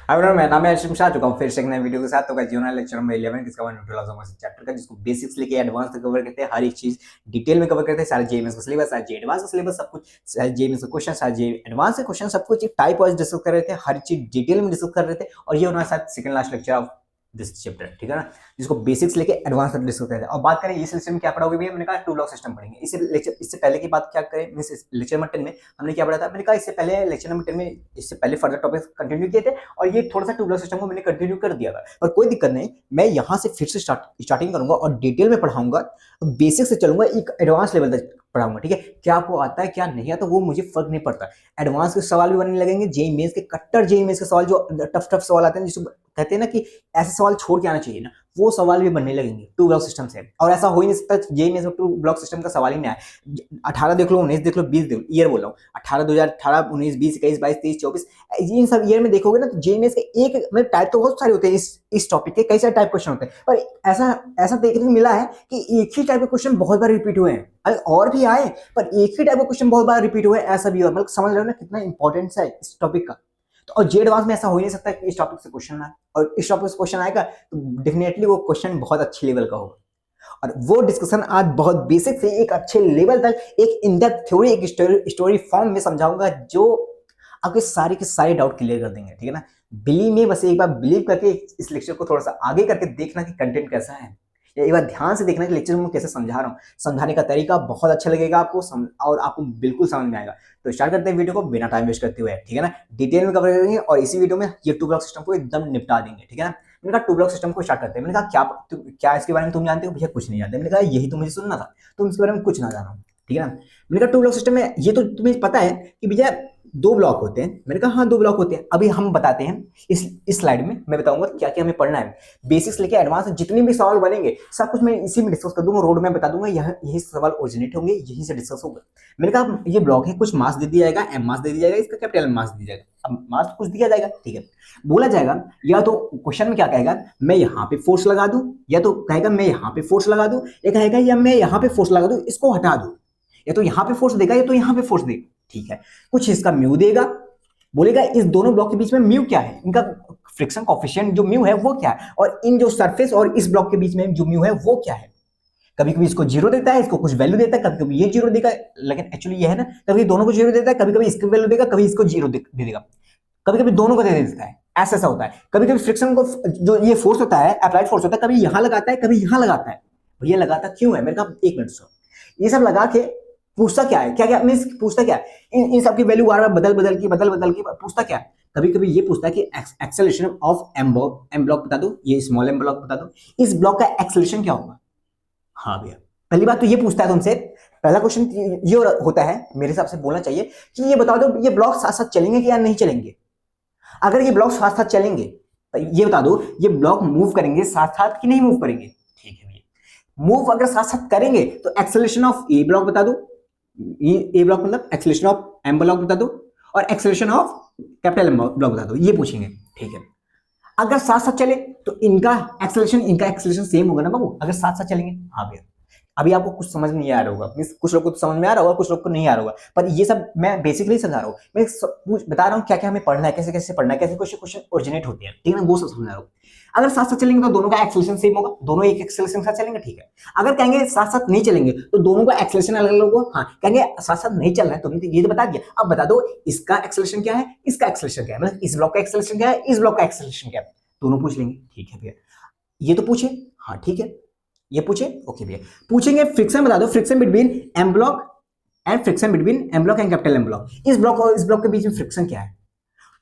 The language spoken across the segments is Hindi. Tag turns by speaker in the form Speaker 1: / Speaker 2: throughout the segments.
Speaker 1: हाय ब्रो, मैं नाम है अर्शिम शाह, चुका हूँ फिर से एक नए वीडियो के साथ। तो गाइस जीवन लेक्चर नंबर 11 किसका वन न्यूट्रल चैप्टर का, जिसको बेसिक्स लेके एडवांस तक कवर करते हैं। हर एक चीज डिटेल में कवर करते हैं। सारे जेईएमएस का सिलेबस, सारे जे एडवांस का सिलेबस, सब कुछ, सारे जेईएमएस के क्वेश्चन, सारे जे एडवांस के क्वेश्चन, सब कुछ टाइप वाइज डिस्कस कर रहे थे। हर चीज डिटेल में डिस्कस कर रहे थे। और ये हमारे साथ second last lecture of this chapter, ठीक है ना, जिसको बेसिक्स लेके एडवांस तक डिस्कस करते हैं। और बात करें इस लेक्चर में क्या पढ़ाओगे भैया, मैंने कहा टू ब्लॉक सिस्टम पढ़ेंगे। इससे पहले की बात क्या करें, लेक्चर नंबर 10 में हमने क्या पढ़ा था। मैंने कहा इससे पहले लेक्चर नंबर 10 में इससे पहले फर्दर टॉपिक कंटिन्यू किए थे, और ये थोड़ा सा टू ब्लॉक सिस्टम को मैंने कंटिन्यू कर दिया था। पर कोई दिक्कत नहीं, मैं यहाँ से फिर से स्टार्टिंग करूंगा और डिटेल में पढ़ाऊंगा। बेसिक से चलूंगा, एक एडवांस लेवल तक पढ़ाऊंगा, ठीक है। क्या आपको आता है क्या नहीं आता वो मुझे फर्क नहीं पड़ता। एडवांस के सवाल भी बनने लगेंगे, जेईई मेंस के, कट्टर जेईई मेंस के सवाल, जो टफ सवाल आते हैं, जिसको कहते हैं ना कि ऐसे सवाल छोड़ के आना चाहिए ना, वो सवाल भी बनने लगेंगे टू ब्लॉक सिस्टम से। और ऐसा हो ही नहीं सकता जेईई मेंस में टू ब्लॉक सिस्टम का सवाल ही नहीं आया। 18 देख लो, 19 देख लो, 20 देख लो, ईयर बोल रहा हूँ, 18, 2018, 19, 20, 21, 22, 23, 24, इन सब ईयर में देखोगे ना, तो जेईई मेंस के एक मतलब टाइप तो बहुत सारे होते हैं। इस टॉपिक के कई सारे टाइप क्वेश्चन होते हैं, पर ऐसा ऐसा देखने को मिला है कि एक ही टाइप के क्वेश्चन बहुत बार रिपीट हुए हैं। अरे और भी आए, पर एक ही टाइप का क्वेश्चन बहुत बार रिपीट हुए, ऐसा भी हुआ। मतलब समझ रहे हो ना कितना इंपॉर्टेंस है इस टॉपिक का। तो और जे एडवांस में ऐसा हो ही नहीं सकता कि इस टॉपिक से क्वेश्चन आए, और इस टॉपिक से क्वेश्चन आएगा तो डेफिनेटली वो क्वेश्चन बहुत अच्छे लेवल का होगा। और वो डिस्कशन आज बहुत बेसिक से एक अच्छे लेवल तक, एक इन डेप्थ थ्योरी, एक स्टोरी फॉर्म में समझाऊंगा, जो आपके सारे के सारे डाउट क्लियर कर देंगे, ठीक है ना। बिलीव में, बस एक बार बिलीव करके इस लेक्चर को थोड़ा सा आगे करके देखना कि कंटेंट कैसा है। एक बार ध्यान से देखना कि लेक्चर में कैसे समझा रहा हूँ। समझाने का तरीका बहुत अच्छा लगेगा आपको, और आपको बिल्कुल समझ में आएगा। तो स्टार्ट करते हैं वीडियो को बिना टाइम वेस्ट करते हुए, ठीक है ना। डिटेल में कवर करेंगे और इसी वीडियो में ये टू ब्लॉक सिस्टम को एकदम निपटा देंगे, ठीक है ना। मैंने कहा टू ब्लॉक सिस्टम को स्टार्ट करते हैं। मैंने कहा क्या इसके बारे में तुम जानते हो भैया? कुछ नहीं जानते। मैंने कहा यही तो मुझे सुनना था, तुम इसके बारे में कुछ ना जानो, ठीक है ना। मैंने कहा टू ब्लॉक सिस्टम में ये तो तुम्हें पता है कि भैया दो ब्लॉक होते हैं। मैंने कहा हाँ, दो ब्लॉक होते हैं। अभी हम बताते हैं इस स्लाइड में मैं बताऊंगा क्या क्या हमें पढ़ना है। बेसिक्स लेके एडवांस जितने भी सवाल बनेंगे सब कुछ मैं इसी में डिस्कस कर दूंगा, रोड मैप बता दूंगा, यही सवाल ओरिजिनेट होंगे, यहीं से डिस्कस होगा। मैंने कहा ये ब्लॉक है, कुछ मास दे दिया जाएगा, एम मास दे दिया जाएगा, इसका कैपिटल मास दे दिया जाएगा। अब मास कुछ दिया जाएगा, ठीक है, बोला जाएगा। या तो क्वेश्चन में क्या कहेगा, मैं यहाँ पे फोर्स लगा दूं, या तो कहेगा मैं यहाँ पे फोर्स लगा दूं, या कहेगा या मैं यहाँ पे फोर्स लगा दूं, इसको हटा दूं। या तो यहाँ पे फोर्स देगा या तो यहाँ पे फोर्स देगा, ठीक है। कुछ इसका म्यू देगा, बोलेगा इस दोनों ब्लॉक के बीच में म्यू क्या है, इनका फ्रिक्शन कोफिशिएंट जो म्यू है वो क्या है, और इन जो सरफेस और इस ब्लॉक के बीच में जो म्यू है वो क्या है। कभी कभी इसको जीरो देता है, इसको कुछ वैल्यू देता है, कभी कभी ये जीरो देगा, लेकिन एक्चुअली ये है ना, कभी दोनों को जीरो देता है, कभी कभी इसको वैल्यू देगा, कभी इसको जीरो दे देगा, कभी कभी दोनों को दे देता है। ऐसा ऐसा होता है। कभी कभी फ्रिक्शन को, जो ये फोर्स होता है, अप्लाइड फोर्स होता है, कभी यहां लगाता है, कभी यहां लगाता है। भैया लगाता क्यों है? मेरे कहा एक मिनट सुनो। ये सब लगा के पूछता क्या है, क्या क्या मीन्स पूछता क्या है, इन सब की वैल्यू बार बार बदल के पूछता क्या है। कभी कभी ये पूछता है कि एक्सेलरेशन ऑफ एम ब्लॉक बता दो, ये स्मॉल एम ब्लॉक बता दो, इस ब्लॉक का एक्सेलरेशन क्या होगा। हाँ भैया, पहली बात तो ये पूछता है तुमसे। पहला क्वेश्चन ये होता है, मेरे हिसाब से बोलना चाहिए कि ये बता दो ये ब्लॉक साथ साथ चलेंगे कि या नहीं चलेंगे। अगर ये ब्लॉक साथ साथ चलेंगे तो ये बता दो ये ब्लॉक मूव करेंगे साथ साथ कि नहीं मूव करेंगे। ठीक है भैया, मूव अगर साथ साथ करेंगे तो एक्सेलरेशन ऑफ ए ब्लॉक बता दो, ए ब्लॉक मतलब एक्सेलरेशन ऑफ एम ब्लॉक बता दो, और acceleration of capital M block बता दो, ये पूछेंगे, ठीक है। अगर साथ साथ चले तो इनका एक्सेलरेशन सेम होगा ना बाबू, अगर साथ साथ चलेंगे। हाँ भैया, अभी आपको कुछ समझ में नहीं आ रहा होगा, मींस कुछ लोग को तो समझ में आ रहा होगा, कुछ लोग को नहीं आ रहा होगा, पर ये सब मैं बेसिकली समझा रहा हूँ। मैं बता रहा हूँ क्या क्या हमें पढ़ना है, कैसे कैसे पढ़ना है, कैसे क्वेश्चन ओरिजिनेट होते हैं, ठीक है ना, वो सब समझा रहा हूँ। अगर साथ साथ चलेंगे तो दोनों का एक्सेलरेशन सेम होगा, दोनों एक एक्सेलरेशन के साथ चलेंगे, ठीक है। अगर कहेंगे साथ साथ नहीं चलेंगे तो दोनों का एक्सेलरेशन अलग अलग होगा। हाँ, कहेंगे साथ साथ नहीं चलना है, तुमने ये तो बता दिया, अब बता दो इसका एक्सेलरेशन क्या है, इसका एक्सेलरेशन क्या है, मतलब इस ब्लॉक का एक्सेलरेशन क्या है, इस ब्लॉक का एक्सेलरेशन क्या है, दोनों पूछ लेंगे, ठीक है भैया। ये तो पूछे, हाँ ठीक है, ये पूछे, ओके भैया। पूछेंगे फ्रिक्शन बता दो, friction between M block and friction between M block and capital M block, इस ब्लॉक और इस ब्लॉक के बीच में फ्रिक्शन क्या है।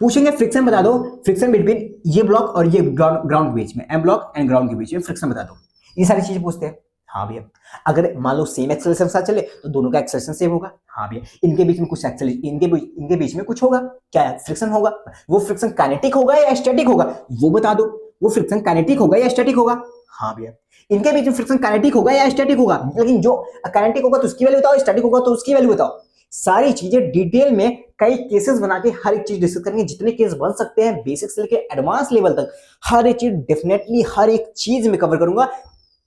Speaker 1: पूछेंगे फ्रिक्शन बता दो, फ्रिक्शन बिटवीन ये ब्लॉक और ये ग्राउंड के बीच में, एम ब्लॉक एंड ग्राउंड के बीच में फ्रिक्शन बता दो। ये सारी चीजें पूछते हैं। हाँ भैया, अगर मान लो सेम एक्सेलरेशन साथ चले तो दोनों का एक्सेलरेशन सेम होगा। हाँ भैया, इनके बीच में कुछ एक्सेलरेशन, इनके बीच में कुछ होगा, क्या फ्रिक्शन होगा। वो फ्रिक्शन काइनेटिक होगा या स्टैटिक होगा, वो बता दो। वो फ्रिक्शन काइनेटिक होगा या स्टैटिक होगा। हाँ भैया, इनके बीच में फ्रिक्शन काइनेटिक होगा या स्टैटिक होगा, लेकिन जो काइनेटिक होगा तो उसकी वैल्यू बताओ, स्टैटिक होगा तो उसकी वैल्यू बताओ। सारी चीजें डिटेल में कई केसेस बना के हर एक चीज डिस्कस करेंगे, जितने केस बन सकते हैं बेसिक से लेके एडवांस लेवल तक, हर एक चीज डेफिनेटली हर एक चीज में कवर करूंगा।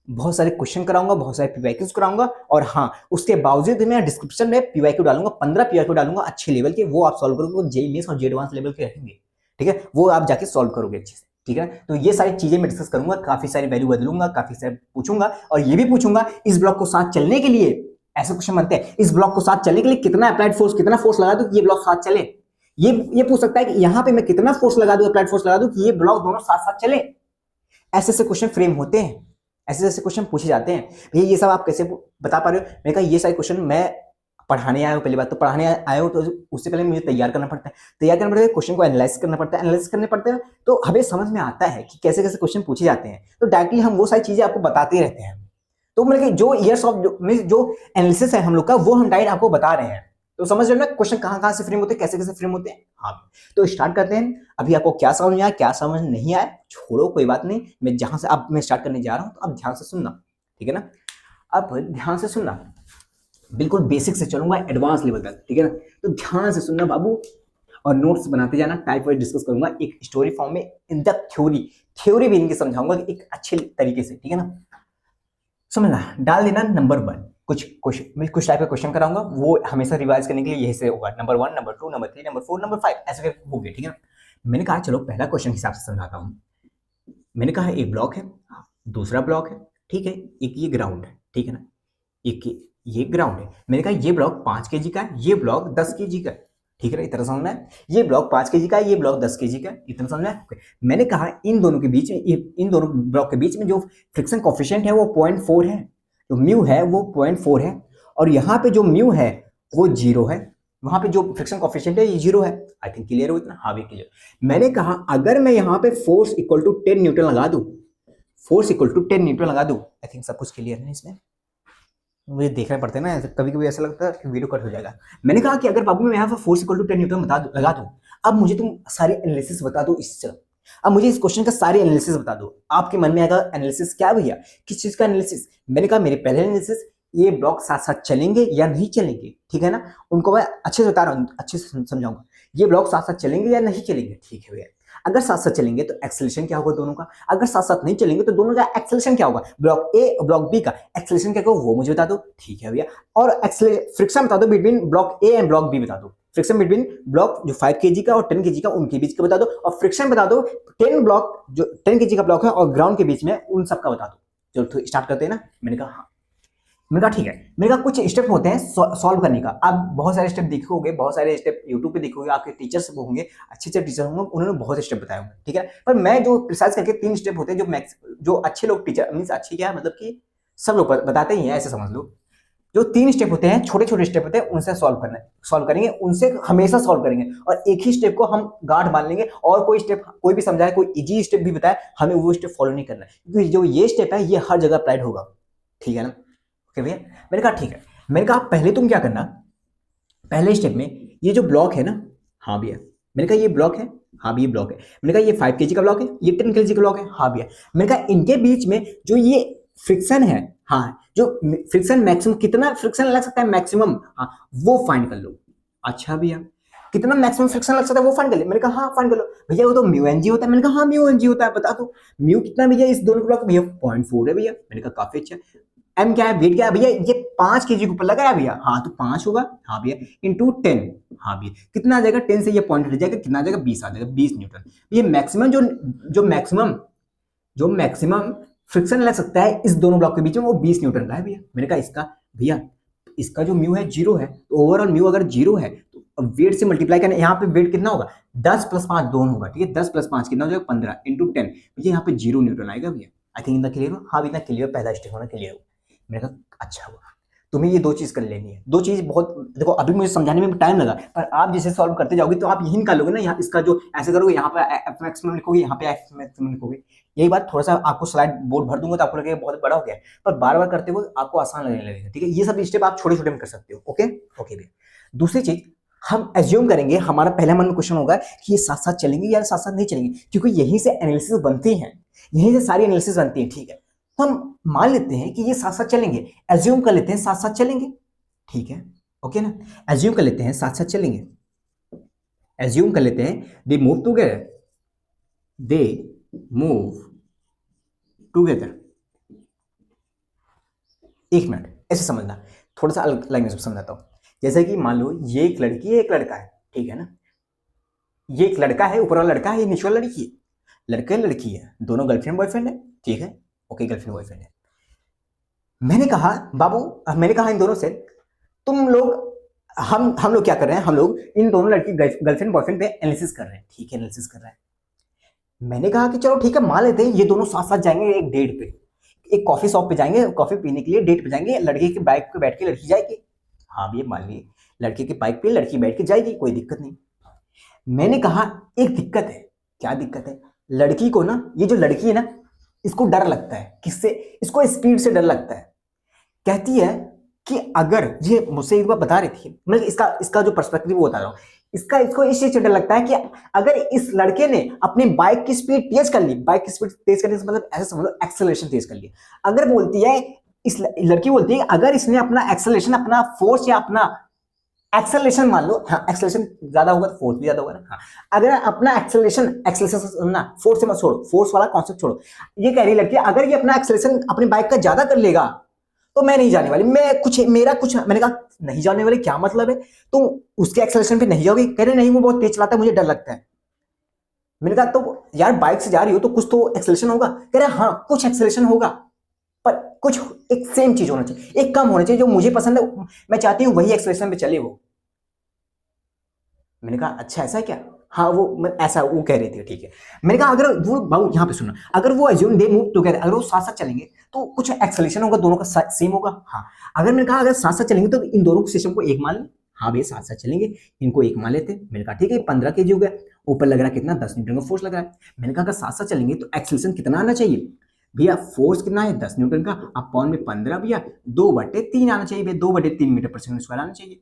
Speaker 1: बहुत सारे क्वेश्चन कराऊंगा, बहुत सारे पीवाईक्यूज कराऊंगा, और हाँ उसके बावजूद मैं डिस्क्रिप्शन में पीवाईक्यू डालूंगा, 15 पीवाईक्यू डालूंगा अच्छे लेवल के, वो आप सॉल्व करोगे, जेईई मेंस और जे एडवांस लेवल के रहेंगे, ठीक है, वो आप जाके सॉल्व करोगे अच्छे से, ठीक है। तो ये सारी चीजें मैं डिस्कस करूंगा, काफी सारी वैल्यू बदलूंगा, काफी सारे पूछूंगा, और ये भी पूछूंगा इस ब्लॉक को साथ चलने के लिए, ऐसे क्वेश्चन बनते हैं, इस ब्लॉक को साथ चलने के लिए कितना अप्लाइड फोर्स, कितना फोर्स लगा दूं कि ये ब्लॉक साथ चले। ये पूछ सकता है कि यहां पे मैं कितना फोर्स लगा दूं, अप्लाइड फोर्स लगा दूं कि ये ब्लॉक दोनों साथ साथ चले। ऐसे ऐसे क्वेश्चन फ्रेम होते हैं, ऐसे ऐसे क्वेश्चन पूछे जाते हैं। भैया ये सब आप कैसे बता पा रहे हो? मैंने कहा ये सारे क्वेश्चन मैं पढ़ाने आया हूँ, पहली बात तो पढ़ाने आया हूँ, तो उससे पहले मुझे तैयार करना पड़ता है, तैयार करना पड़ता है, क्वेश्चन को एनालाइज करना पड़ता है, एनालाइज करने पड़ते हैं, तो हमें समझ में आता है कि कैसे कैसे क्वेश्चन पूछे जाते हैं, तो डायरेक्टली हम वो सारी चीजें आपको बताते रहते हैं। तो मतलब जो ईयर्स ऑफ जो एनालिसिस है हम लोग का, वो हम डायरेक्ट आपको बता रहे हैं। तो समझ रहे हो ना क्वेश्चन कहाँ कहाँ से फ्रेम होते हैं, कैसे कैसे फ्रेम होते हैं। हाँ, तो स्टार्ट करते हैं। अभी आपको क्या समझ में आया, क्या समझ नहीं आया, छोड़ो कोई बात नहीं, मैं जहां से अब मैं स्टार्ट करने जा रहा हूं, तो अब ध्यान से सुनना, ठीक है ना। अब ध्यान से सुनना, बिल्कुल बेसिक से चलूंगा एडवांस लेवल तक, ठीक है ना। तो ध्यान से सुनना बाबू, और नोट्स बनाते जाना, टाइप वाइज डिस्कस करूंगा एक स्टोरी फॉर्म में, इन द थ्योरी भी इनकी समझाऊंगा एक अच्छे तरीके से, ठीक है ना। समझना, डाल देना नंबर 1, कुछ टाइप का क्वेश्चन कराऊंगा, वो हमेशा रिवाइज करने के लिए यही से होगा, number 1, number 2, number 3, number 4, number 5, ऐसे करके होंगे, ठीक है ना। मैंने कहा चलो पहला क्वेश्चन हिसाब से समझाता हूँ। मैंने कहा एक ब्लॉक है, दूसरा ब्लॉक है, ठीक है, एक ये ग्राउंड है, ठीक है ना, एक ये ग्राउंड है। मैंने कहा ये ब्लॉक 5 kg का है, ये ब्लॉक 10 kg का है, ठीक है ना, इतना समझना है। ये ब्लॉक 5 kg का है, ये ब्लॉक 10 kg का है, इतना समझना है। मैंने कहा इन दोनों के बीच में, इन दोनों ब्लॉक के बीच में जो फ्रिक्शन कोफिशिएंट है वो 0.4 है, जो म्यू है वो 0.4 है, और यहाँ पे जो म्यू है वो 0 है, वहां पे जो फ्रिक्शन कोफिशिएंट है ये 0 है। आई थिंक क्लियर हो इतना? हाँ भी क्लियर। मैंने कहा अगर मैं यहाँ पे फोर्स इक्वल टू 10 न्यूटन लगा दूं, फोर्स इक्वल टू 10 न्यूटन लगा दूं, आई थिंक सब कुछ क्लियर है इसमें। मुझे देखना पड़ता है ना, कभी कभी ऐसा लगता है कि वीडियो कट हो जाएगा। मैंने कहा कि अगर बाबू मैं यहाँ पर फोर्स इक्वल टू 10 न्यूटन लगा दूं, अब मुझे तुम सारे एनालिसिस बता दो इससे। अब मुझे इस क्वेश्चन का सारे एनालिसिस बता दो। आपके मन में आएगा एनालिसिस क्या भैया, किस चीज का एनालिसिस? मैंने कहा मेरे पहले एनालिसिस, ये ब्लॉक साथ साथ चलेंगे या नहीं चलेंगे, ठीक है ना, उनको मैं अच्छे से बता रहा हूँ, अच्छे से समझाऊंगा। ये ब्लॉक साथ साथ चलेंगे या नहीं चलेंगे, ठीक है भैया। अगर साथ साथ चलेंगे तो एक्सेलरेशन क्या होगा दोनों का, अगर साथ साथ नहीं चलेंगे तो दोनों का एक्सेलरेशन क्या होगा, ब्लॉक ए ब्लॉक बी का एक्सेलरेशन क्या होगा वो मुझे बता दो, ठीक है भैया। और फ्रिक्शन बता दो between block A and block B, बता दो फ्रिक्शन बिटवीन ब्लॉक जो 5 kg का और 10 kg का उनके बीच का बता दो, और फ्रिक्शन बता दो 10 ब्लॉक जो 10 kg का ब्लॉक है और ग्राउंड के बीच में उन सब का बता दो। चलो तो स्टार्ट करते हैं ना। मैंने कहा हाँ, मैंने कहा ठीक है। मैंने कहा कुछ स्टेप होते हैं सॉल्व करने का। आप बहुत सारे स्टेप देखोगे, बहुत सारे स्टेप यूट्यूब पे देखोगे, आपके टीचर्स होंगे, अच्छे अच्छे टीचर होंगे, उन्होंने बहुत स्टेप बताए होंगे, ठीक है। पर मैं जो प्रिसाइज करके 3 स्टेप होते हैं जो अच्छे लोग टीचर मीन्स अच्छे क्या मतलब कि सब लोग बताते ही हैं, ऐसे समझ लो। जो 3 स्टेप होते हैं, छोटे छोटे स्टेप होते हैं, उनसे सॉल्व करेंगे, उनसे हमेशा सॉल्व करेंगे, और एक ही स्टेप को हम गांठ बांध लेंगे, और कोई स्टेप कोई भी समझाए, कोई इजी स्टेप भी बताए, हमें वो स्टेप फॉलो नहीं करना है, क्योंकि जो ये स्टेप है ये हर जगह अप्लाइड होगा, ठीक है ना। ओके भैया, मैंने कहा ठीक है। मैंने कहा पहले तुम क्या करना, पहले स्टेप में ये जो ब्लॉक है ना, हाँ भैया, मैंने कहा ये ब्लॉक है, हाँ भैया ब्लॉक है। मैंने कहा ये 5 kg का ब्लॉक है, ये 10 kg का ब्लॉक है, हाँ भैया। मैंने कहा इनके बीच में जो ये फ्रिक्शन है, हाँ, जो फ्रिक्शन मैक्सिमम, कितना फ्रिक्शन लग सकता है मैक्सिमम, हाँ, वो फाइंड कर लो। अच्छा भैया, कितना मैक्सिमम फ्रिक्शन लग सकता है वो फाइंड कर ले। मैंने कहा हाँ फाइंड कर लो भैया, वो तो म्यू एन जी होता है। मैंने कहा हाँ म्यू एन जी होता है, बता दो म्यू कितना भैया इस दोनों ब्लॉक भैया 0.4 है भैया। मैंने कहा काफी अच्छा। एम क्या है, वेट क्या है भैया, ये 5 kg के ऊपर लगा है भैया, हाँ तो 5 होगा, हाँ भैया, इंटू 10, हाँ भैया, कितना आ जाएगा, 10 से ये पॉइंट हट जाएगा, कितना आ जाएगा, 20 आ जाएगा, 20 न्यूटन। ये मैक्सिमम जो मैक्सिमम फ्रिक्शन लग सकता है इस दोनों ब्लॉक के बीच में वो 20 न्यूटन का है भैया। मैंने कहा इसका भैया, इसका जो म्यू है 0 है, तो ओवरऑल म्यू अगर 0 है तो वेट से मल्टीप्लाई करना, यहाँ पे वेट कितना होगा, 10 + 5 2 होगा, ठीक है, 10 + 5 कितना हो जाएगा, 15 इंटू 10, भैया यहाँ पे 0 न्यूटन आएगा भैया। आई थिंक इतना क्लियर हो? हाँ इतना क्लियर, पहला स्टेप होना क्लियर हो। मैंने कहा अच्छा हुआ, तुम्हें ये 2 चीज कर लेनी है। 2 चीज बहुत, देखो अभी मुझे समझाने में टाइम लगा, पर आप जैसे सॉल्व करते जाओगे तो आप यही निकालोगे ना, यहाँ इसका जो ऐसे करोगे, यहाँ पे एफ मैक्सिमम लिखोगे, यहाँ पे एफ मैक्सिमम लिखोगे। यही बात, थोड़ा सा आपको स्लाइड बोर्ड भर दूंगा तो आपको लगेगा बहुत बड़ा हो गया, पर बार बार करते हुए आपको आसान लगने लगेगा, ठीक है। ये सब स्टेप आप छोटे छोटे में कर सकते हो। ओके ओके भैया। दूसरी चीज, हम एज्यूम करेंगे, हमारा पहला मन में क्वेश्चन होगा कि ये साथ साथ चलेंगे या साथ साथ नहीं चलेंगे, क्योंकि यहीं से एनालिसिस बनती है, यहीं से सारी एनालिसिस बनती है, ठीक है। तो हम मान लेते हैं कि ये साथ साथ चलेंगे, एज्यूम कर लेते हैं साथ साथ चलेंगे, ठीक है, ओके ना। एज्यूम कर लेते हैं साथ साथ चलेंगे, एज्यूम कर लेते हैं they move together, they move together. एक मिनट, ऐसे समझना, थोड़ा सा अलग लैंग्वेज में समझाता हूं। जैसे कि मान लो ये एक लड़की है, एक लड़का है, ठीक है ना। ये एक लड़का है, ऊपर वाला लड़का है, ये नीचे वाला लड़की है, लड़का लड़की है, दोनों गर्लफ्रेंड बॉयफ्रेंड है, ठीक है, ओके गर्लफ्रेंड बॉयफ्रेंड है। मैंने कहा बाबू, मैंने कहा इन दोनों से, तुम लोग हम लोग क्या कर रहे हैं, हम लोग इन दोनों लड़की गर्लफ्रेंड बॉयफ्रेंड पे एनालिसिस कर रहे हैं, ठीक है एनालिसिस कर रहे हैं। मैंने कहा कि चलो ठीक है मान लेते हैं ये दोनों साथ साथ जाएंगे एक डेट पे, एक कॉफी शॉप पे जाएंगे, कॉफी पीने के लिए डेट पे जाएंगे, लड़के की बाइक पे बैठ के लड़की जाएगी, हाँ भैया मान लीजिए लड़के की बाइक पे लड़की बैठ के जाएगी, कोई दिक्कत नहीं। मैंने कहा एक दिक्कत है, क्या दिक्कत है, लड़की को ना, ये जो लड़की है ना, इसको डर लगता है, किससे, इसको स्पीड से डर लगता है। कहती है कि अगर, ये मुझसे एक बार बता रही थी, मैं इसका इसका जो पर्सपेक्टिव वो बता रहा हूँ, इसको इस चीज से डर लगता है कि अगर इस लड़के ने अपनी बाइक की स्पीड तेज कर ली, बाइक की स्पीड तेज करने से मतलब ऐसा समझ लो एक्सेलरेशन तेज कर लिया, अगर बोलती है, इस लड़की बोलती है अगर इसने अपना एक्सेलरेशन, अपना फोर्स या अपना एक्सेलरेशन मान लो, हाँ एक्सेलरेशन ज्यादा होगा तो फोर्स भी ज्यादा होगा ना, हाँ अगर अपना एक्सेलरेशन ना, फोर्स से मत छोड़ो, फोर्स वाला कॉन्सेप्ट छोड़ो, ये कह रही लड़की अगर ये अपना एक्सेलरेशन अपनी बाइक का ज्यादा कर लेगा तो मैं नहीं जाने वाली, मेरा कुछ, मैंने कहा नहीं जाने वाली क्या मतलब है, तुम उसके एक्सेलरेशन पे नहीं जाओगी, कह रहे नहीं वो बहुत तेज चलाता है मुझे डर लगता है। मैंने कहा तो यार बाइक से जा रही हो तो कुछ तो एक्सेलरेशन होगा, कह रहे हाँ कुछ एक्सेलरेशन होगा, पर कुछ एक सेम चीज होना चाहिए, एक कम होना चाहिए, जो मुझे पसंद है मैं चाहती हूँ वही एक्सेलरेशन पे चले वो। मैंने कहा अच्छा ऐसा है क्या, हाँ वो ऐसा वो कह रही थी, ठीक है। मैंने कहा अगर वो बाबू यहाँ पे सुनना, अगर वो एज्यूम दे मूव टुगेदर, अगर वो साथ साथ चलेंगे तो कुछ एक्सेलरेशन होगा, दोनों का सेम होगा, हाँ अगर मैंने कहा अगर साथ साथ चलेंगे तो इन दोनों सिस्टम को एक मान ले, हाँ भैया साथ साथ चलेंगे, इनको एक मान लेते। मैंने कहा ठीक है 15 kg हो गया, ऊपर लग रहा है कितना 10 न्यूटन का फोर्स लग रहा है। मैंने कहा अगर साथ साथ चलेंगे तो एक्सेलरेशन कितना आना चाहिए भैया, फोर्स कितना है 10 न्यूटन का, अपॉन में 15 भैया 2/3 आना चाहिए भैया, 2/3 मीटर पर सेकंड स्क्वायर आना चाहिए।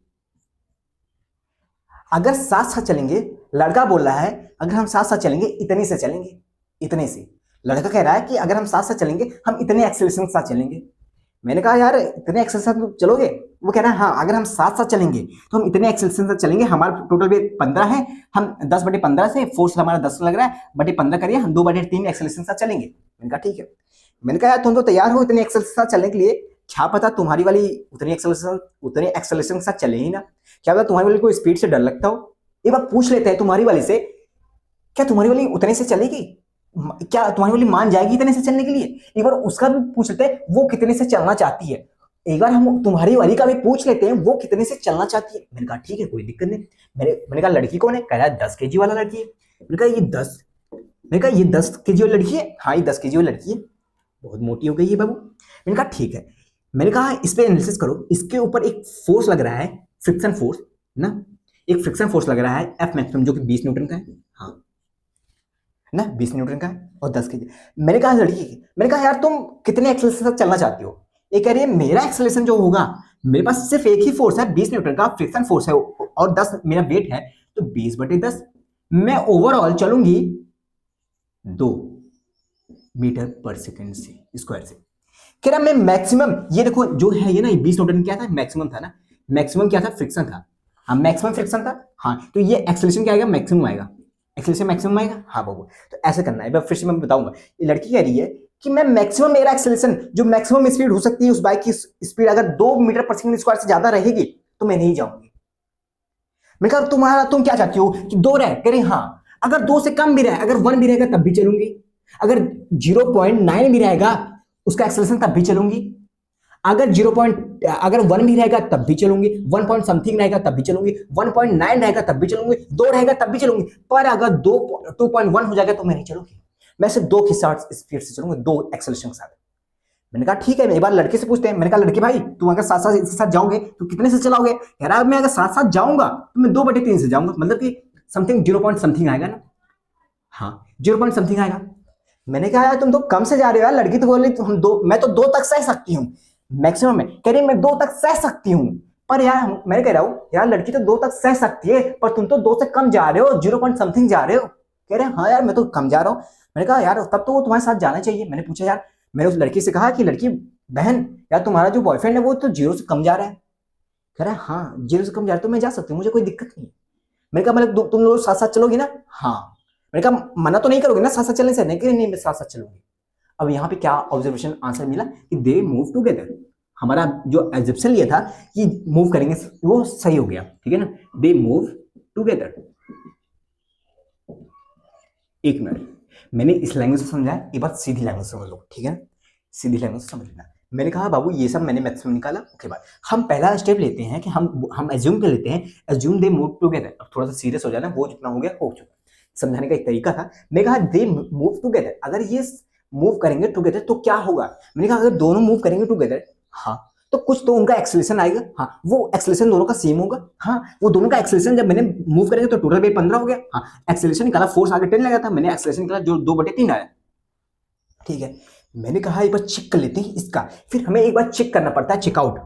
Speaker 1: अगर साथ साथ चलेंगे, लड़का बोल रहा है अगर हम साथ साथ चलेंगे इतने से चलेंगे, इतने से, लड़का कह रहा है कि अगर हम साथ साथ चलेंगे हम इतने एक्सेलरेशन के साथ चलेंगे। मैंने कहा यार इतने एक्सेलरेशन साथ चलोगे, वो कह रहा है हाँ अगर हम साथ साथ चलेंगे तो हम इतने एक्सेलरेशन साथ चलेंगे, हमारा टोटल वेट 15 है, हम 10/15 से, फोर्स हमारा 10 लग रहा है, बटे 15 करिए, हम 2/3 एक्सेलरेशन साथ चलेंगे। मैंने कहा ठीक है। मैंने कहा यार तुम तो तैयार हो इतने एक्सेलरेशन साथ चलने के लिए, क्या पता तुम्हारी वाली उतनी एक्सेलरेशन के साथ चले ही ना, क्या पता तुम्हारी वाली को स्पीड से डर लगता हो। एक बार पूछ लेते हैं तुम्हारी वाली से, क्या तुम्हारी वाली उतने से चलेगी, क्या तुम्हारी वाली मान जाएगी इतने से चलने के लिए, एक बार उसका भी पूछ लेते हैं वो कितने से चलना चाहती है, एक बार हम तुम्हारी वाली का भी पूछ लेते हैं वो कितने से चलना चाहती है। मैंने कहा ठीक है कोई दिक्कत नहीं। मैंने कहा लड़की कौन है, कह रहा है 10 kg वाला लड़की है। मैंने कहा ये 10 kg वाली लड़की है, हाँ ये 10 kg वाली लड़की है, बहुत मोटी हो गई है बाबू। मैंने कहा ठीक है। मैंने कहा इस पे एनालिसिस करो, इसके ऊपर एक फोर्स लग रहा है, फ्रिक्शन फोर्स ना, एक फ्रिक्शन फोर्स लग रहा है एफ मैक्सिमम जो कि 20 न्यूटन का है, हाँ ना 20 न्यूटन का है और 10 kg। मैंने कहा लड़की, मैंने कहा यार तुम कितने एक्सेलरेशन तक चलना चाहती हो, ये कह रही है मेरा एक्सेलरेशन जो होगा, मेरे पास सिर्फ एक ही फोर्स है 20 न्यूटन का फ्रिक्शन फोर्स है और 10 मेरा वेट है, तो 20/10 मैं ओवरऑल चलूंगी 2 मीटर पर सेकेंड से स्क्वायर से। कह रहा मैं मैक्सिमम, ये देखो जो है ये ना 20 न्यूटन क्या था, मैक्सिमम था ना, मैक्सिमम क्या था, फ्रिक्शन था, हाँ मैक्सिमम फ्रिक्शन था, हाँ तो ये एक्सेलरेशन क्या आएगा, मैक्सिमम आएगा, एक्सेलरेशन मैक्सिमम आएगा, हाँ बाबू तो ऐसे करना है। फिर से मैं बताऊंगा, ये लड़की कह रही है कि मैं मैक्सिमम, मेरा एक्सेलरेशन जो मैक्सिमम स्पीड हो सकती है उस बाइक की स्पीड अगर 2 मीटर पर सेकंड स्क्वायर से ज्यादा रहेगी तो मैं नहीं जाऊंगी। मैं कहा तुम क्या चाहती हो कि 2 रहे, कह रही हाँ अगर 2 से कम भी रहे, अगर 1 भी रहेगा तब भी चलूंगी, अगर 0.9 भी रहेगा उसका एक्सेलरेशन तब भी चलूंगी, अगर 1 भी रहेगा तब भी चलूंगी, 1 पॉइंट समथिंग रहेगा तब भी चलूंगी, 1.9 रहेगा तब भी चलूंगी, 2 रहेगा तब भी चलूंगी, पर अगर 2.1 हो जाएगा तो मैं नहीं चलूंगी, मैं सिर्फ 2 की स्पीड से चलूंगा, 2 एक्सेलरेशन के साथ। मैंने कहा ठीक है, एक बार लड़के से पूछते हैं। मैंने कहा लड़के भाई तुम अगर साथ साथ इसके साथ जाओगे तो कितने से चलाओगे, कह रहा है मैं अगर साथ साथ जाऊंगा तो मैं 2/3 से जाऊंगा, मतलब कि समथिंग 0 पॉइंट समथिंग आएगा ना, हाँ 0 पॉइंट समथिंग आएगा। मैंने कहा यार तुम तो कम से जा रहे हो यार, लड़की तो बोल रही हम 2, मैं तो 2 तक सह सकती हूँ मैक्सिमम में, कह रही मैं 2 तक सह सकती हूँ, पर यार मैं कह रहा हूँ यार लड़की तो 2 तक सह सकती है पर तुम तो 2 से कम जा रहे हो, 0 पॉइंट समथिंग जा रहे हो, कह रहे हाँ यार मैं तो कम जा रहा हूँ। मैंने कहा यार तब तो वो तुम्हारे साथ जाना चाहिए। मैंने पूछा यार, मैंने उस लड़की से कहा कि लड़की बहन यार तुम्हारा जो बॉयफ्रेंड है वो तो 0 से कम जा रहा है, कह रहा है हाँ 0 से कम जा रहा है तो मैं जा सकती हूँ, मुझे कोई दिक्कत नहीं। मैंने कहा मतलब तुम लोग साथ साथ चलोगी ना, हाँ। मैंने कहा मना तो नहीं करोगे ना साथ साथ चलने से, नहीं मैं साथ साथ चलूंगी। अब यहाँ पे क्या ऑब्जर्वेशन आंसर मिला कि दे मूव टुगेदर, हमारा जो एग्जिप्शन लिया था कि मूव करेंगे वो सही हो गया, ठीक है ना, दे मूव टुगेदर। एक मिनट, मैंने इस लैंग्वेज से समझाया, ये बात सीधी लैंग्वेज समझ लो, ठीक है, सीधी लैंग्वेज से समझ लेना। मैंने कहा बाबू ये सब मैंने मैक्सिमम निकाला, ओके बाय। हम पहला स्टेप लेते हैं कि हम एज्यूम कर लेते हैं, एज्यूम दे मूव टुगेदर। अब थोड़ा सा सीरियस हो जाना, वो जितना हो गया हो चुका, समझाने का एक तरीका था। मैंने कहा दे मूव टुगेदर, अगर ये मूव करेंगे टुगेदर तो क्या होगा। मैंने कहा अगर दोनों मूव करेंगे टुगेदर, हाँ, तो कुछ तो उनका एक्सेलरेशन आएगा, हाँ, वो एक्सेलरेशन दोनों का सेम होगा, हाँ, वो दोनों का एक्सेलरेशन जब मैंने मूव करेंगे तो टोटल वेट 15 हो गया, हाँ, एक्सेलरेशन निकाला, फोर्स आगे 10 लगा था, मैंने एक्सेलरेशन निकाला जो 2/3 आया, ठीक है। मैंने कहा एक बार चेक कर लेते हैं इसका, फिर हमें एक बार चेक करना पड़ता है, चेकआउट,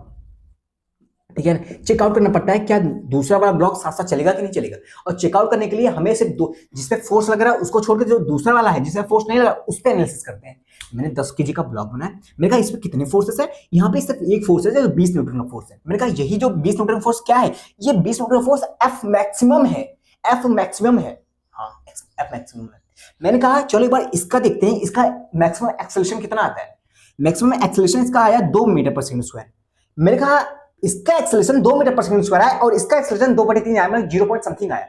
Speaker 1: ठीक है ना, चेकआउट करना पड़ता है क्या दूसरा वाला ब्लॉक साथ साथ चलेगा कि नहीं चलेगा। और चेकआउट करने के लिए हमें सिर्फ दो, जिसपे फोर्स लग रहा है उसको छोड़कर जो दूसरा वाला है जिसपे फोर्स नहीं लगा उस पर एनालिसिस करते हैं। मैंने 10 केजी का ब्लॉक बनाया, मैंने कहा इसमें कितने फोर्सेस है, यहाँ पे सिर्फ एक फोर्स है जो 20 न्यूटन का फोर्स है। मैंने कहा यही जो 20 न्यूटन का फोर्स क्या है, ये 20 न्यूटन का फोर्स एफ मैक्सिमम है, एफ मैक्सिमम है, हाँ, एफ मैक्सिमम है। मैंने कहा चलो एक बार इसका देखते हैं, इसका मैक्सिमम एक्सेलरेशन कितना आता है। मैक्सिमम एक्सेलरेशन इसका आया 2 मीटर पर सेकंड स्क्वायर। मैंने कहा इसका एक्सेलरेशन 2 मीटर पर सेकंड स्क्वायर आया और इसका एक्सेलरेशन 2/3 आया, मतलब 0 पॉइंट समथिंग आया।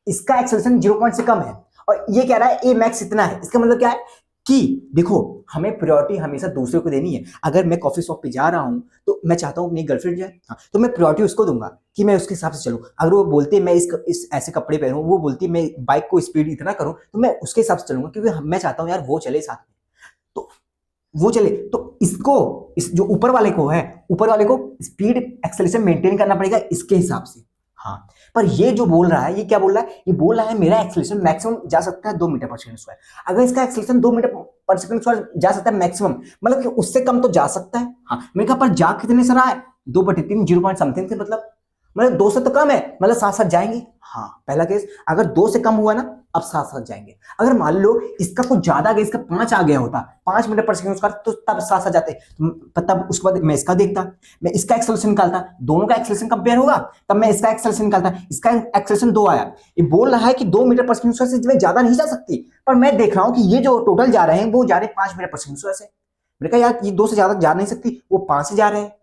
Speaker 1: इसका एक्सेलरेशन 0 पॉइंट से कम है और ये कह रहा है ए मैक्स इतना है। इसका मतलब क्या है कि देखो हमें प्रायोरिटी हमेशा दूसरे को देनी है। अगर मैं कॉफी शॉप पे जा रहा हूं तो मैं चाहता हूं अपनी गर्लफ्रेंड जाए, हाँ, तो मैं प्रायोरिटी उसको दूंगा कि मैं उसके हिसाब से चलूं। अगर वो बोलती है मैं इस ऐसे कपड़े पहनूं, वो बोलती है मैं बाइक को स्पीड इतना करूं, तो मैं उसके हिसाब से चलूंगा क्योंकि मैं चाहता हूं यार वो चले साथ में, तो वो चले। तो इसको, इस जो ऊपर वाले को है, ऊपर वाले को स्पीड एक्सेलरेशन मेंटेन करना पड़ेगा इसके हिसाब से, हाँ। पर ये जो बोल रहा है ये क्या बोल रहा है, ये बोल रहा है मेरा एक्सेलरेशन मैक्सिमम जा सकता है 2 मीटर पर सेकंड स्क्वायर। अगर इसका एक्सेलरेशन 2 मीटर पर सेकंड स्क्वायर जा सकता है मैक्सिमम, मतलब कि उससे कम तो जा सकता है, हाँ। मैंने कहा पर जा कितने से रहा है, 2/3, 0 पॉइंट समथिंग से, मतलब 2 से तो कम है, मतलब साथ साथ जाएंगे, हाँ। पहला केस, अगर 2 से कम हुआ ना अब साथ साथ जाएंगे। अगर मान लो इसका कुछ ज्यादा गया, इसका 5 आ गया होता, 5 मीटर पर सेकंड उसका, तो तब साथ साथ जाते, तब उसके बाद मैं इसका देखता, मैं इसका एक्सेलरेशन निकालता, दोनों का एक्सेलरेशन कंपेयर होगा, तब मैं इसका एक्सेलरेशन निकालता। इसका एक्सेलरेशन 2 आया, ये बोल रहा है कि 2 मीटर पर सेकंड से ज्यादा नहीं जा सकती, पर मैं देख रहा हूं कि ये जो टोटल जा रहे हैं वो जा रहे हैं 5 मीटर पर सेकंड से। मैंने कहा यार ये 2 से ज्यादा जा नहीं सकती, वो 5 से जा रहे हैं,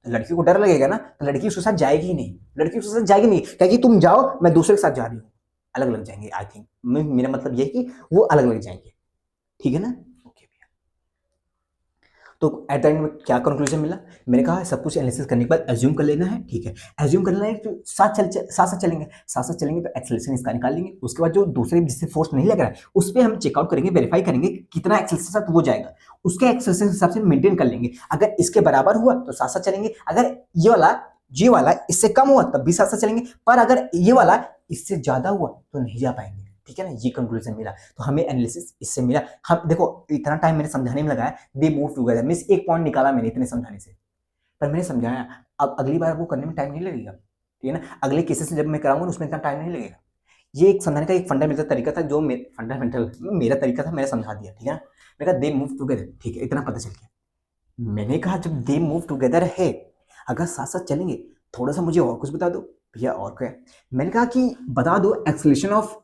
Speaker 1: लड़की को डर लगेगा ना, तो लड़की उसके साथ जाएगी ही नहीं, लड़की उसके साथ जाएगी नहीं, कहेगी तुम जाओ मैं दूसरे के साथ जा रही हूँ, अलग लग जाएंगे। आई थिंक मेरा मतलब ये है कि वो अलग लग जाएंगे, ठीक है ना, ओके भैया। तो एट द एंड में क्या कंक्लूजन मिला, मैंने कहा सब कुछ एनालिसिस करने के बाद एज्यूम कर लेना है, ठीक है, एज्यूम कर लेना है तो साथ साथ चलेंगे, साथ साथ चलेंगे तो एक्सेलरेशन इसका निकाल लेंगे। उसके बाद जो दूसरे जिससे फोर्स नहीं लग रहा है उस पर हम चेकआउट करेंगे, वेरीफाई करेंगे कितना एक्सेलरेशन साथ वो जाएगा, उसके एक्सेलरेशन के हिसाब से मेंटेन कर लेंगे। अगर इसके बराबर हुआ तो साथ साथ चलेंगे, अगर ये वाला इससे कम हुआ तब भी साथ साथ चलेंगे, पर अगर ये वाला इससे ज्यादा हुआ तो नहीं जा पाएंगे, ठीक है ना। ये कंक्लूजन मिला, तो हमें एनालिसिस इससे मिला। हम देखो इतना टाइम मैंने समझाने में लगाया, दे मूव टुगेदर मींस एक पॉइंट निकाला मैंने इतने समझाने से, पर मैंने समझाया। अब अगली बार वो करने में टाइम नहीं लगेगा, ठीक है ना, अगले केसेस जब मैं कराऊंगा उसमें इतना टाइम नहीं लगेगा। ये एक समझाने का एक फंडामेंटल तरीका था, जो फंडामेंटल मेरा तरीका था, मैंने समझा दिया, ठीक है ना। मैंने कहा दे मूव टुगेदर, ठीक है, इतना पता चल गया। मैंने कहा जब दे मूव टुगेदर है, अगर साथ साथ चलेंगे, थोड़ा सा मुझे और कुछ बता दो भैया, और क्या। मैंने कहा कि बता दो acceleration of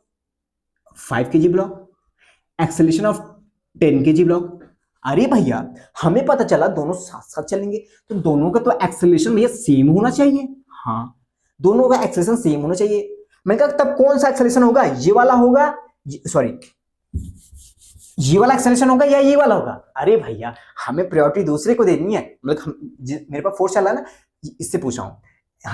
Speaker 1: 5 kg block, acceleration of 10 kg block. अरे भैया हमें पता चला दोनों साथ साथ चलेंगे, तो दोनों का तो एक्सेलरेशन भैया सेम होना चाहिए, हाँ, दोनों का एक्सेलरेशन सेम होना चाहिए। मैंने कहा तब कौन सा एक्सेलरेशन होगा, ये वाला होगा, सॉरी ये वाला एक्सेलरेशन होगा या ये वाला होगा। अरे भैया हमें प्रायोरिटी दूसरे को देनी है, मतलब मेरे पास फोर्स चला ना, इससे पूछा हूं,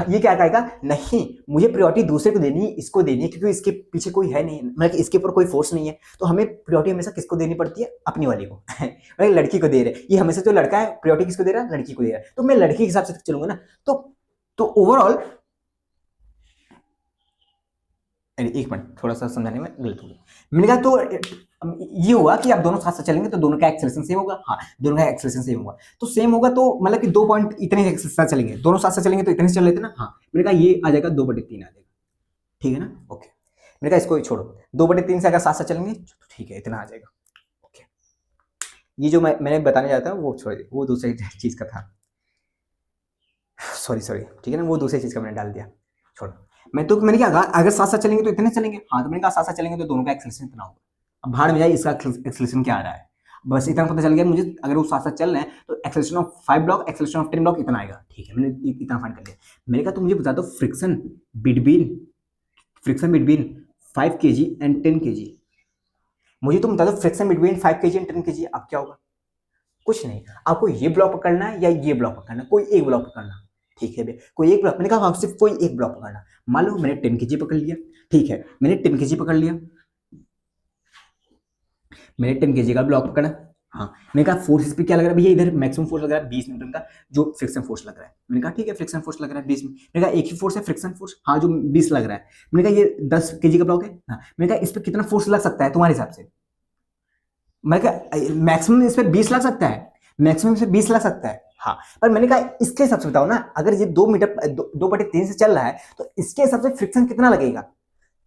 Speaker 1: ये क्या कहेगा, नहीं मुझे प्रायोरिटी दूसरे को देनी है, इसको देनी है, क्योंकि इसके पीछे कोई है नहीं, मतलब इसके ऊपर कोई फोर्स नहीं है, तो हमें प्रायोरिटी हमेशा किसको देनी पड़ती है, अपनी वाली को मतलब लड़की को दे रहे, ये हमेशा जो लड़का है प्रायोरिटी किसको दे रहा है, लड़की को दे रहा है, तो मैं लड़की के हिसाब से चलूंगा ना। तो ओवरऑल, एक मिनट थोड़ा सा समझाने में गलत हो गया। मैंने कहा तो ये हुआ कि आप दोनों साथ साथ चलेंगे तो दोनों का एक्सेलरेशन सेम होगा, हाँ, दोनों का एक्सेलरेशन सेम होगा, तो सेम होगा तो मतलब कि 2 पॉइंट इतने साथ चलेंगे, दोनों साथ साथ चलेंगे तो इतने से चल लेते ना, हाँ। मैंने कहा ये आ जाएगा 2/3 आ जाएगा, ठीक है ना, ओके। मैंने कहा इसको छोड़ो, 2/3 से अगर साथ साथ चलेंगे तो ठीक है, इतना आ जाएगा, ओके। ये जो मैंने बताने जाता हूँ वो छोड़, वो दूसरी चीज का था, सॉरी, ठीक है ना, वो दूसरी चीज का मैंने डाल दिया, छोड़ो। मैंने क्या कहा, अगर साथ साथ चलेंगे तो इतने चलेंगे, हाँ, तो मैंने कहा साथ साथ चलेंगे तो दोनों का एक्सेलरेशन इतना होगा। अब भाड़ में जाए इसका एक्सेलरेशन क्या आ रहा है, बस इतना पता चल गया मुझे, अगर वो साथ साथ चल रहे हैं तो acceleration of 5 block, acceleration of 10 block इतना आएगा, ठीक है, मैंने इतना फाइंड कर लिया। मैंने कहा तो मुझे बता दो friction between 5 kg and 10 kg। मुझे तुम बता दो friction between 5 kg and 10 kg, अब क्या होगा? कुछ नहीं, आपको ये ब्लॉक पकड़ना है या ये ब्लॉक पकड़ना है, कोई एक ब्लॉक पकड़ना। ठीक है भैया, कोई एक ब्लॉक, मैंने कहा सिर्फ कोई एक ब्लॉक पकड़ना। मान लो मैंने 10 kg पकड़ लिया, ठीक है, मैंने 10 kg पकड़ लिया, मैंने 10 kg का ब्लॉक पकड़ा। हाँ, मैंने कहा फोर्स इस पे क्या लग रहा है भैया, इधर मैक्सिमम फोर्स लग रहा है 20 न्यूटन का, जो फ्रिक्शन फोर्स लग रहा है। मैंने कहा ठीक है, फ्रिक्शन फोर्स लग रहा है 20 में। मैंने कहा एक ही फोर्स है फ्रिक्शन फोर्स, हाँ, जो 20 लग रहा है। मैंने कहा ये 10 kg का ब्लॉक है, हाँ, मैंने कहा इस पे कितना फोर्स लग सकता है तुम्हारे हिसाब से? मैंने कहा मैक्सिमम इस पे 20 लग सकता है, मैक्सिमम से 20 लग सकता है। हाँ, पर मैंने कहा इसके हिसाब से बताओ ना, अगर ये 2 मीटर 2/3 से चल रहा है तो इसके हिसाब से फ्रिक्शन कितना लगेगा?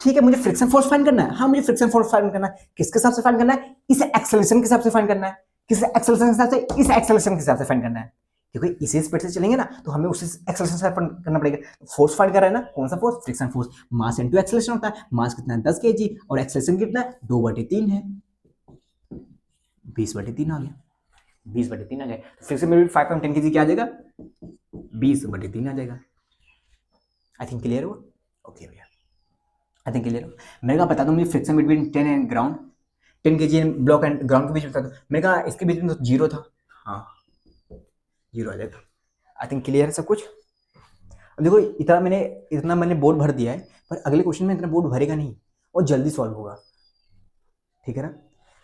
Speaker 1: ठीक है, मुझे फ्रिक्शन फोर्स फाइंड करना है। हाँ, मुझे फ्रिक्शन फोर्स फाइंड करना है, किसके हिसाब से फाइंड करना है? इस एक्सेलरेशन के हिसाब से फाइंड करना है। किस एक्सेलरेशन के हिसाब से? इस एक्सेलरेशन के हिसाब से फाइंड करना है, क्योंकि इसी स्पीड से चलेंगे ना तो हमें उसी एक्सेलरेशन से फाइंड करना पड़ेगा। फोर्स फाइंड कर रहा है ना, कौन सा force? Friction force. Mass into acceleration होता है, मास कितना है 10 kg और एक्सेलरेशन कितना है 2/3 है, 20/3 आ गया, 20/3 आ गया। फ्रिक्शन में 5 10 kg क्या आ जाएगा? 20/3 आ जाएगा। आई थिंक क्लियर हुआ? ओके भैया, आई थिंक क्लियर हो। मैंने कहा बता दो मुझे friction between 10 and ground, 10 kg block and ground के बीच में बता दो। मैंने कहा इसके बीच में तो 0 था, हाँ 0 आ जाएगा। आई थिंक क्लियर है सब कुछ। अब देखो इतना मैंने बोर्ड भर दिया है, पर अगले क्वेश्चन में इतना बोर्ड भरेगा नहीं और जल्दी सॉल्व होगा, ठीक है ना?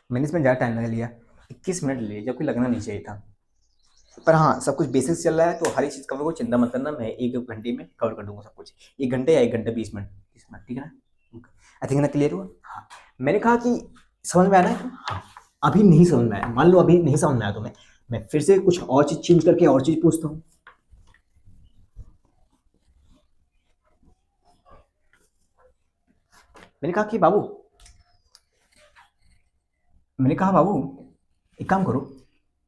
Speaker 1: मैंने इसमें ज़्यादा टाइम लगा लिया, 21 मिनट ले लिया, जबकि लगना नहीं चाहिए था। पर हाँ, सब कुछ बेसिक्स चल रहा है तो हर एक चीज़ कवर को चिंता मत करना, मैं 1 घंटे में कवर कर दूंगा सब कुछ, 1 घंटे या 1 घंटे 20 मिनट, ठीक है ना? आई थिंक ना क्लियर हुआ? हाँ, मैंने कहा कि समझ में आना है? हाँ, अभी नहीं समझ में आया, मान लो अभी नहीं समझ में आया तो मैं फिर से कुछ और चीज चेंज करके और चीज पूछता हूँ। मैंने कहा बाबू एक काम करो,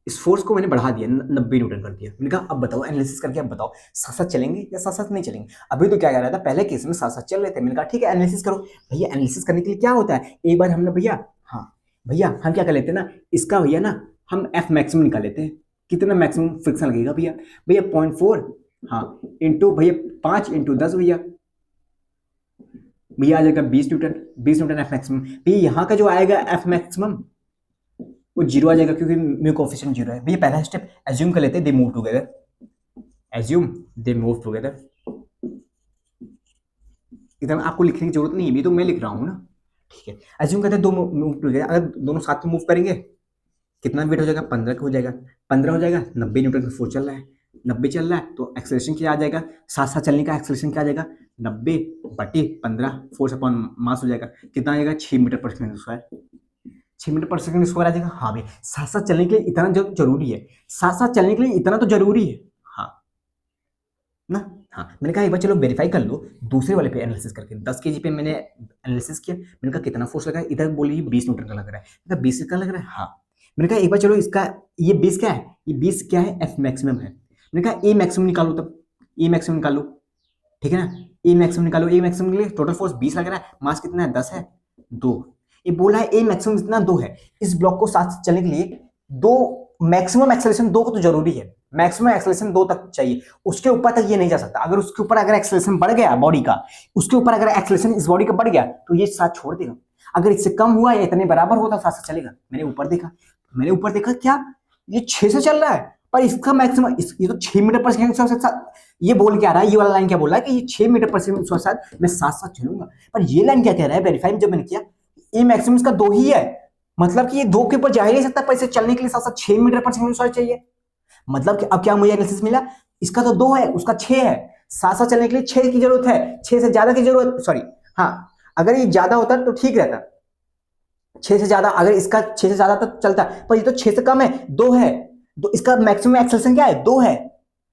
Speaker 1: इस फोर्स को मैंने बढ़ा दिया, 90 न्यूटन कर दिया। मैंने कहा अब बताओ, एनालिसिस करके अब बताओ, साथ साथ चलेंगे या साथ साथ नहीं चलेंगे? अभी तो क्या कह रहा था, पहले केस में साथ साथ चल रहे थे। मैंने कहा ठीक है एनालिसिस करो। भैया एनालिसिस करने के लिए क्या होता है, एक बार हमने भैया, हाँ भैया हम क्या कर लेते हैं ना, इसका भैया ना हम एफ मैक्सिमम निकाल लेते हैं, कितना मैक्सिमम फ्रिक्शन लगेगा भैया? भैया 0.4, हाँ, इंटू भैया 5 इंटू 10 भैया, भैया आ जाएगा 20 न्यूटन, 20 न्यूटन एफ मैक्सिमम। भैया यहाँ का जो आएगा एफ मैक्सिमम वो 0 आ जाएगा, क्योंकि म्यू कोएफिशिएंट 0 है। भैया पहला स्टेप एज्यूम कर लेते हैं, they move together, assume they move together. इधर आपको लिखने की जरूरत नहीं है, ये तो मैं लिख रहा हूँ ना, ठीक है। एज्यूम करते हैं दो मूव टुगेदर, अगर दोनों साथ में मूव करेंगे कितना वेट हो जाएगा? 15 का हो जाएगा, 15 हो जाएगा, 90 न्यूटन का फोर्स चल रहा है, 90 चल रहा है तो एक्सेलरेशन क्या आ जाएगा? साथ साथ चलने का एक्सेलरेशन क्या आ जाएगा? 90/15 फोर्स अपॉन मास हो जाएगा, कितना आ जाएगा? 6 मीटर पर सेकंड स्क्वायर, 6 मीटर पर सेकंड स्क्वायर आ जाएगा। हाँ भाई, साथ साथ चलने के लिए इतना जो जरूरी है, साथ साथ चलने के लिए इतना तो जरूरी है, हाँ ना? हाँ, मैंने कहा एक बार चलो वेरीफाई कर लो दूसरे वाले पे एनालिसिस करके। 10 kg पे मैंने एनालिसिस किया, मैंने कहा कितना फोर्स लगा है, इधर बोली 20 न्यूटन का लग रहा है, मैंने कहा 20 का लग रहा है, हाँ। मैंने कहा एक बार चलो इसका ये 20 क्या है, ये 20 क्या है? एफ मैक्सिमम है। मैंने कहा ए मैक्सिमम निकालो, तब ए मैक्सिमम निकालो, ठीक है ना? ए मैक्सिमम निकालो, ए मैक्सिमम के लिए टोटल फोर्स 20 लग रहा है, मास कितना है? 10 है, 2। ये बोला है ए मैक्सिमम इतना 2 है, इस ब्लॉक को साथ चलने के लिए 2 मैक्सिमम एक्सेलरेशन 2 को तो जरूरी है, मैक्सिमम एक्सेलरेशन 2 तक चाहिए, उसके ऊपर तक ये नहीं जा सकता। अगर उसके ऊपर अगर एक्सेलरेशन बढ़ गया बॉडी का, उसके ऊपर अगर एक्सेलरेशन इस बॉडी का बढ़ गया तो ये साथ छोड़ देगा। अगर इससे कम हुआ या इतने बराबर होता साथ साथ चलेगा। मैंने ऊपर देखा क्या ये 6 से चल रहा है, पर इसका मैक्सिमम ये तो 6 मीटर पर सेकंड के साथ ये बोल के आ रहा है, ये वाला लाइन क्या बोल रहा है कि ये 6 मीटर पर सेकंड के साथ मैं साथ साथ चलूंगा। पर ये लाइन क्या कह रहा है, वेरीफाई जब मैंने किया, ये मैक्सिमम इसका 2 ही है, मतलब कि ये 2 के ऊपर जा ही नहीं सकता, पर इसे चलने के लिए साथ साथ 6 मीटर पर सेकंड चाहिए। मतलब कि अब क्या मुझे एनालिसिस मिला, इसका तो 2 है, उसका 6 है, साथ साथ चलने के लिए 6 की जरूरत है, 6 से ज्यादा की जरूरत, सॉरी हाँ, अगर ये ज्यादा होता तो ठीक रहता, 6 से ज्यादा, अगर इसका 6 से ज्यादा तक चलता, पर ये तो 6 से कम है, 2 है, तो इसका मैक्सिमम एक्सेलरेशन क्या है? 2 है,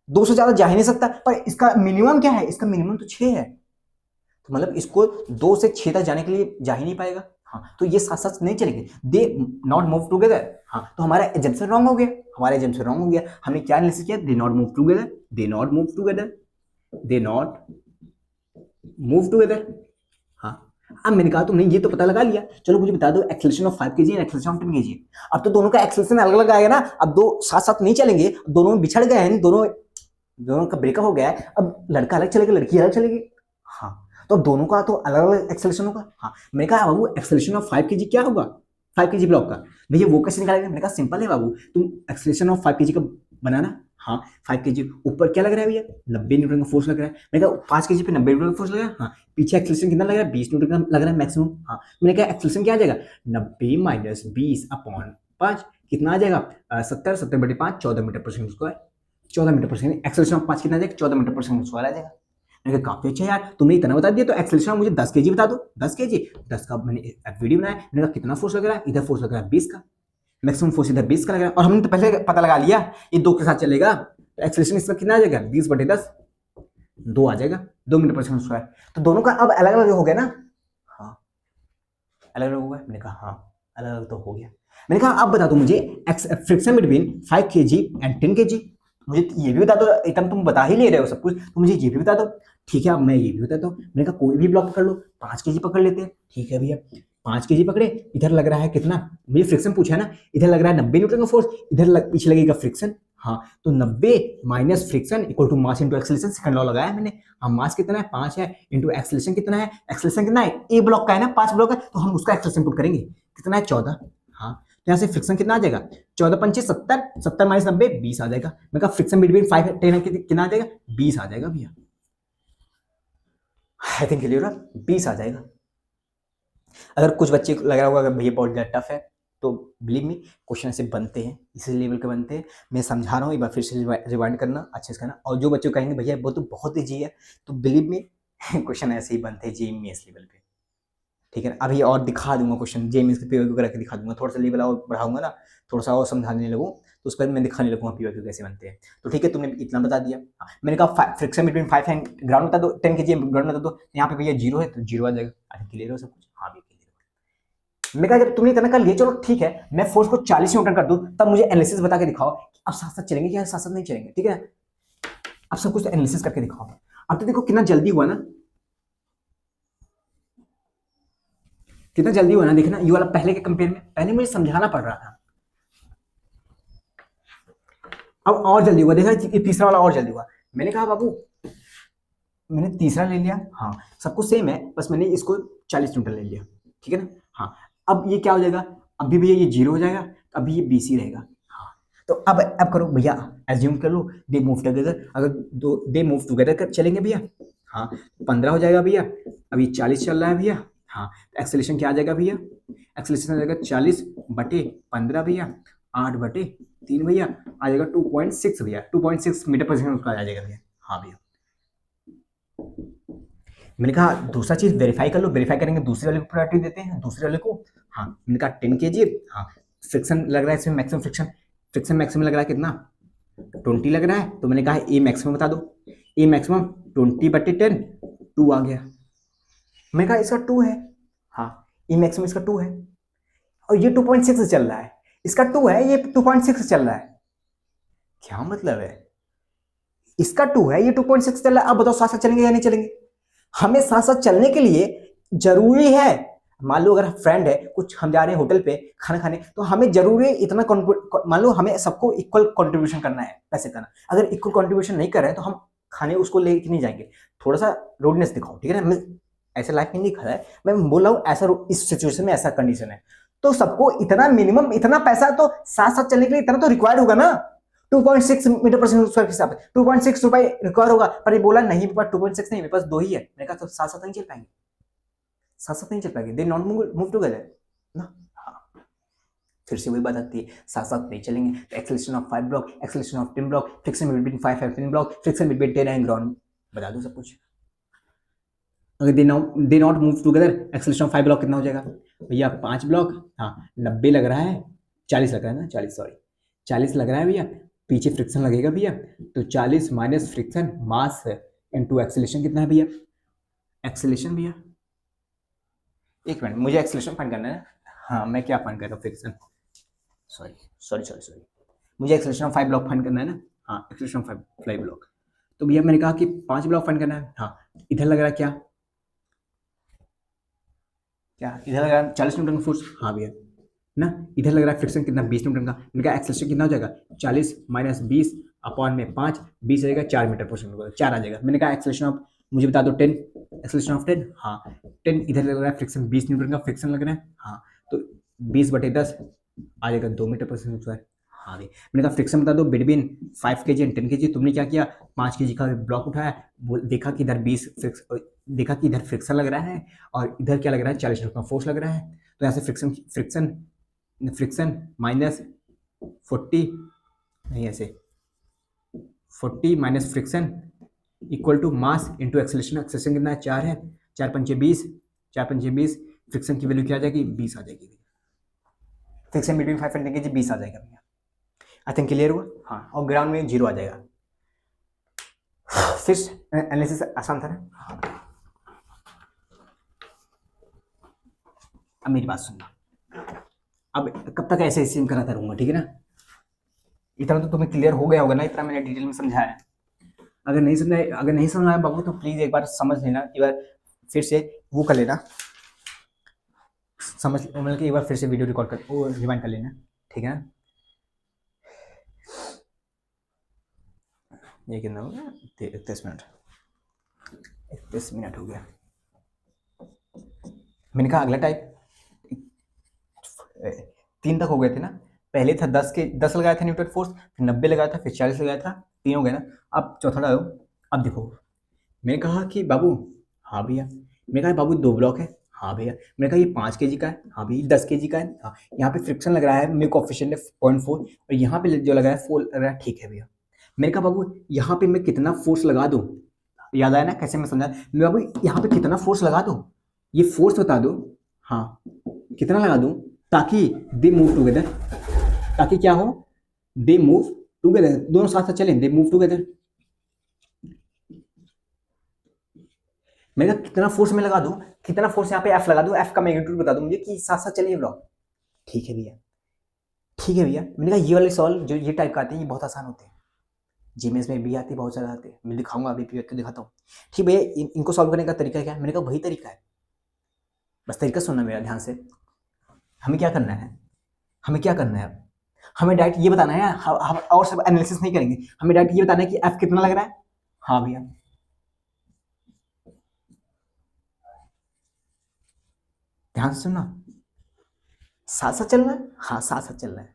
Speaker 1: 2 से ज्यादा जा ही नहीं सकता, पर इसका मिनिमम क्या है? इसका मिनिमम तो 6 है, तो मतलब इसको 2 से 6 तक जाने के लिए जा ही नहीं पाएगा। हाँ, तो ये साथ साथ नहीं चलेंगे, दे नॉट मूव टुगेदर। हाँ, तो हमारा एजम्पशन रॉन्ग हो गया, हमने क्या एनालिसिस किया? दे नॉट मूव टुगेदर, हाँ। अब मैंने कहा तुमने ये तो पता लगा लिया, चलो मुझे बता दो एक्सेलरेशन ऑफ 5 kg और एक्सेलरेशन ऑफ 10 kg। अब तो दोनों का एक्सेलरेशन अलग अलग आएगा ना, अब दो साथ साथ नहीं चलेंगे, दोनों में बिछड़ गए हैं, दोनों का ब्रेकअप हो गया है, अब लड़का अलग चलेगा, लड़की अलग चलेगी, हाँ, तो दोनों का तो अलग अलग एक्सेलरेशन होगा। हाँ, मैंने कहा बाबू एक्सेलरेशन ऑफ 5 kg क्या होगा? 5 kg ब्लॉक का। भैया वो कैसे निकालेंगे? मैंने कहा सिंपल है बाबू, तुम एक्सेलरेशन ऑफ 5 kg का बनाना। हाँ 5 kg ऊपर क्या लग रहा है भैया? 90 न्यूटन का फोर्स लग रहा है। मैंने कहा 5 kg पे 90 न्यूटन का फोर्स लग रहा है। हाँ पीछे एक्सेलरेशन कितना लग रहा है? 20 न्यूटन का लग रहा है मैक्सिमम। हाँ मैंने कहा एक्सेलरेशन क्या आ जाएगा? 90 माइनस 20/5 कितना आ जाएगा? 70/5 14 मीटर पर सेकंड स्क्वायर। 14 मीटर पर सेकंड। एक्सेलरेशन ऑफ 5 कितना आ जाएगा? 14 मीटर पर सेकंड स्क्वायर आ जाएगा। मैंने कहा काफी अच्छा यार, तुमने इतना बता दिया, तो एक्सेलरेशन मुझे 10 kg बता दो। 10 kg 10 का मैंने वीडियो बनाया। मैंने कहा कितना फोर्स लग रहा है? इधर फोर्स लग रहा है 20 का, मैक्सिमम फोर्स इधर 20 का लग रहा है, और हमने तो पहले पता लगा लिया ये 2 के साथ चलेगा, तो एक्सेलरेशन इसका कितना आ जाएगा? 20/10 2 आ जाएगा, 2 मीटर पर सेकंड स्क्वायर। तो दोनों का अब अलग अलग हो गया ना? हाँ अलग अलग हो गया। मैंने कहा हाँ अलग अलग तो हो गया। मैंने कहा अब बता दो मुझे friction between 5 kg and 10 kg। मुझे ये भी बता दो, एकदम तुम बता ही ले रहे हो सब कुछ, तो मुझे ये भी बता दो। ठीक है अब मैं ये भी बताता हूँ। मैंने कहा कोई भी ब्लॉक पकड़ लो, 5 kg पकड़ लेते हैं। ठीक है भैया 5 kg पकड़े, इधर लग रहा है कितना? मुझे फ्रिक्शन पूछा है ना, इधर लग रहा है 90 न्यूटन का फोर्स, इधर पीछे लगेगा फ्रिक्शन। हाँ तो 90 minus friction equal to mass into acceleration. Second law लगाया मैंने। हाँ मास कितना है? 5 है, इंटू एक्सेलरेशन कितना है? एक्सेलरेशन कितना है? ए ब्लॉक का है ना, 5 ब्लॉक है, तो हम उसका एक्सेलरेशन पुट करेंगे। कितना है? 14। हाँ तो यहाँ से फ्रिक्शन कितना आ जाएगा? 14×5 70, 70 माइनस 90 20 आ जाएगा। मैं कहा फ्रिक्शन बिटवीन 5 एंड 10 कितना आ जाएगा? 20 आ जाएगा भैया। आई थिंक क्लियर है, 20 आ जाएगा। अगर कुछ बच्चे को लग रहा होगा कि भैया बहुत ज़्यादा टफ है, तो बिलीव मी क्वेश्चन ऐसे बनते हैं, इसी लेवल के बनते हैं। मैं समझा रहा हूँ, एक बार फिर से रिवाइंड करना, अच्छे से करना। और जो बच्चे कहेंगे भैया वो तो बहुत ईजी है, तो बिलीव मी क्वेश्चन ऐसे ही बनते हैं जेईई मेंस लेवल पे। ठीक है ना? अभी और दिखा दूंगा क्वेश्चन, जेईई मेंस के पीओक्यू करके दिखा दूंगा। थोड़ा सा लेवल और बढ़ाऊंगा ना, थोड़ा सा और समझाने लगूँ, तो उसके बाद मैं दिखाने लगूंगा पीओक्यू कैसे बनते हैं। तो ठीक है तुमने इतना बता दिया। मैंने कहा फ्रिक्शन बिटवीन 5 एंड ग्राउंड बता दो, 10 kg ग्राउंड बता दो। यहाँ पे भैया 0 है तो 0 आ जाएगा। अरे क्लियर हो सब कुछ? हाँ भी क्लियर। मैं कहा जब तुमने इतना कर लिया, चलो ठीक है, मैं फोर्स को 40 न्यूटन कर दूं, तब मुझे एनालिसिस बता के दिखाओ कि अब साथ साथ चलेंगे या साथ साथ नहीं चलेंगे। ठीक है अब सब कुछ तो एनालिसिस करके दिखाओ। अब तो देखो कितना जल्दी हुआ ना, कितना जल्दी हुआ ना। देखना ये वाला पहले के कंपेयर में, पहले मुझे समझाना पड़ रहा था, अब और जल्दी हुआ। देखा ये तीसरा वाला और जल्दी हुआ। मैंने कहा बाबू मैंने तीसरा ले लिया, हाँ सब कुछ सेम है, बस मैंने इसको 40 न्यूटन ले लिया। ठीक है ना? हाँ अब ये क्या हो जाएगा? अभी भैया ये 0 हो जाएगा, अभी ये BC रहेगा। हाँ तो अब करो भैया, एज्यूम कर लो दे मूव टुगेदर। अगर दे मूव टुगेदर कर चलेंगे भैया, हाँ 15 हो जाएगा भैया। अभी 40 चल रहा है भैया। हाँ एक्सेलेरेशन क्या आ जाएगा भैया? एक्सेलेरेशन आ जाएगा 40/15 भैया, 8/3 भैया, आ जाएगा 2.6 भैया, 2.6 मीटर पर सेकंड उसका आ जाएगा भैया। हाँ भैया मैंने कहा दूसरा चीज वेरीफाई कर लो, वेरीफाई करेंगे दूसरे वाले को प्रायोरिटी देते हैं, दूसरे वाले को। हाँ मैंने कहा 10 kg। हाँ फ्रिक्शन लग रहा है इसमें मैक्सिमम फ्रिक्शन, फ्रिक्शन मैक्सिमम लग रहा है कितना? 20 लग रहा है, तो मैंने कहा ए मैक्सिमम बता दो। ए मैक्सिमम 20/10 2 आ गया। मैंने कहा इसका 2 है। हाँ ए मैक्सिमम इसका 2 है, और ये 2.6 चल रहा है, इसका 2 है, ये 2.6 चल रहा है। क्या मतलब है? इसका 2 है, ये 2.6 चल रहा है। अब बताओ साथ साथ चलेंगे या नहीं चलेंगे? हमें साथ साथ चलने के लिए जरूरी है, मान लो अगर फ्रेंड है कुछ, हम जा रहे हैं होटल पे खाना खाने, तो हमें जरूरी है इतना, मान लो हमें सबको इक्वल कंट्रीब्यूशन करना है पैसे का ना। अगर इक्वल कंट्रीब्यूशन नहीं कर रहे हैं तो हम खाने उसको लेके नहीं जाएंगे। थोड़ा सा रोडनेस दिखाओ। ठीक है ना? मैं ऐसे लाइफ में नहीं खड़ा है, मैं बोल रहा हूँ ऐसा इस सिचुएशन में ऐसा कंडीशन है, तो सबको इतना मिनिमम इतना पैसा तो साथ साथ चलने के लिए इतना तो रिक्वायर्ड होगा ना। 2.6 मीटर पर सेकंड स्क्वायर के हिसाब से 2.6 रुपए रिक्वायर होगा, पर ये बोला नहीं मेरे पास 2.6 नहीं, मेरे पास 2 ही है। मैंने कहा तो साथ साथ नहीं चल पाएंगे, साथ साथ नहीं चल पाएंगे, दे नॉट मूव टुगेदर ना। हाँ फिर से वही बात आती है, साथ साथ नहीं चलेंगे। तो acceleration of 5 block, acceleration of 10 block, friction between 5 and 10 block, friction between 10 and ground, बता दो सब कुछ। अगर they not move together, acceleration of 5 block कितना हो जाएगा भैया? 5 ब्लॉक, हाँ 90 लग रहा है, 40 लग रहा है ना, 40 सॉरी 40 लग रहा है भैया। पीछे फ्रिक्शन लगेगा भैया, तो 40 minus friction mass into acceleration कितना है भैया? एक्सेलरेशन भैया एक मिनट, मुझे एक्सेलरेशन फाइंड करना है। हाँ मैं क्या फाइंड कर रहा हूँ? Friction, sorry sorry sorry sorry, मुझे एक्सेलरेशन ऑफ 5 ब्लॉक फाइंड करना है ना। हाँ एक्सेलरेशन ऑफ 5 ब्लॉक, तो भैया मैंने कहा कि 5 ब्लॉक फाइंड करना है। हाँ इधर लग रहा है क्या क्या इधर लग रहा है 40 न्यूटन का फोर्स। हाँ भैया ना, इधर लग रहा है फ्रिक्शन कितना? 20 न्यूटन का। मैंने कहा एक्सेलरेशन कितना हो जाएगा? 40 माइनस 20 अपॉन में 5, 20 जाएगा 4 मीटर पर सेकंड, 4 आ जाएगा। मैंने कहा एक्सेलरेशन ऑफ मुझे बता दो 10, एक्सेलरेशन ऑफ 10। हाँ 10 इधर लग रहा है फ्रिक्शन 20 न्यूटन का फ्रिक्शन लग रहा है। हाँ तो 20/10 आ जाएगा 2 मीटर/सेकंड स्क्वायर। हाँ भाई, मैंने कहा फ्रिक्शन बता दो बिटवीन 5 kg एंड 10 kg। तुमने क्या किया, 5 kg का फ्रिक्शन उठाया, देखा कि इधर 20 देखा कि इधर फ्रिक्शन लग रहा है और इधर क्या लग रहा है, 40 न्यूटन का फोर्स लग रहा है। तो यहाँ से फ्रिक्शन फ्रिक्शन फ्रिक्शन माइनस 40, नहीं ऐसे 40 minus friction equal to mass into acceleration. Acceleration कितना है, 4 है, 4×5 = 20, 4×5 = 20। फ्रिक्शन की वैल्यू क्या आ जाएगी, 20 आ जाएगी। फ्रिक्शन बिटवीन 5 एंड 10 kg 20 आ जाएगा भैया। आई थिंक क्लियर हुआ। हाँ, और ग्राउंड में 0 आ जाएगा। फिर एनालिसिस आसान था ना। अब मेरी बात सुनना, अब कब तक ऐसे सेम कराता रहूंगा, ठीक है ना। इतना तो तुम्हें क्लियर हो गया होगा ना, इतना मैंने डिटेल में समझाया। अगर नहीं समझ आया बाबू तो प्लीज एक बार समझ लेना, एक बार फिर से वो कर लेना, समझ मतलब कि एक बार फिर से वीडियो रिकॉर्ड कर वो रिवाइंड कर लेना, ठीक है ना। ये कितना हो गया, 31 मिनट, 31 मिनट हो गया। मैंने कहा अगला टाइप 3 तक हो गए थे ना। पहले था 10 लगाया था न्यूटन फोर्स, फिर 90 लगाया था, फिर 40 लगाया था, 3 हो गए ना। अब चौथा डालो। अब देखो मैंने कहा कि बाबू, हाँ भैया, मैंने कहा बाबू 2 ब्लॉक है, हाँ भैया, मैंने कहा ये 5 kg का है, हाँ भैया 10 kg का है, हाँ यहाँ पे फ्रिक्शन लग रहा है, मेरे कोएफिशिएंट है 0.4 और यहाँ पे जो लगा है 4 लग रहा है, ठीक है भैया। मैंने कहा बाबू यहाँ पे मैं कितना फोर्स लगा दूँ, याद आया ना कैसे मैं समझा, मैं बाबू यहाँ पे कितना फोर्स लगा दूँ, ये फोर्स बता दो, हाँ कितना लगा दूँ ताकि दे मूव टुगेदर, ताकि क्या हो, दे मूव टुगेदर, दोनों साथ साथ चलें, दे मूव टुगेदर। मैंने कितना फोर्स में लगा दूं, कितना फोर्स यहाँ पे एफ लगा दूं, एफ का मैग्नीट्यूड बता दो मुझे कि साथ साथ चलिए ब्लॉक। ठीक है भैया, ठीक है भैया। मैंने कहा ये वाले सॉल्व जो ये टाइप का आते हैं ये बहुत आसान होते हैं, जीमेस में भी आती है, बहुत ज़्यादा आते हैं, मैं दिखाऊंगा अभी करके दिखाता हूँ। ठीक भैया, इनको सॉल्व करने का तरीका क्या है, मैंने कहा वही तरीका है, बस तरीका सुनना मेरा ध्यान से। हमें क्या करना है, हमें क्या करना है, अब हमें डायरेक्ट ये बताना है, हम और सब एनालिसिस नहीं करेंगे, हमें डायरेक्ट ये बताना है कि एफ कितना लग रहा है। हाँ भैया, ध्यान से सुनना, साथ साथ चलना है, हाँ साथ साथ चलना है।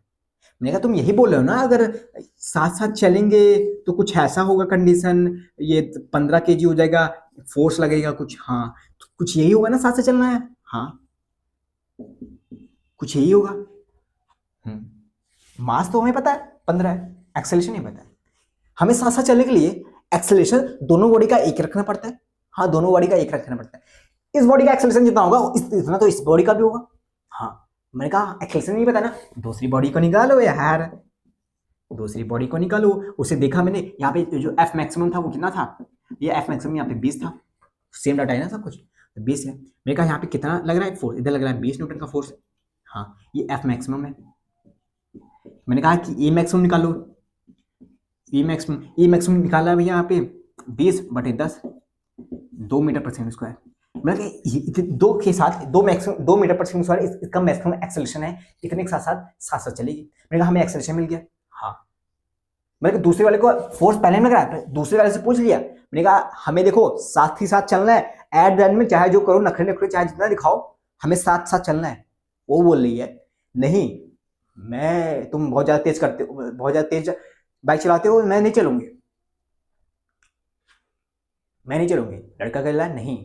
Speaker 1: मैंने कहा तुम यही बोल रहे हो ना, अगर साथ साथ चलेंगे तो कुछ ऐसा होगा कंडीशन, ये 15 kg हो जाएगा, फोर्स लगेगा कुछ, हाँ तो कुछ यही होगा ना, साथ साथ चलना है, हाँ कुछ यही होगा। मास तो हमें पता है 15 है, एक्सेलरेशन नहीं पता है। हमें साथ साथ चलने के लिए एक्सेलरेशन दोनों बॉडी का एक रखना पड़ता है, हाँ दोनों बॉडी का एक रखना पड़ता है। इस बॉडी का एक्सेलरेशन जितना होगा इतना तो इस बॉडी का भी होगा। हाँ मैंने कहा एक्सेलरेशन नहीं पता ना, दूसरी बॉडी को निकालो यार, दूसरी बॉडी को निकालो। उसे देखा मैंने, यहाँ पे जो एफ मैक्सिमम था वो कितना था, ये एफ मैक्सिमम यहाँ पे 20 था, सेम डाटा है ना सब कुछ, तो 20 है। मैंने कहा यहाँ पे कितना लग रहा है फोर्स, इधर लग रहा है 20 न्यूटन का फोर्स, हाँ ये एफ मैक्सिमम है। मैंने कहा कि ए मैक्सिमम निकालो, ए मैक्सिमम निकाला भैया यहाँ पे 20/10, 2 मीटर/सेकंड स्क्वायर। मतलब दो के साथ 2 मीटर/सेकंड स्क्वायर इसका मैक्सिमम एक्सेलरेशन है, इतने के साथ साथ साथ साथ चलेगी। मैंने कहा हमें एक्सेलरेशन मिल गया, हाँ मैंने दूसरे वाले को फोर्स पहले में लगा, दूसरे वाले से पूछ लिया, मैंने कहा हमें देखो साथ ही साथ चलना है, एट द एंड में चाहे जो करो, नखरे नखरे चाहे जितना दिखाओ, हमें साथ साथ चलना है। वो बोल रही है नहीं, तुम बहुत ज्यादा तेज करते हो, बहुत ज्यादा तेज बाइक चलाते हो, मैं नहीं चलूंगी, मैं नहीं चलूंगी। लड़का कह रहा है नहीं,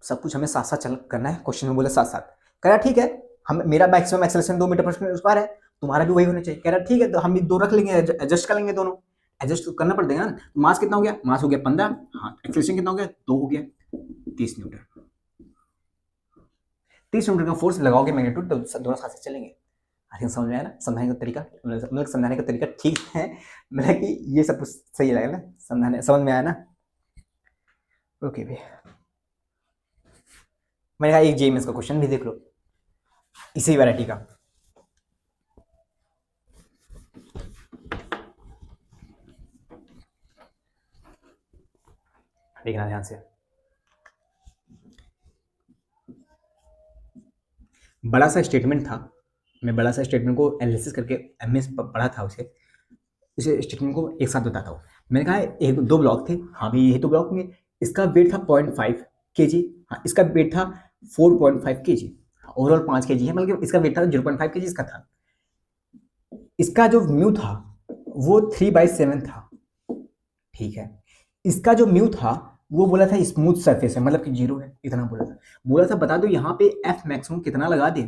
Speaker 1: सब कुछ हमें साथ साथ चल करना है। क्वेश्चन में बोला साथ साथ, कह रहा ठीक है, हम मेरा मैक्सिमम एक्सेलरेशन 2 मीटर/सेकंड है, तुम्हारा भी वही होना चाहिए। कह रहा ठीक है, तो हम भी 2 रख लेंगे, एडजस्ट कर लेंगे, दोनों एडजस्ट करना पड़ेगा ना। मास कितना हो गया, मास हो गया 15, हाँ एक्सेलरेशन कितना हो गया 2 हो गया, 30 न्यूटन। 30 न्यूटन का फोर्स लगाओगे मैग्नीट्यूड तो दोनों साथ साथ चलेंगे। आई थिंक समझ में आया ना, समझाने का तरीका, मतलब समझाने का तरीका ठीक है, मतलब कि ये सब कुछ सही लगेगा ना, समझ में आया ना। ओके भैया, मैंने कहा एक जेएमएस का क्वेश्चन भी देख लो इसी वैरायटी का। देखना ध्यान से, बड़ा सा स्टेटमेंट था, मैं बड़ा सा स्टेटमेंट को एनालिसिस करके एमएस पढ़ा था उसे, इस स्टेटमेंट को एक साथ बताता हूँ। मैंने कहा एक 2 ब्लॉक थे, हाँ भाई यही 2 ब्लॉक होंगे, इसका वेट था 0.5 kg, हाँ इसका वेट था 4.5 kg, ओवरऑल 5 kg है, मतलब इसका वेट था 0.5 kg इसका था। इसका जो म्यू था वो 3/7 था, ठीक है। इसका जो म्यू था वो बोला था स्मूथ सरफेस है, मतलब कि 0 है, इतना बोला था बता दो यहाँ पे एफ मैक्सिमम कितना लगा दे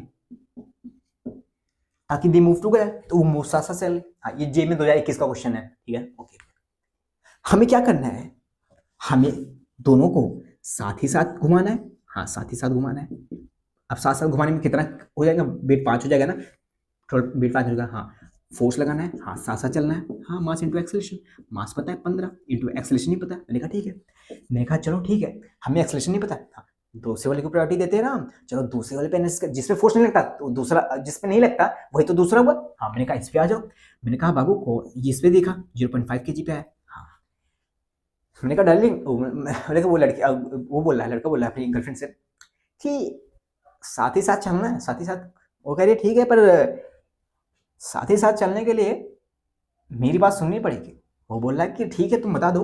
Speaker 1: ताकि दे मूव टुगेदर, तो वो मूव साथ साथ चल। हाँ, ये जे में 2021 का क्वेश्चन है, ठीक है, ओके। हमें क्या करना है, हमें दोनों को साथ ही साथ घुमाना है। हाँ, साथ ही साथ घुमाना है। अब साथ साथ घुमाने में कितना हो जाएगा, वेट 5 हो जाएगा ना, वेट 5 हो जाएगा। हाँ, फोर्स लगाना है, हाँ साथ साथ चलना है। हाँ, मास इंटू एक्सेलरेशन, मास पता है 15 इंटू एक्सेलरेशन नहीं पता। मैंने कहा ठीक है, मैंने कहा चलो ठीक है, हमें एक्सेलरेशन नहीं पता। हाँ, दूसरे वाले को प्रायोरिटी देते हैं ना हम, चलो दूसरे वाले पे, जिसपे फोर्स नहीं लगता तो दूसरा, जिसपे नहीं लगता वही तो दूसरा हुआ। हाँ, मैंने कहा इस पे आ जाओ। मैंने कहा बाबू को इस पे देखा 0.5 kg पे है। हाँ, मैंने कहा डार्लिंग, मैंने कहा वो लड़की, वो बोल रहा है, लड़का बोल रहा है अपनी गर्लफ्रेंड से कि साथ ही साथ चलना है, साथ ही साथ। वो कह रही है ठीक है, पर साथ ही साथ चलने के लिए मेरी बात सुननी पड़ेगी। वो बोल रहा है कि ठीक है, तुम बता दो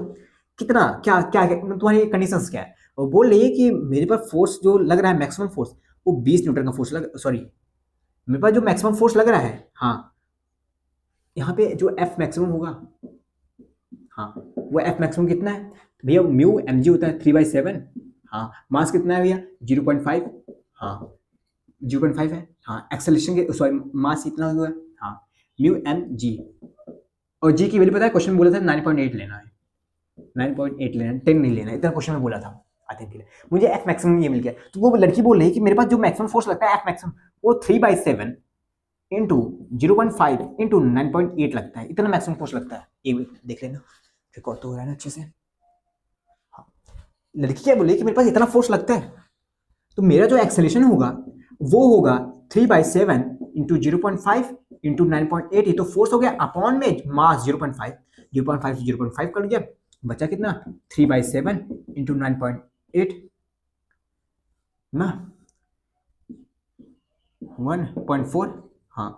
Speaker 1: कितना, क्या क्या तुम्हारी कंडीशंस क्या है। वो बोल रही है कि मेरे पर फोर्स जो लग रहा है मैक्सिमम फोर्स, वो 20 न्यूटन का फोर्स लग, सॉरी, मेरे पास जो मैक्सिमम फोर्स लग रहा है, हाँ यहाँ पे जो एफ मैक्सिमम होगा, हाँ वो एफ मैक्सिमम कितना है भैया, म्यू एम जी होता है 3/7। हाँ, मास कितना है भैया 0.5। हाँ, 0.5 है। हाँ, एक्सेलरेशन के सॉरी मास इतना हुआ है। हाँ, म्यू एम जी, और जी की वैल्यू पता है, क्वेश्चन में बोला था 9.8 लेना है, 9.8 लेना है, 10 नहीं लेना है, इतना क्वेश्चन में बोला था आई थिंक के लिए। मुझे एफ मैक्सिमम ये मिल गया। तो वो लड़की बोल रही है कि मेरे पास जो मैक्सिमम फोर्स लगता है एफ मैक्सिमम, वो 3/7 इंटू 0.5 इंटू 9.8 लगता है, इतना मैक्सिमम फोर्स लगता है। ये देख लेना, रिकॉर्ड तो हो रहा है ना अच्छे से। हाँ, लड़की क्या बोली कि मेरे पास इतना फोर्स लगता है, तो मेरा जो एक्सेलेरेशन होगा वो होगा 3/7 इंटू 0.5 इंटू 9.8। ये तो फोर्स हो गया अपॉन में मास 0.5, 0.5 से 0.5 कर दिया, बचा कितना 3/7 इंटू 9.8 ना 1.4। हाँ,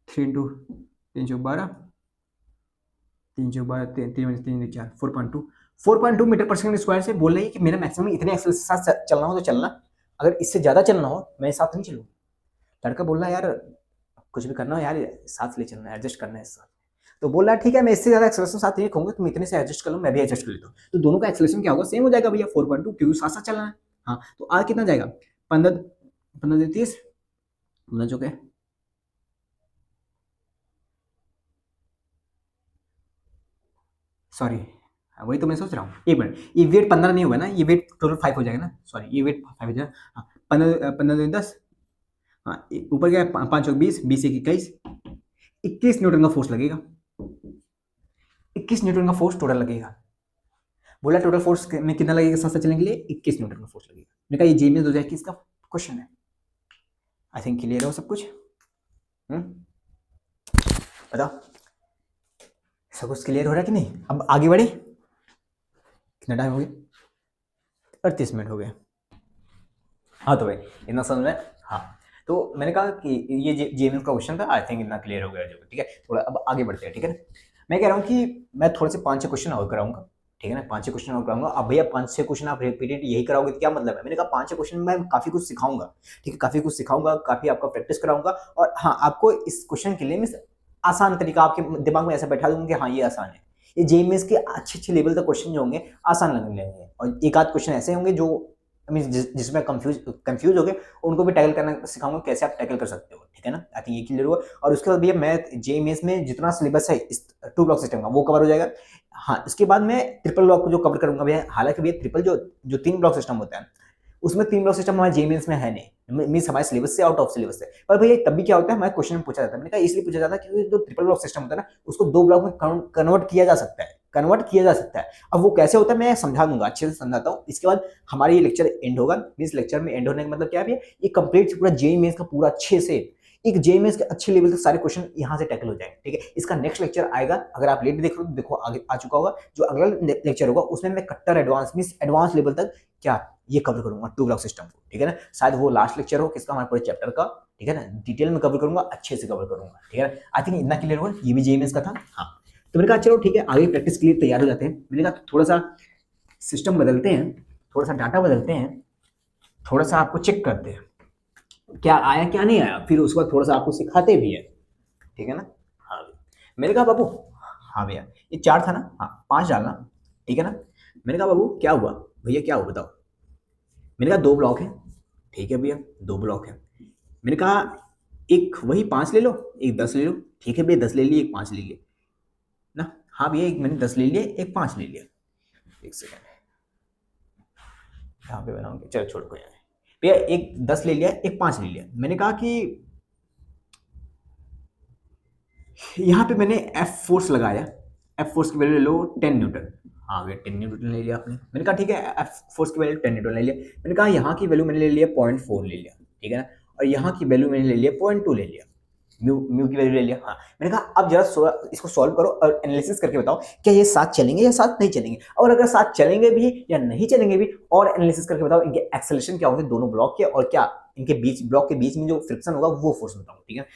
Speaker 1: 3 इंटू 312, 312 3 4 4.2 मीटर पर सेकंड स्क्वायर से बोल रही है कि मेरा मैक्सिमम इतने एक्सेल के साथ चलना हो तो चलना, अगर इससे ज्यादा चलना हो मैं साथ नहीं चलूँ। लड़का बोल रहा है यार कुछ भी करना हो यार साथ ले चलना है, एडजस्ट करना है इस साथ। तो बोल रहा है ठीक है, मैं इससे ज्यादा एक्सेलरेशन साथ नहीं कहूंगा, तुम इतने से एडजस्ट कर लो, मैं भी एडजस्ट कर लेता हूँ। तो दोनों का एक्सेलरेशन क्या होगा, सेम हो जाएगा भैया 4.2, क्योंकि साथ साथ चलना है। हाँ, तो आगे कितना जाएगा 15 15 30 15 जो क्या, सॉरी वही तो मैं सोच रहा हूँ, एक मिनट, ये वेट 15 नहीं होगा ना, ये वेट टोटल 5 हो जाएगा ना, सॉरी ये वेट 5 हो जाएगा। हाँ, 15 15 10, हाँ ऊपर क्या है 5 20 20 21 21 न्यूटन का फोर्स लगेगा, 21 न्यूटन का फोर्स टोटल लगेगा। बोला टोटल फोर्स में कितना लगेगा साथ साथ चलने के लिए, 21 न्यूटन का फोर्स लगेगा। मैंने कहा ये जीएमएस 2021 का क्वेश्चन है। आई थिंक क्लियर हो सब कुछ। बताओ सब कुछ क्लियर हो रहा है कि नहीं, अब आगे बढ़े। कितना टाइम हो गया, 38 मिनट हो गए। हाँ तो भाई इतना समझ में। हाँ, तो मैंने कहा कि ये जीएमएस का क्वेश्चन था, आई थिंक इतना क्लियर हो गया जो, ठीक है। थोड़ा अब आगे बढ़ते हैं, ठीक है ना। मैं कह रहा हूँ कि मैं थोड़े से 5-6 क्वेश्चन और कराऊंगा, ठीक है ना, 5-6 क्वेश्चन और कराऊंगा। अब भैया 5-6 क्वेश्चन आप रिपीटेड यही कराओगे तो क्या मतलब है। मैंने कहा 5-6 क्वेश्चन में काफी कुछ सिखाऊंगा, ठीक है, काफी कुछ सिखाऊंगा, काफी आपका प्रैक्टिस कराऊंगा। और हाँ, आपको इस क्वेश्चन के लिए मैं आसान तरीका आपके दिमाग में ऐसा बैठा दूंगा कि हाँ ये आसान है। ये जेईएमएस के अच्छे अच्छे लेवल तक क्वेश्चन जो होंगे आसान लगने लगेंगे, और एक आध क्वेश्चन ऐसे होंगे जो जिसमें कंफ्यूज हो गए, उनको भी टैकल करना सिखाऊंगा, कैसे आप टैकल कर सकते हो, ठीक है ना। आई थिंक ये क्लियर हुआ। और उसके बाद भैया मैं जेईएमएस में जितना सिलेबस है इस 2 ब्लॉक सिस्टम का वो कवर हो जाएगा। हाँ, इसके बाद मैं ट्रिपल ब्लॉक को जो कवर करूंगा भैया, हालांकि भैया ट्रिपल जो 3 ब्लॉक सिस्टम होता है, उसमें 3 ब्लॉक सिस्टम हमारे जेईएमएस में है नहीं, मींस हमारे सिलेबस से आउट ऑफ सिलेबस है। पर भैया तब भी क्या होता है, हमारे क्वेश्चन में पूछा जाता है। मैंने कहा इसलिए पूछा जाता है क्योंकि जो ट्रिपल ब्लॉक सिस्टम होता है ना, उसको 2 ब्लॉक में कन्वर्ट किया जा सकता है, कन्वर्ट किया जा सकता है। अब वो कैसे होता है मैं समझा दूंगा, अच्छे से समझाता हूँ। इसके बाद हमारा ये लेक्चर एंड होगा। मींस लेक्चर में एंड होने का मतलब क्या है, ये कंप्लीट पूरा जेईएमएस का पूरा अच्छे से एक जेईएमएस के अच्छे लेवल तक सारे क्वेश्चन यहाँ से टैकल हो जाएंगे, ठीक है। इसका नेक्स्ट लेक्चर आएगा, अगर आप लेट देख रहे हो तो देखो आगे आ चुका होगा। जो अगला लेक्चर होगा उसमें मैं कट्टर एडवांस मींस एडवांस लेवल तक क्या ये कवर करूंगा 2 ब्लॉक सिस्टम को, ठीक है ना। शायद वो लास्ट लेक्चर हो किसका, हमारे पूरे चैप्टर का, ठीक है ना। डिटेल में कवर करूंगा, अच्छे से कवर करूंगा, ठीक है। आई थिंक इतना क्लियर हुआ, ये भी जेईएमएस का था। हाँ, तो मैंने कहा चलो ठीक है, आगे प्रैक्टिस के लिए तैयार हो जाते हैं। मैंने कहा थोड़ा सा सिस्टम बदलते हैं, थोड़ा सा डाटा बदलते हैं, थोड़ा सा आपको चेक करते हैं। क्या आया क्या नहीं आया, फिर उसके बाद थोड़ा सा आपको सिखाते भी है, ठीक है ना। हाँ भैया। मैंने कहा बाबू, हाँ भैया ये 4 था ना, हाँ 5 डालना, ठीक है ना। मैंने कहा बाबू क्या हुआ, भैया क्या हुआ बताओ। मैंने कहा 2 ब्लॉक है, ठीक है भैया 2 ब्लॉक है। मैंने कहा एक वही 5 ले लो, एक 10 ले लो, ठीक है भैया 10 ले लिए, एक 5 ले लिए ना। हाँ भैया एक मैंने 10 ले लिए, एक 5 ले लिया। एक सेकंड यहाँ पे बनाऊंगे, चलो छोड़ को यार। भैया एक 10 ले लिया, एक 5 ले लिया। मैंने कहा कि यहाँ पे मैंने एफ फोर्स लगाया, एफ फोर्स की वैल्यू ले लो 10 न्यूटन। हाँ भैया 10 न्यूटन ले लिया आपने। मैंने कहा ठीक है एफ फोर्स की वैल्यू 10 न्यूटन ले लिया। मैंने कहा यहाँ की वैल्यू मैंने ले लिया 0.4 ले लिया, ठीक है ना। और यहाँ की वैल्यू मैंने ले लिया 0.2 ले लिया, म्यू म्यू की वैल्यू ले लिया। हाँ मैंने कहा अब जरा इसको सॉल्व करो और एनालिसिस करके बताओ क्या ये साथ चलेंगे या साथ नहीं चलेंगे, और अगर साथ चलेंगे भी या नहीं चलेंगे भी, और एनालिसिस करके बताओ इनके एक्सेलरेशन क्या होंगे दोनों ब्लॉक के, और क्या इनके बीच ब्लॉक के बीच में जो फ्रिक्शन होगा वो फोर्स बताओ, ठीक है।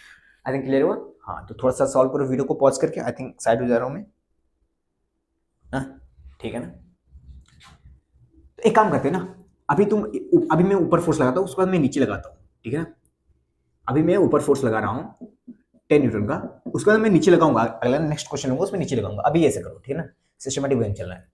Speaker 1: आई थिंक क्लियर हुआ। हाँ तो थोड़ा सा सॉल्व करो, वीडियो को पॉज करके, आई थिंक साइड हो जा रहा हूँ मैं। हाँ ठीक है ना। तो एक काम करते हैं ना, अभी मैं ऊपर फोर्स लगाता हूँ, उसके बाद मैं नीचे लगाता हूँ, ठीक है ना। अभी मैं ऊपर फोर्स लगा रहा हूँ 10 न्यूटन का, उसके बाद मैं नीचे लगाऊंगा, अगला नेक्स्ट क्वेश्चन लूंगा उसमें नीचे लगाऊंगा। अभी ऐसे करो, ठीक है ना, सिस्टमेटिक वे में चल रहा है।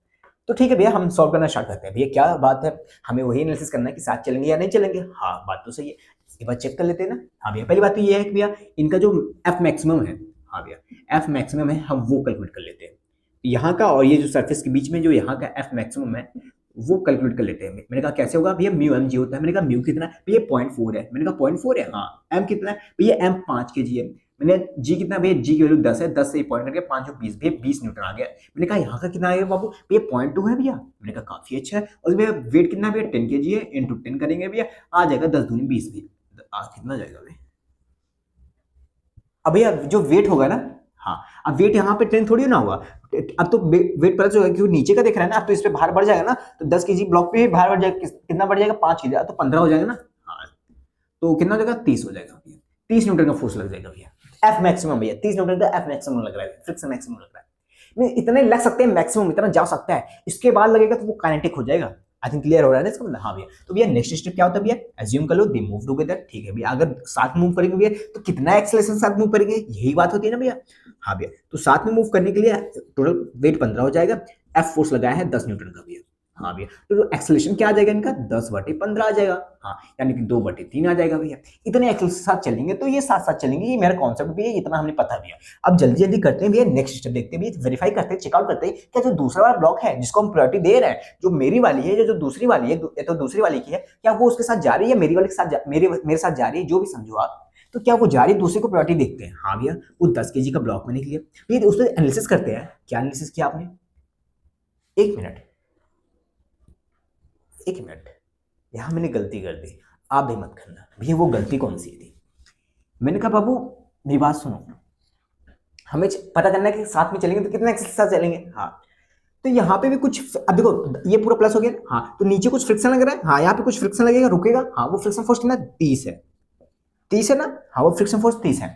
Speaker 1: तो ठीक है भैया हम सॉल्व करना स्टार्ट करते हैं। भैया क्या बात है, हमें वही एनालिसिस करना है कि साथ चलेंगे या नहीं चलेंगे। हाँ बात तो सही है, एक बार चेक कर लेते हैं ना। हाँ भैया पहली बात तो ये है कि भैया इनका जो एफ मैक्सिमम है, हाँ भैया एफ मैक्सिमम है, हम वो कैलकुलेट कर लेते हैं यहाँ का, और ये जो सरफेस के बीच में जो यहाँ का एफ मैक्सिमम है वो कैलकुलेट कर लेते हैं। मैंने कहा कैसे होगा भैया, म्यू एम जी होता है। मैंने कहा म्यू कितना है भैया 0.4 है। मैंने कहा 0.4 है, हाँ एम कितना है भैया, एम 5 के जी है। मैंने जी कितना भैया, जी की वैल्यू 10 है, 10 से पॉइंट करके 5 और 20 भैया 20 न्यूटन आ गया। मैंने कहा यहाँ का कितना आएगा बाबू भैया 0.2 है भैया। मैंने कहा काफी अच्छा है। और भैया वेट कितना भैया 10 के जी है, इंटू 10 करेंगे भैया आ जाएगा 10 दूनी 20 भी, कितना जाएगा भैया। अब भैया जो वेट होगा ना, हाँ अब वेट यहाँ पे 10 थोड़ी ना हुआ, अब तो वेट पता चलेगा क्योंकि नीचे का देख रहा है ना, अब तो इस पे भार बढ़ जाएगा ना, तो 10 केजी ब्लॉक पे भी भार बढ़ जाएगा, कितना बढ़ जाएगा 5 केजी, तो 15 हो जाएगा ना। हाँ तो कितना हो जाएगा 30 हो जाएगा भैया, 30 न्यूटन का फोर्स लग जाएगा भैया, एफ मैक्सिमम भैया 30 न्यूटन का एफ मैक्सिमम लग रहा है, फ्रिक्शन मैक्सिमम लग रहा है। नहीं इतने लग सकते हैं, मैक्सिमम इतना जा सकता है, इसके बाद लगेगा तो वो काइनेटिक हो जाएगा। आई थिंक क्लियर हो रहा है ना इसका मतलब। हाँ भैया तो भैया नेक्स्ट स्टेप क्या होता है भैया, एज्यूम कर लो दे मूव टुगेदर, ठीक है भैया अगर साथ मूव करेंगे भैया तो कितना एक्सेलरेशन साथ मूव करेंगे, यही बात होती है ना भैया। हाँ भैया तो साथ में मूव करने के लिए टोटल वेट 15 हो जाएगा, एफ फोर्स लगाया है 10 न्यूटन का भैया। हाँ भैया तो एक्सेलरेशन क्या आ जाएगा इनका 10/15 आ जाएगा, हाँ यानी कि 2/3 आ जाएगा भैया। इतने एक्सेल साथ चलेंगे तो ये साथ साथ चलेंगे, ये मेरा कॉन्सेप्ट भी है, इतना हमने पता भैया। अब जल्दी जल्दी करते हैं भैया, नेक्स्ट स्टेप देखते हैं भैया, वेरीफाई करते हैं, चेकआउट करते हैं क्या जो दूसरा वाला ब्लॉक है जिसको हम प्रायोरिटी दे रहे हैं, जो मेरी वाली है, जो दूसरी वाली है, तो दूसरी वाली की है, क्या वो उसके साथ जा रही है, मेरी वाले के साथ मेरे साथ जा रही है, जो भी समझो आप, तो क्या वो जा रही है, दूसरे को प्रायोरिटी देखते हैं। हाँ भैया वो 10 केजी का ब्लॉक मैंने लिया भैया, उस पर एनालिसिस करते हैं। क्या एनालिसिस किया आपने, एक मिनट एक मिनट, यहां मैंने गलती कर दी, आप भी मत करना भैया। वो गलती कौन सी थी, मैंने कहा बाबू मेरी बात सुनो, हमें पता करना है कि साथ में चलेंगे तो कितना एक्सेस साथ चलेंगे। हाँ तो यहाँ पे भी कुछ, अब देखो ये पूरा प्लस हो गया, हाँ तो नीचे कुछ फ्रिक्शन लग रहा है, हाँ यहाँ पे कुछ फ्रिक्शन लगेगा रुकेगा, हाँ वो फ्रिक्शन फोर्स कितना 30 है, 30 है ना, हाँ वो फ्रिक्शन फोर्स 30 है।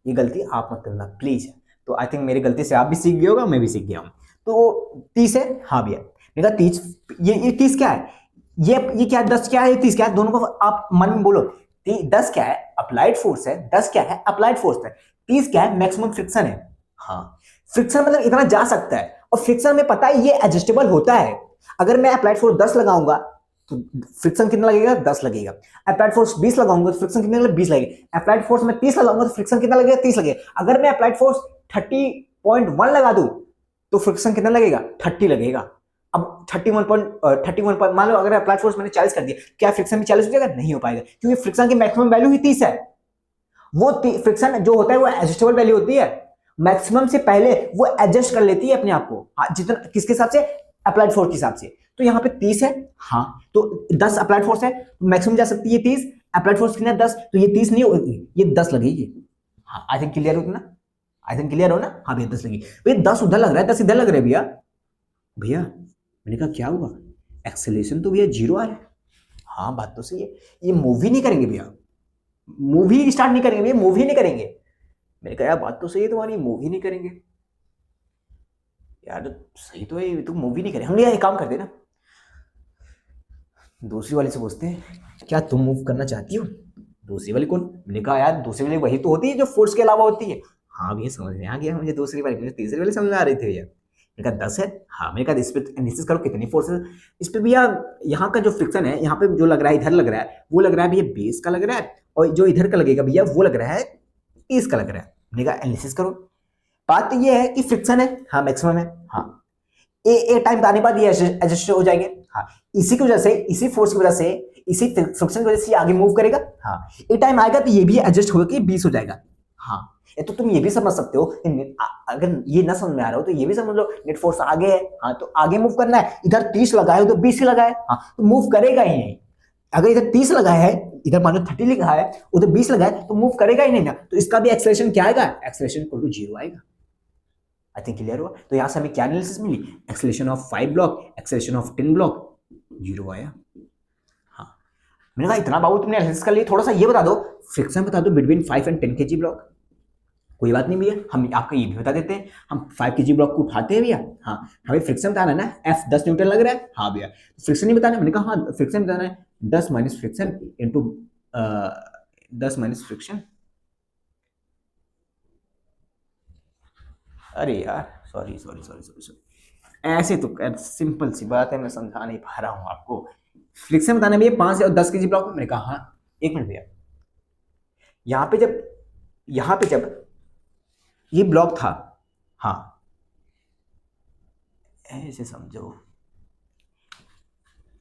Speaker 1: ये गलती आप मत करना प्लीज। तो आई थिंक मेरी गलती से आप भी सीख गए होगा, मैं भी सीख गया हूँ। तो 30 है, हाँ भैया मेरा 30, ये 30 क्या है, ये क्या है, 10 क्या है, ये 30 क्या है, दोनों को आप मन में बोलो। 10 क्या है अप्लाइड फोर्स है, 10 क्या है अप्लाइड फोर्स है, 30 क्या है मैक्सिमम फ्रिक्शन है। हाँ फ्रिक्शन मतलब इतना जा सकता है, और फ्रिक्शन में पता है ये एडजस्टेबल होता है। अगर मैं अप्लाइड फोर्स 10 लगाऊंगा तो फ्रिक्शन कितना लगेगा 10 लगेगा, अप्लाइड फोर्स 20 लगाऊंगा तो फ्रिक्शन कितना लगेगा 20 लगेगा, अप्लाइड फोर्स में 30 लगाऊंगा तो फ्रिक्शन कितना लगेगा 30 लगेगा। अगर मैं अप्लाइड फोर्स 30.1 लगा दूं तो फ्रिक्शन कितना लगेगा 30 लगेगा। अब 31 मान लो अगर अप्लाइड फोर्स मैंने 40 कर दिया, क्या फ्रिक्शन भी 40 हो जाएगा, नहीं हो पाएगा, क्योंकि फ्रिक्शन की मैक्सिमम वैल्यू ही 30 है। वो फ्रिक्शन जो होता है वो एडजस्टेबल वैल्यू होती है, मैक्सिमम से पहले वो एडजस्ट कर लेती है अपने आप को, जितना किसके हिसाब से, अप्लाइड फोर्स के हिसाब से। तो यहाँ पे 30 है, हाँ तो 10 अप्लाइड फोर्स है तो मैक्सिमम जा सकती है 30, अप्लाइड फोर्स कितना है 10, तो ये 30 नहीं होगी, ये 10 लगेगी। हाँ आई थिंक क्लियर हो ना, आई थिंक क्लियर हो ना। हाँ भैया 10 लगेगी भैया, 10 उधर लग रहा है 10 इधर लग रहा है भैया। भैया मैंने कहा क्या हुआ, एक्सेलरेशन तो भैया 0 आ रहा है। हाँ बात तो सही है, ये मूव ही नहीं करेंगे भैया, मूव ही स्टार्ट नहीं करेंगे भैया, मूव ही नहीं करेंगे। मैंने कहा यार बात तो सही है तुम्हारी, मूव ही नहीं करेंगे यार, तो सही तो है, तुम मूव ही नहीं करें। हम यार एक काम करते ना, दूसरी वाले से पूछते हैं क्या तुम मूव करना चाहती हो, दूसरी वाली कौन? मैंने कहा यार दूसरी वाली वही तो होती है जो फोर्स के अलावा होती है। हाँ भैया समझ में आ गया मुझे दूसरी वाली, मुझे तीसरी वाली समझ में आ रही थी भैया। मैंने कहा 10 है। हाँ मैंने कहा इस पे एनालिसिस करो कितनी फोर्स है इस पे भैया। यहाँ का जो फ्रिक्शन है, यहाँ पे जो लग रहा है इधर लग रहा है, वो लग रहा है भैया बेस का लग रहा है, और जो इधर का लगेगा भैया वो लग रहा है इसका लग रहा है। मैंने कहा एनालिसिस करो। बात तो ये है कि फ्रिक्शन है, हाँ मैक्सिमम है, हाँ ए टाइम आने बाद ये एडजस्ट हो जाएंगे। हाँ इसी की वजह से, इसी फोर्स की वजह से, इसी फ्रिक्शन की वजह से आगे मूव करेगा। हाँ ए टाइम आएगा तो ये भी एडजस्ट होकर 20 हो जाएगा। हाँ तो तुम ये भी समझ सकते हो, अगर ये ना समझ में आ रहा हो तो ये भी समझ लो नेट फोर्स आगे है। हाँ तो आगे मूव करना है, इधर 30 लगाए उधर 20 ही लगाए, हाँ तो मूव करेगा ही नहीं। अगर इधर 30 लगाया है, इधर मान लो 30 लिखा है, उधर 20 लगाए तो मूव करेगा ही नहीं ना। तो इसका भी एक्सेलरेशन क्या आएगा? एक्सेलरेशन इक्वल टू 0 आएगा। आई थिंक क्लियर हुआ। तो यहां से हमें क्या एनालिसिस मिली? Acceleration of 5 block, acceleration of 10 block, 0 आया। हाँ मैंने कहा इतना बाबू तुमने एनालिसिस कर लिया, थोड़ा सा ये बता दो, फ्रिक्शन बता दो बिटवीन 5 एंड 10 kg ब्लॉक। कोई बात नहीं भैया, हम आपको ये भी बता देते हैं, हम 5 kg ब्लॉक को उठाते हैं भैया। हाँ हमें फ्रिक्शन बताना है ना, F 10 न्यूटन लग रहा है। हाँ भैया फ्रिक्शन नहीं बताना। मैंने कहा हाँ फ्रिक्शन बताना है, 10 minus friction into 10 minus friction. अरे यार sorry sorry sorry sorry sorry, ऐसे तो सिंपल सी बात है, मैं समझा नहीं पा रहा हूँ आपको। फ्रिक्शन बताना भैया 5 और 10 kg ब्लॉक में। मैंने कहा हाँ एक मिनट भैया, यहाँ पे जब ये ब्लॉक था, हाँ ऐसे समझो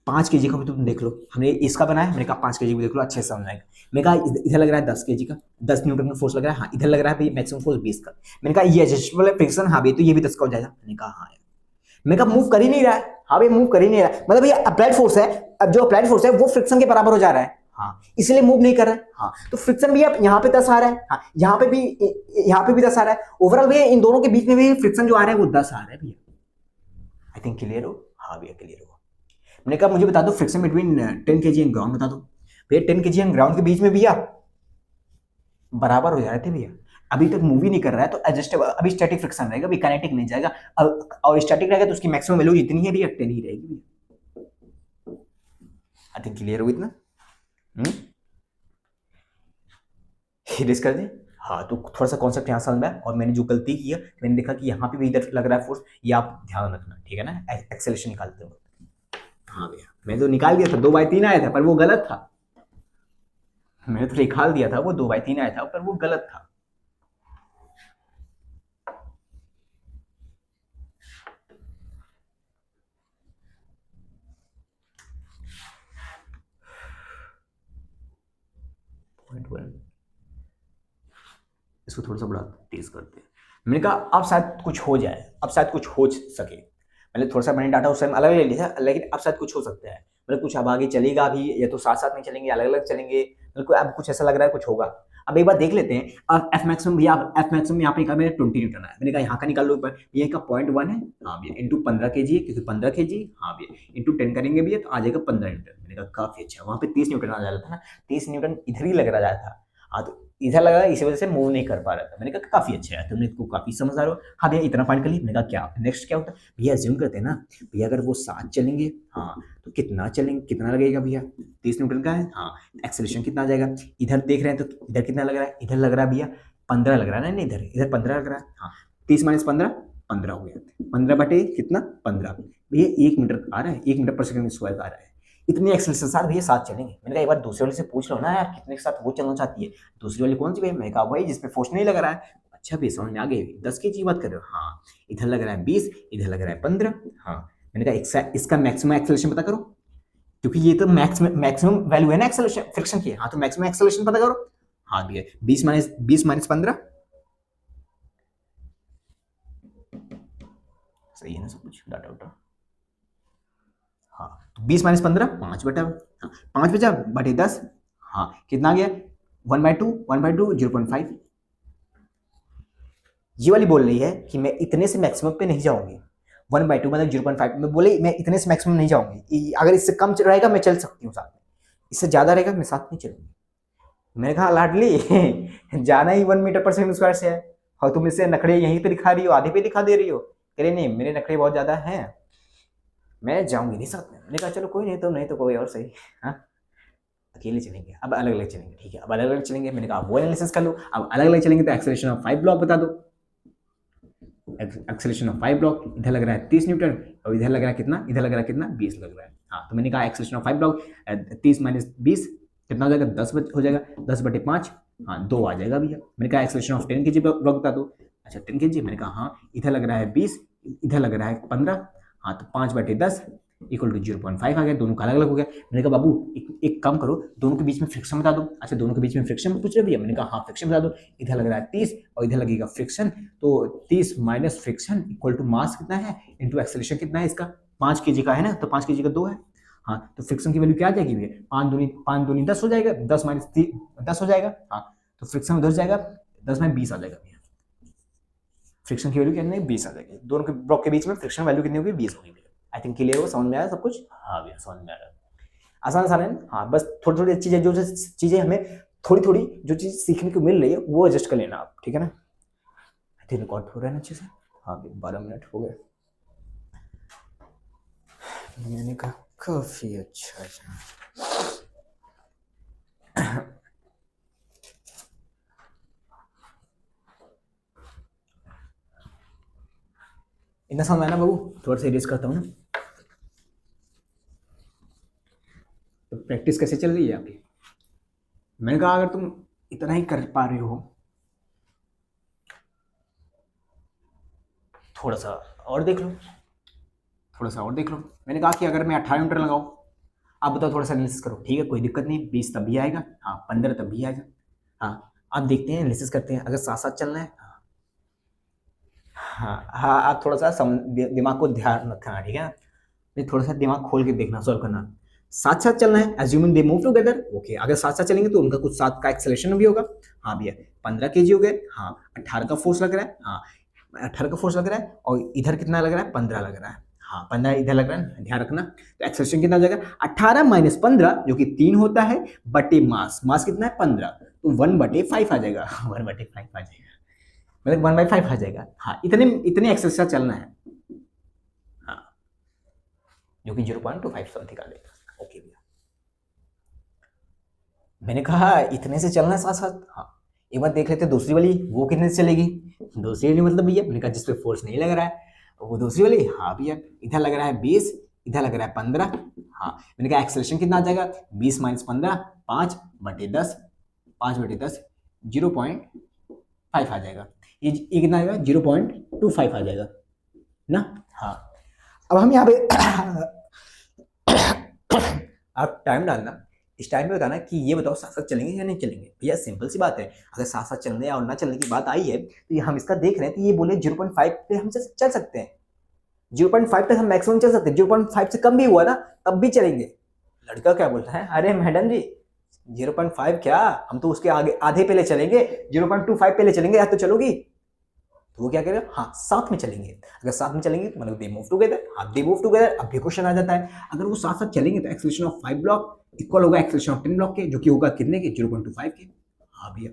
Speaker 1: 5 kg का भी तुम देख लो, हमने इसका बनाया, मैंने कहा 5 kg भी देख लो, अच्छे से समझ आएगा। मैंने कहा इधर लग रहा है 10 kg का, 10 न्यूटन का फोर्स लग रहा है। हाँ इधर लग रहा है मैक्सिमम फोर्स 20 का। मैंने कहा ये एडजस्टेबल है फ्रिक्शन, हाँ भाई तो ये भी 10 का हो जाएगा। मैंने कहा हाँ। मैंने कहा मूव कर ही नहीं रहा है। हाँ भाई मूव कर ही नहीं रहा है, मतलब ये अप्लाइड फोर्स है। अब जो अप्लाइड फोर्स है वो फ्रिक्शन के बराबर हो जा रहा है, हाँ इसलिए मूव नहीं कर रहा है। हाँ तो फ्रिक्शन भी यहाँ पे 10 आ रहा है, हाँ यहाँ पे भी 10 आ रहा है। ओवरऑल भैया इन दोनों के बीच में भी फ्रिक्शन जो आ रहा है वो 10 आ रहा है भैया। आई थिंक क्लियर हो। हाँ भैया क्लियर हो। मैंने कहा मुझे बता दो friction between 10 kg and ground बता दो। भैया 10 kg एंड ग्राउंड के बीच में भैया बराबर हो जा रहे थे भैया। अभी तक मूवी नहीं कर रहा है तो एडजस्टेबल, अभी स्टैटिक फ्रिक्शन रहेगा, अभी काइनेटिक नहीं जाएगा। और स्टैटिक रहेगा तो उसकी मैक्सिमम वैल्यू जितनी है भैया 10 ही रहेगी भैया। आई थिंक क्लियर हो इतना। हिरिस कर दे। हाँ तो थोड़ा सा कॉन्सेप्ट यहाँ समझ में आया। और मैंने जो गलती की है, मैंने देखा कि यहाँ पे भी इधर लग रहा है फोर्स, ये आप ध्यान रखना, ठीक है ना, एक्सेलरेशन निकालते हो। हाँ भैया मैंने तो निकाल दिया था, 2/3 आया था पर वो गलत था। मैंने तो निकाल दिया था, वो 2/3 आया था पर वो गलत था। इसको थोड़ा सा बड़ा तेज करते हैं। मैंने कहा अब शायद कुछ हो जाए, अब शायद कुछ हो सके। मतलब थोड़ा सा मैंने डाटा उस टाइम अलग ले लिया था, लेकिन अब शायद कुछ हो सकता है। मतलब कुछ अब आगे चलेगा भी, या तो साथ साथ नहीं चलेंगे, अलग अलग चलेंगे। मतलब अब कुछ ऐसा लग रहा है कुछ होगा। अब एक बार देख लेते हैं। अब एफ मैक्सिमम भैया, एफ मैक्सिमम यहाँ पे का मेरा 20 न्यूटन है। मैंने कहा यहाँ का निकाल लो ऊपर, ये का 0.1 है। हाँ भैया इंटू 15 kg है, क्योंकि 15 kg, हाँ भैया इंटू 10 करेंगे भैया तो आ जाएगा 15 न्यूटन। मैंने कहा काफी अच्छा। वहाँ पे 30 न्यूटन आ जा रहा था ना, 30 न्यूटन इधर ही लग रहा था। हाँ तो इधर लगा, इसी वजह से मूव नहीं कर पा रहा था। मैंने कहा काफी अच्छा है, तुमने इसको काफी समझ आ रहे हो। हाँ भैया इतना फाइंड कर लिया। मैंने कहा क्या नेक्स्ट क्या होता है भैया, अज्यूम करते हैं ना भैया अगर वो 7 चलेंगे, हाँ तो कितना चलेंगे, कितना लगेगा भैया, 30 न्यूटन का है। हाँ एक्सेलरेशन कितना आ जाएगा, इधर देख रहे हैं तो इधर कितना लग रहा है, इधर लग रहा है भैया 15 लग रहा है ना, इधर इधर 15 लग रहा है। हाँ 30 माइनस 15, 15 हो गया। 15 बटे कितना 15 भैया 1 मीटर आ रहा है, 1 मीटर पर सेकंड स्क्वायर आ रहा है। इतने एक्सेलरेशन के साथ भैया 7 चलेंगे। मैंने कहा एक बार दूसरे वाले से पूछ लो ना यार कितने के साथ वो चलना चाहती है। दूसरी वाली कौन सी भैया, मैं कहा भाई जिसपे फोर्स नहीं लग रहा है। अच्छा भैया समझ में आ गई, 10 kg बात कर रहे हो। हाँ इधर लग रहा है 20, इधर लग रहा है 15। हाँ मैंने कहा इसका मैक्सिमम एक्सेलरेशन पता करो, क्योंकि ये तो मैक्सिमम वैल्यू है ना एक्सेलरेशन फ्रिक्शन की। हाँ तो मैक्सिमम एक्सेलरेशन पता करो। हाँ भैया 20 माइनस 15, सही है ना सब कुछ डाटा वाटा। हाँ तो 20 माइनस 15 5 बटा, हाँ 5 बचा बटे 10। हाँ कितना आ गया 1/2, 1/2 0.5। ये वाली बोल रही है कि मैं इतने से मैक्सिमम पे नहीं जाऊंगी। 1/2 मतलब 0.5 में बोले मैं इतने से मैक्सिमम नहीं जाऊंगी, अगर इससे कम रहेगा मैं चल सकती हूँ साथ में, इससे ज्यादा रहेगा मैं साथ नहीं चलूंगी। मैंने कहा लाडली जाना ही 1 मीटर पर सेकंड स्क्वायर से है, और तुम इससे नखड़े यहीं पे दिखा रही हो, आधे पे दिखा दे रही हो। कह रही नहीं मेरे नखड़े बहुत ज्यादा हैं, मैं जाऊंगी नहीं साथ में। मैंने कहा चलो कोई नहीं, तो नहीं तो कोई और सही। हाँ अकेले चलेंगे, अब अलग अलग चलेंगे, ठीक है, अब अलग अलग चलेंगे। मैंने कहा वो एनालिसिस कर लो। अब अलग अलग चलेंगे तो एक्सेलरेशन ऑफ 5 ब्लॉक बता दो। एक्सेलरेशन ऑफ 5 ब्लॉक, इधर लग रहा है 30 न्यूटन और इधर लग रहा है कितना, इधर लग रहा है कितना, 20 लग रहा है। हाँ, तो मैंने कहा एक्सेलरेशन ऑफ 5 ब्लॉक 30 माइनस 20 कितना हो जाएगा, 10 हो जाएगा, 10/5। हाँ, 2 आ जाएगा भैया। मैंने कहा एक्सेलरेशन ऑफ 10 kg ब्लॉक बता दो। अच्छा 10 kg, मैंने कहा हाँ, इधर लग रहा है 20, इधर लग रहा है 15। हाँ, तो 5/10 इक्वल टू 0.5 आ गया। दोनों का अलग अलग हो गया। मैंने कहा बाबू एक काम करो, दोनों के बीच में फ्रिक्शन बता दो। अच्छा, दोनों के बीच में फ्रिक्शन पूछ रहे भैया? मैंने कहा हाँ, फ्रिक्शन बता दो। इधर लग रहा है 30 और इधर लगेगा फ्रिक्शन, तो 30 minus friction equal to mass कितना है इंटू एक्सेलरेशन कितना है इसका, 5 kg का है ना, तो 5 kg का 2 है। हाँ, तो फ्रिक्शन की वैल्यू क्या आ जाएगी भैया, 5 दूनी 10 हो जाएगा, 10 माइनस 10 हो जाएगा। हाँ, तो फ्रिक्शन उधर जाएगा, 10 में 20 आ जाएगा भैया। फ्रिक्शन की वैल्यू कितनी है, 20 आ जाएगी। दोनों के ब्लॉक के बीच में फ्रिक्शन वैल्यू कितनी होगी, 20 होगी भैया। आई थिंक क्लियर हो, समझ में आया सब कुछ? हाँ भैया, समझ में आ रहा है। आसान आसान है। हाँ, बस थोड़ी थोड़ी चीजें, जो चीजें हमें थोड़ी थोड़ी जो चीज सीखने को मिल रही है वो एडजस्ट कर लेना आप, ठीक है ना? आई थिंक रिकॉर्ड हो रहा है ना अच्छे से? हाँ, 12 मिनट हो गए। मैंने कहा काफी अच्छा। इतना समझ आया ना बाबू? थोड़ा सा इरेज करता हूँ ना। तो प्रैक्टिस कैसे चल रही है आपकी? मैंने कहा अगर तुम इतना ही कर पा रहे हो, थोड़ा सा और देख लो, थोड़ा सा और देख लो। मैंने कहा कि अगर मैं 18 मीटर लगाऊं, आप बताओ, थोड़ा सा एनालिसिस करो, ठीक है, कोई दिक्कत नहीं। 20 तब भी आएगा, हाँ, 15 तब भी आएगा। हाँ, आप देखते हैं, एनालिसिस करते हैं, अगर साथ साथ चलना है। हाँ हाँ, आप थोड़ा सा दिमाग को ध्यान रखना, ठीक है ना? नहीं, थोड़ा सा दिमाग खोल के देखना, सॉल्व करना। साथ साथ चलना है, assuming they move together, okay. अगर साथ साथ चलेंगे तो उनका कुछ साथ का एक्सेलरेशन भी होगा। हाँ भैया, 15 kg हो गए, हाँ, 18 का फोर्स लग रहा है, हाँ, 18 का फोर्स लग रहा है, और इधर कितना लग रहा है, 15 लग रहा है। हाँ, 15 इधर लग रहा है, ध्यान रखना। तो एक्सेलरेशन कितना हो जाएगा, 18 माइनस 15 जो कि 3 होता है, बटे मास, मास कितना है 15, तो 1/5 आ जाएगा। 1/5 आ जाएगा, मतलब 1/5 आ जाएगा। हाँ, इतने इतने एक्सेलरेशन चलना है, हाँ, जो कि 0.25 समथिंग आ जाएगा। ओके भैया, मैंने कहा इतने से चलना है साथ साथ। हाँ, एक बार देख लेते हैं दूसरी वाली, वो कितने से चलेगी। दूसरी वाली मतलब भैया, मैंने कहा जिस पे फोर्स नहीं लग रहा है, वो दूसरी वाली। हाँ भैया, इधर लग रहा है 20, इधर लग रहा है 15। हाँ, मैंने कहा एक्सेलरेशन कितना आ जाएगा, 20 माइनस 15, 5/10, 5/10 0.5 आ जाएगा। ये कितना आएगा, 0.25 आ जाएगा ना। हाँ, अब हम यहाँ पे आप टाइम डालना, इस टाइम पे बताना कि ये बताओ साथ साथ चलेंगे या नहीं चलेंगे। भैया सिंपल सी बात है, अगर साथ साथ चलने या और ना चलने की बात आई है तो ये हम इसका देख रहे हैं, तो ये बोले 0.5 पे हम चल सकते हैं, 0.5 तक हम मैक्सिमम चल सकते हैं। 0.5 से कम भी हुआ ना तब भी चलेंगे। लड़का क्या बोलता है, अरे मैडम जी 0.5 क्या, हम तो उसके आगे आधे पहले चलेंगे, 0.25 पहले चलेंगे, या तो चलोगी? तो वो क्या करेगा, हाँ, साथ में चलेंगे। अगर साथ में चलेंगे तो मतलब दे मूव टुगेदर। हाँ, दे मूव टुगेदर। अब भी क्वेश्चन आ जाता है, अगर वो साथ साथ चलेंगे तो एक्सेलरेशन ऑफ 5 ब्लॉक इक्वल होगा एक्सेलरेशन ऑफ 10 ब्लॉक के, जो कि होगा कितने के, 0.25 के। हाँ भैया,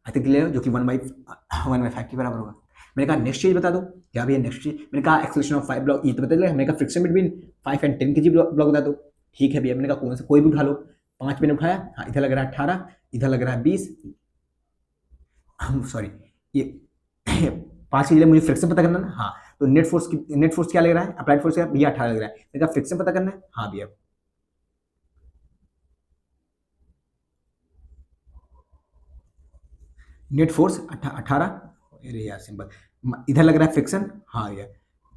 Speaker 1: आई थिंक क्लियर, जो कि 1/5 के बराबर होगा। मैंने कहा नेक्स्ट चीज बता दो। क्या भैया नेक्स्ट चीज? मैंने कहा एक्सेलरेशन ऑफ 5 ब्लॉक, ये तो बता दिया। मैंने कहा friction between 5 and 10 kg block बता दो। ठीक है भैया, मैंने कहा कौन सा, कोई भी उठा लो। 5 मैंने उठाया, हाँ, इधर लग रहा है 18, इधर लग रहा है 20, सॉरी, ये 5 के लिए मुझे फ्रिक्शन पता करना ना। हाँ, तो नेट फोर्स क्या लग रहा है, अप्लाइड फोर्स क्या भैया, 18 लग रहा है। मैंने कहा फ्रिक्शन पता करना है। हाँ भैया, नेट फोर्स 18, अरे यार सिंपल, इधर लग रहा है फ्रिक्शन। हाँ भैया,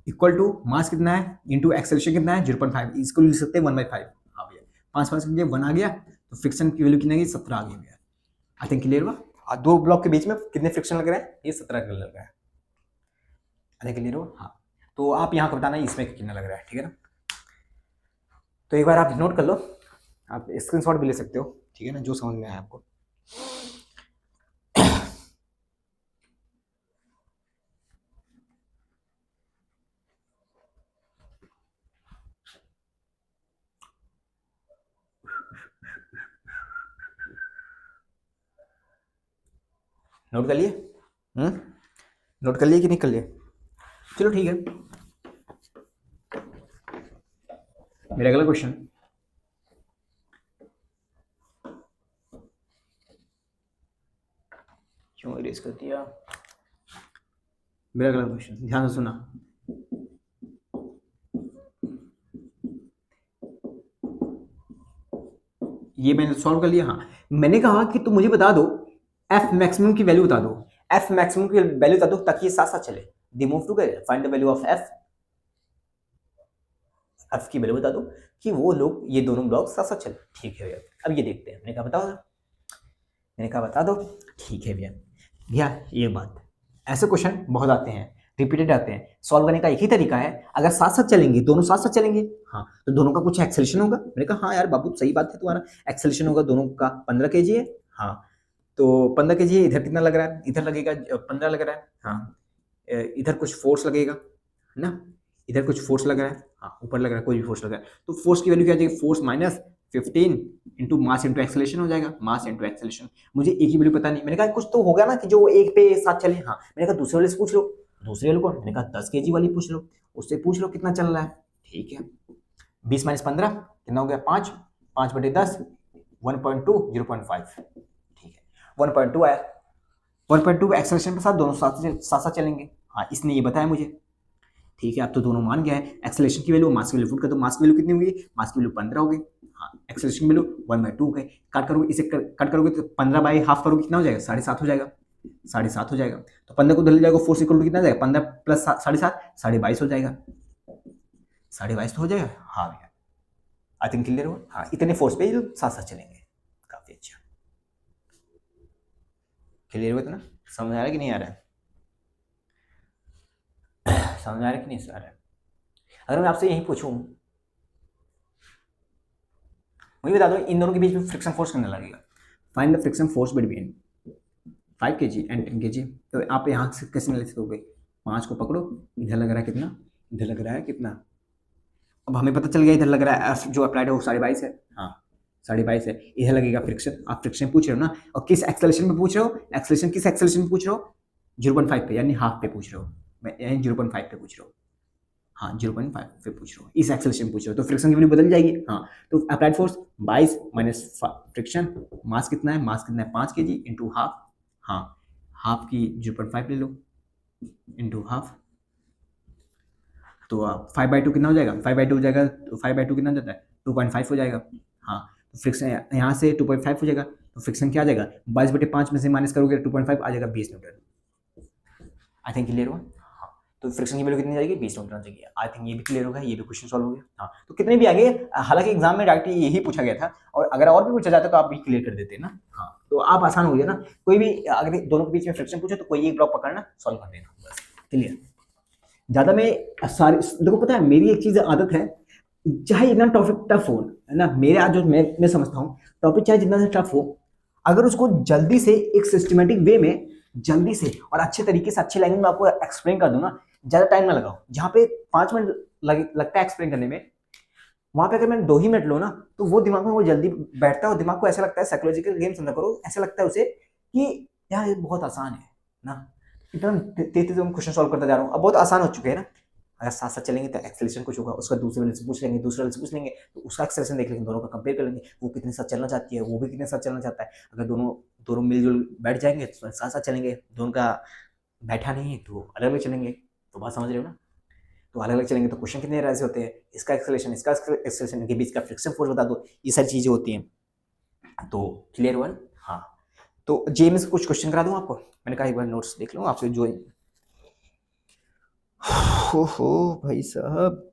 Speaker 1: इक्वल टू मास कितना है इंटू एक्सेलरेशन कितना है, 0.5, इसको लिख सकते हैं 1/5। हाँ भैया, 5 के लिए 1 आ गया, तो फ्रिक्शन की वैल्यू कितनी आ गई, 17 आ गई भैया। आई थिंक क्लियर हुआ। दो ब्लॉक के बीच में कितने फ्रिक्शन लग रहा है, ये 17 का लग रहा है। आई थिंक क्लियर हुआ। हाँ, तो आप यहाँ को बताना इसमें कितना लग रहा है, ठीक है ना? तो एक बार आप नोट कर लो, आप स्क्रीनशॉट भी ले सकते हो, ठीक है ना, जो समझ में आया आपको। नोट कर लिए? नोट कर लिए कि नहीं कर लिए? चलो ठीक है, मेरा अगला क्वेश्चन, क्यों इरेज कर दिया? मेरा अगला क्वेश्चन ध्यान से सुना। ये मैंने सॉल्व कर लिया। हाँ, मैंने कहा कि तुम मुझे बता दो एफ मैक्सिमम की वैल्यू बता दो, एफ मैक्सिमम की वैल्यू बता दो ताकि ये साथ साथ चले। They move together, find the value of F, F की वैल्यू बता दो कि वो लोग ये दोनों ब्लॉक साथ साथ चले। ठीक है भैया, अब ये देखते हैं। मैंने कहा बताओ, मैंने कहा बता दो। ठीक है भैया, भैया ये बात, ऐसे क्वेश्चन बहुत आते हैं, रिपीटेड आते हैं। सॉल्व करने का एक ही तरीका है, अगर साथ साथ चलेंगे, दोनों साथ साथ चलेंगे, हाँ, तो दोनों का कुछ एक्सेलेरेशन होगा। मैंने कहा हाँ यार बाबू सही बात है तुम्हारा, एक्सेलेरेशन होगा दोनों का। 15 kg है, हाँ, तो 15 kg है, इधर कितना लग रहा है? इधर लगेगा 15 लग रहा है, हाँ, इधर कुछ फोर्स लगेगा है ना, इधर कुछ फोर्स लग रहा है, हाँ, ऊपर लग रहा है, कोई भी फोर्स लग रहा है, तो फोर्स की वैल्यू क्या आ जाएगी? Force minus 15 into mass into acceleration हो जाएगा, मास इंटू एक्सेलेरेशन। मुझे एक ही वैल्यू पता नहीं, मैंने कहा कुछ तो होगा ना कि जो एक पे साथ चले। हाँ, मैंने कहा दूसरे वाले से पूछ लो। दूसरे वाले को मैंने कहा 10 kg वाली पूछ लो, उससे पूछ लो कितना चल रहा है। ठीक है, 20 माइनस 15 कितना हो गया? 5, 5/10 1.2 0.5। ठीक है, 1.2 आया, 1.2 एक्सेलेरेशन के साथ दोनों साथ साथ चलेंगे। हाँ, इसने ये बताया मुझे। ठीक है, अब तो दोनों मान गया है। एक्सेलेरेशन की वैल्यू मास की वैल्यू पुट कर दो, मास की वैल्यू कितनी होगी? मास की वैल्यू 15 हो गई, हाँ, एक्सेलेरेशन की वैल्यू 1/2 हो गई। कट करोगे इसे, कट करोगे तो 15 बाई हाफ करोगे कितना हो जाएगा? 7.5 हो जाएगा, 7.5 हो जाएगा। तो 15 को उधर ले जाएगा, फोर्स इक्वल टू कितना जाएगा? 15 प्लस 7.5 22.5 हो जाएगा, 22.5 तो हो जाएगा। हाँ भैया, आई थिंक क्लियर हुआ। हाँ, इतने फोर्स पे साथ साथ चलेंगे, काफी अच्छा। क्लियर हुआ? तो ना समझ आ रहा है कि नहीं आ रहा है? समझ आ रहा है कि नहीं आ रहा है? अगर मैं आपसे यही पूछूं, मुझे बता दो इन दोनों के बीच में फ्रिक्शन फोर्स कितना लगेगा? Find the friction force between 5 kg and 10 kg। तो आप यहाँ से कैसे एनालिसिस करोगे? 5 को पकड़ो, इधर लग रहा है कितना? इधर लग रहा है कितना? अब हमें पता चल गया इधर लग रहा है एफ जो अप्लाइड है वो 22.5 है, हाँ 22.5 है। इधर लगेगा फ्रिक्शन, आप फ्रिक्शन पूछ रहे हो ना, और किस एक्सेलरेशन में पूछ रहे हो? एक्सेलरेशन किस एक्सेलरेशन में पूछ रहे हो? 0.5 पे, यानी हाफ पे पूछ रहे हो, मैं यानी 0.5 पे पूछ रहे हो, हाँ 0.5 पे पूछ रहे हो, इस एक्सेलरेशन में पूछ रहे हो, तो फ्रिक्शन की वैल्यू बदल जाएगी। हाँ, तो अप्लाइड फोर्स 22 माइनस फ्रिक्शन, मास कितना है? मास कितना है? 5 kg इंटू हाफ, हाँ, हाफ की 0.5 ले लो इंटू हाफ, तो 5/2 कितना हो जाएगा? 5/2 हो जाएगा, तो 5/2 कितना हो जाता है? 2.5 हो जाएगा। हाँ, तो फ्रिक्शन यहाँ से 2.5 हो जाएगा, तो फ्रिक्शन क्या आ जाएगा? 22/5 में से माइनस करोगे 2.5 आ जाएगा 20 न्यूटन। आई थिंक क्लियर हुआ। हाँ, तो फ्रिक्शन की वैल्यू कितनी जाएगी? 20 न्यूटन आ जाएगी। आई थिंक ये भी क्लियर होगा, ये भी क्वेश्चन सॉल्व हो गया। हाँ, तो कितने भी आगे, हालांकि एग्जाम में डायरेक्ट यही पूछा गया था, और अगर और भी पूछा जाता तो आप भी क्लियर कर देते ना। हाँ, तो आप आसान हो गया ना, कोई भी अगर दोनों के बीच में फ्रिक्शन पूछे तो कोई एक ब्लॉक पकड़ना, सॉल्व कर देना, बस क्लियर। ज्यादा मैं सारी, देखो पता है मेरी एक चीज आदत है, चाहे इतना टॉपिक टफ हो, है ना, मेरे आज जो मैं समझता हूँ टॉपिक चाहे जितना से टफ हो, अगर उसको जल्दी से एक सिस्टमेटिक वे में जल्दी से और अच्छे तरीके से अच्छे लैंग्वेज में आपको एक्सप्लेन कर दूं ना, ज्यादा टाइम ना लगाओ। जहाँ पे 5 मिनट लगता है एक्सप्लेन करने में, वहां पे अगर मैं 2 ही मिनट लो ना, तो वो दिमाग में वो जल्दी बैठता है, और दिमाग को ऐसा लगता है, साइकोलॉजिकल गेम समझा करो, ऐसा लगता है उसे कि यार ये बहुत आसान है ना, इतना तेज तेज मैं क्वेश्चन सॉल्व करता जा रहा हूँ, अब बहुत आसान हो चुके हैं ना। अगर साथ साथ चलेंगे तो एक्सेलेरेशन कुछ होगा, उसका दूसरे वाले से पूछ लेंगे, दूसरे वाले से पूछ लेंगे, तो उसका एक्सेलेरेशन देख लेंगे, दोनों का कंपेयर कर लेंगे, वो कितने साथ चलना चाहती है, वो भी कितने साथ चलना चाहता है। अगर दोनों दोनों मिलजुल बैठ जाएंगे तो साथ साथ चलेंगे, दोनों का बैठा नहीं है तो अलग अलग चलेंगे। तो बात समझ रहे हो ना? तो अलग अलग चलेंगे तो क्वेश्चन कितने ऐसे होते हैं, इसका एक्सेलेरेशन के बीच का फ्रिक्शन फोर्स बता दो, ये सारी चीजें होती हैं। तो क्लियर हुआ? हाँ, तो जेएमएस कुछ क्वेश्चन करा दूं आपको? मैंने कहा एक बार नोट्स देख लो आपसे जो। हो भाई साहब,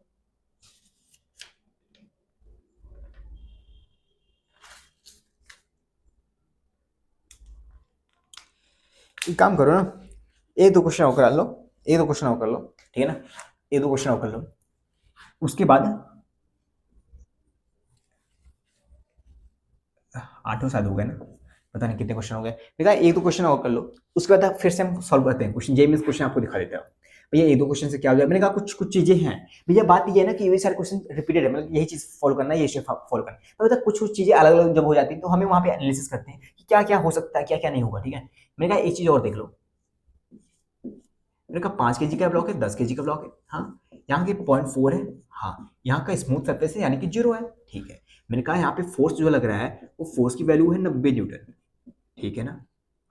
Speaker 1: एक काम करो ना, एक दो क्वेश्चन और करा लो, एक दो क्वेश्चन और कर लो, ठीक है ना, एक दो क्वेश्चन और कर लो, उसके बाद 8 शायद हो गए ना, पता नहीं कितने क्वेश्चन हो गए। देखा, एक दो क्वेश्चन और कर लो, उसके बाद फिर से हम सॉल्व करते हैं क्वेश्चन, जेएमएस क्वेश्चन आपको दिखा देता हूँ। भैया एक दो क्वेश्चन से क्या हो जाए, मैंने कहा कुछ कुछ चीजें हैं भैया, बात ये है ना कि ये सारे क्वेश्चन रिपीटेड है, मतलब यही चीज फॉलो करना है, ये चीज फॉलो करना है, तो मतलब कुछ कुछ चीजें अलग अलग जब हो जाती है तो हमें वहां पे एनालिसिस करते हैं कि क्या क्या हो सकता है, क्या क्या नहीं होगा, ठीक है। मैंने कहा एक चीज और देख लो, मैंने कहा 5 kg का ब्लॉक है, 10 kg का ब्लॉक है, हाँ, यहाँ के 0.4 है, हाँ, यहाँ का स्मूथ सरफेस है यानी कि 0 है, ठीक है। मैंने कहा यहाँ पे फोर्स जो लग रहा है वो फोर्स की वैल्यू है 90 न्यूटन, ठीक है ना,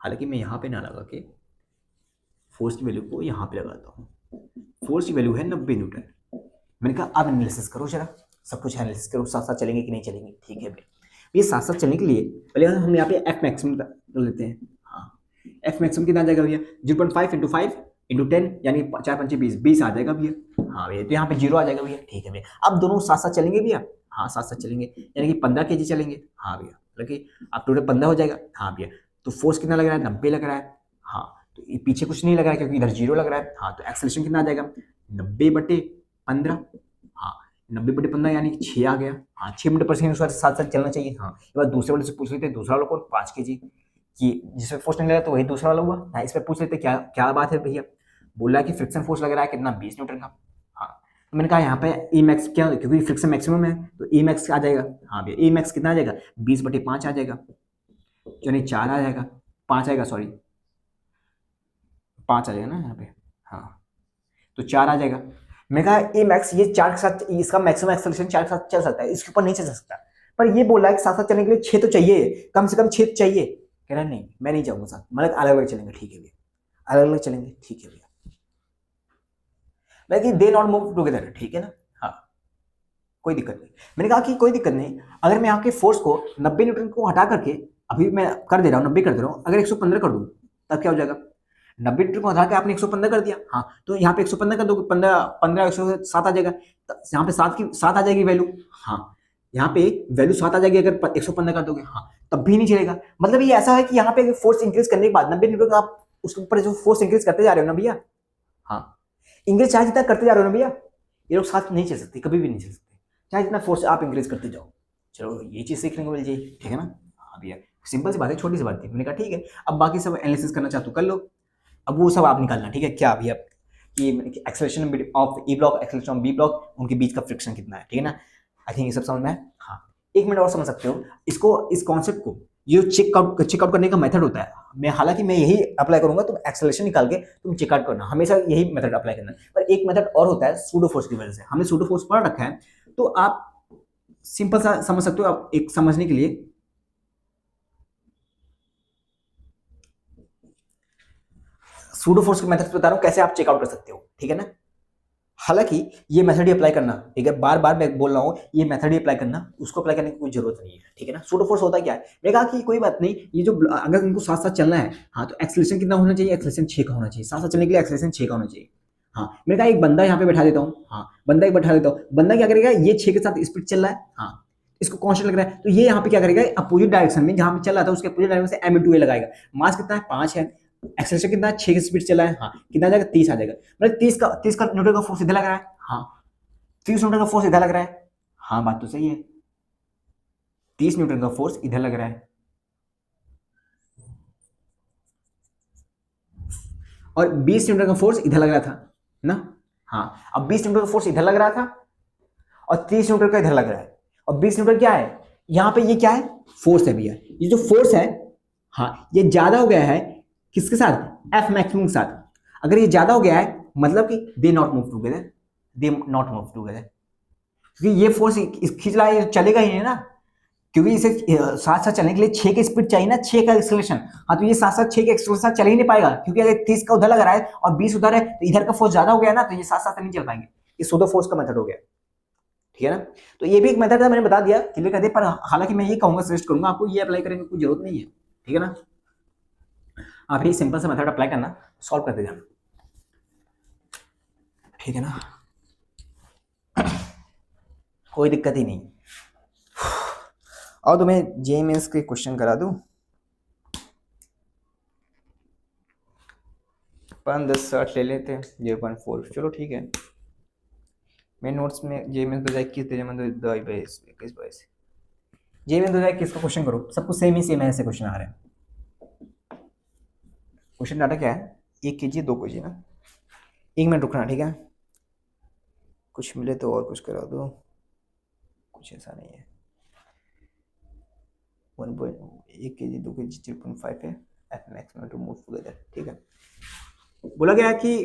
Speaker 1: हालांकि मैं यहाँ पे ना लगा के फोर्स की वैल्यू को यहाँ पे लगाता हूँ। फोर्स की वैल्यू है 90 न्यूटन। मैंने कहा अब एनालिसिस करो जरा, सब कुछ एनालिसिस करो, साथ साथ चलेंगे कि नहीं चलेंगे। ठीक है भाई, ये साथ साथ चलने के लिए पहले हम यहाँ पे एफ मैक्सिमम कर लेते हैं। हाँ, एफ मैक्सिमम कितना आ जाएगा भैया, 0.5 इंटू 5 इंटू 10 यानी 4 पंचे 20, 20 आ जाएगा भैया। हाँ भैया, तो यहाँ पे 0 आ जाएगा भैया। ठीक है भैया, अब दोनों साथ साथ चलेंगे भैया। हाँ साथ साथ चलेंगे, यानी कि 15 kg चलेंगे। हाँ भैया, लगे अब टोटल 15 हो जाएगा। हाँ भैया, तो फोर्स कितना लग रहा है, 90 लग रहा है। हाँ, तो ये पीछे कुछ नहीं लग रहा है क्योंकि इधर 0 लग रहा है। हाँ, तो एक्सेलरेशन कितना आ जाएगा, 90/15। हाँ, 90/15 यानी कि 6 आ गया। हाँ, 6 मीटर पर सेकंड साथ साथ चलना चाहिए। हाँ, एक बार दूसरे वाले से पूछ लेते हैं, दूसरा वाला कौन, 5 kg कि जिसमें फोर्स नहीं लगा तो वही दूसरा वाला हुआ। हाँ, इस पर पूछ लेते क्या क्या बात है भैया। बोल रहा है कि फ्रिक्शन फोर्स लग रहा है कितना, 20 न्यूटन का। हाँ, तो मैंने कहा यहाँ पे ई मैक्स क्या, क्योंकि फ्रिक्शन मैक्सिमम है तो ई मैक्स आ जाएगा। हाँ भैया, ई मैक्स कितना आ जाएगा, 20/5 आ जाएगा, यानी 4 आ जाएगा, 5 आएगा, सॉरी 5 आ जाएगा ना यहाँ पे। हाँ, तो 4 आ जाएगा। मैं कहा ए मैक्स ये 4 के साथ, इसका मैक्सिमम एक्सेलरेशन 4 के साथ चल सकता है, इसके ऊपर नहीं चल सकता। पर ये बोल रहा है कि साथ साथ चलने के लिए 6 तो चाहिए, कम से कम 6 चाहिए। कह रहा है नहीं मैं नहीं जाऊंगा साथ, मतलब अलग अलग चलेंगे। ठीक है भैया, अलग अलग चलेंगे। ठीक है भैया, मैं दे नॉट मूव टुगेदर, ठीक है ना। हाँ, कोई दिक्कत नहीं। मैंने कहा कि कोई दिक्कत नहीं, अगर मैं यहाँ के फोर्स को 90 न्यूटन को हटा करके, अभी मैं कर दे रहा हूँ 90 कर दे रहा हूँ, अगर 115 कर दूँ तब क्या हो जाएगा, 90 मीटर को हटा के आपने 115 कर दिया। हाँ, तो यहाँ पे 115 कर दो, 15 15 107 आ जाएगा। यहाँ पे 7 की 7 आ जाएगी वैल्यू। हाँ, यहाँ पे वैल्यू 7 आ जाएगी अगर 115 कर दोगे। हाँ, तब भी नहीं चलेगा। मतलब ये ऐसा है कि यहाँ पे फोर्स इंक्रीज करने के बाद 90 मीटर का आप उसके ऊपर जो फोर्स इंक्रीज करते जा रहे हो ना भैया, हाँ, इंक्रीज चाहे जितना करते जा रहे हो ना भैया, ये लोग साथ नहीं चल सकते, कभी भी नहीं चल सकते, चाहे जितना फोर्स आप इंक्रीज करते जाओ। चलो ये चीज सीखने को मिल जाएगी, ठीक है ना। हाँ भैया, सिंपल सी बात है, छोटी सी बात थी। मैंने कहा ठीक है, अब बाकी सब एनालिसिस करना चाहते हो कर लो, अब वो सब आप निकालना। ठीक है, क्या अभी अब कि acceleration of E block, acceleration of B block, उनके बीच का फ्रिक्शन कितना है। ठीक है ना, आई थिंक ये सब समझ में है। हाँ, एक मिनट और समझ सकते हो इसको, इस कॉन्सेप्ट को, ये चेकआउट करने का मेथड होता है। मैं हालांकि मैं यही अप्लाई करूंगा, तुम एक्सेलरेशन निकाल के तुम चेकआउट करना, हमेशा यही मेथड अप्लाई करना। पर एक मेथड और होता है सूडो फोर्स की वजह से, हमने सूडो फोर्स पढ़ रखा है, तो आप सिंपल सा समझ सकते हो। आप एक समझने के लिए सूडो फोर्स के मेथड बता रहा हूं कैसे आप चेकआउट कर सकते हो। ठीक है ना, हालांकि ये मेथड ही अप्लाई करना, ठीक है, बार बार मैं बोल रहा हूँ ये मेथड ही अप्लाई करना, उसको अप्लाई करने की कोई जरूरत नहीं है। ठीक है ना, सूडो फोर्स होता क्या है, मैंने कहा कि कोई बात नहीं, ये जो अगर उनको साथ साथ चलना है, हाँ, तो एक्सेलरेशन कितना होना चाहिए, एक्सेलरेशन 6 का होना चाहिए, साथ साथ चलने के लिए एक्सेलरेशन 6 का होना चाहिए। हाँ, मैंने कहा एक बंदा यहाँ पे बैठा देता हूँ। हाँ, बंदा एक बैठा देता हूँ, बंदा क्या करेगा, ये 6 के साथ स्पीड चल रहा है। हाँ, इसको कांस्टेंट लग रहा है, तो ये यहाँ पे क्या करेगा, अपोजिट डायरेक्शन में जहां पे चल रहा था उसके अपोजिट डायरेक्शन से m × a लगाएगा। मास कितना है, 5 है, एक्सेलरेशन कितना है, 6 की स्पीड चला है। हाँ, कितना आ जाएगा, 30 आ जाएगा। मतलब 30 का न्यूटन का फोर्स इधर लग रहा है। हाँ, 30 न्यूटन का फोर्स इधर लग रहा है। हाँ, बात तो सही है, 30 न्यूटन का फोर्स इधर लग रहा है और 20 न्यूटन का फोर्स इधर लग रहा था ना। हाँ, अब 20 न्यूटन का फोर्स इधर लग रहा था और 30 न्यूटन का इधर लग रहा है, और 20 न्यूटन क्या है, यहां पे ये क्या है, फोर्स है भैया। ये जो फोर्स है, हाँ, ये ज्यादा हो गया है किसके साथ, एफ मैक्सिमम के साथ। अगर ये ज्यादा हो गया है मतलब कि they not move together, they not move together, क्योंकि ये फोर्स खींच रहा है, ये चलेगा ही नहीं ना, क्योंकि इसे साथ साथ चलने के लिए 6 की स्पीड चाहिए ना, 6 का एक्सेलरेशन। हाँ, तो ये साथ साथ 6 के एक्सेलरेशन चल ही नहीं पाएगा, क्योंकि अगर 30 का उधर लग रहा है और 20 उधर है तो इधर का फोर्स ज्यादा हो गया ना, तो ये साथ साथ नहीं चल पाएंगे। ये सूडो फोर्स का मेथड हो गया। ठीक है ना, तो ये भी एक मेथड है, मैंने बता दिया, क्लियर कर दिया। पर हालांकि मैं ये कहूंगा, सजेस्ट करूंगा आपको, ये अप्लाई करने की कोई जरूरत नहीं है। ठीक है ना, आप ये सिंपल सा मेथड अप्लाई करना, सॉल्व करते जाना। ठीक है ना, कोई दिक्कत ही नहीं। और तुम्हें जे मेंस के क्वेश्चन करा दूं, 5-10-60 ले लेते हैं, 0.4, चलो ठीक है। मेरे नोट्स में जे मेंस 2021, 2022, 21-22, जे मेंस 2021 का क्वेश्चन करो, सब कुछ सेम ऐसे क्वेश्चन आ रहे हैं। क्वेश्चन डाटा क्या है, 1 kg 2 kg ना। 1 मिनट रुकना, ठीक है, कुछ मिले तो और कुछ करा दो, कुछ ऐसा नहीं है। 1 kg 2 kg 0.5 है, F maximum to move together. ठीक है, बोला गया कि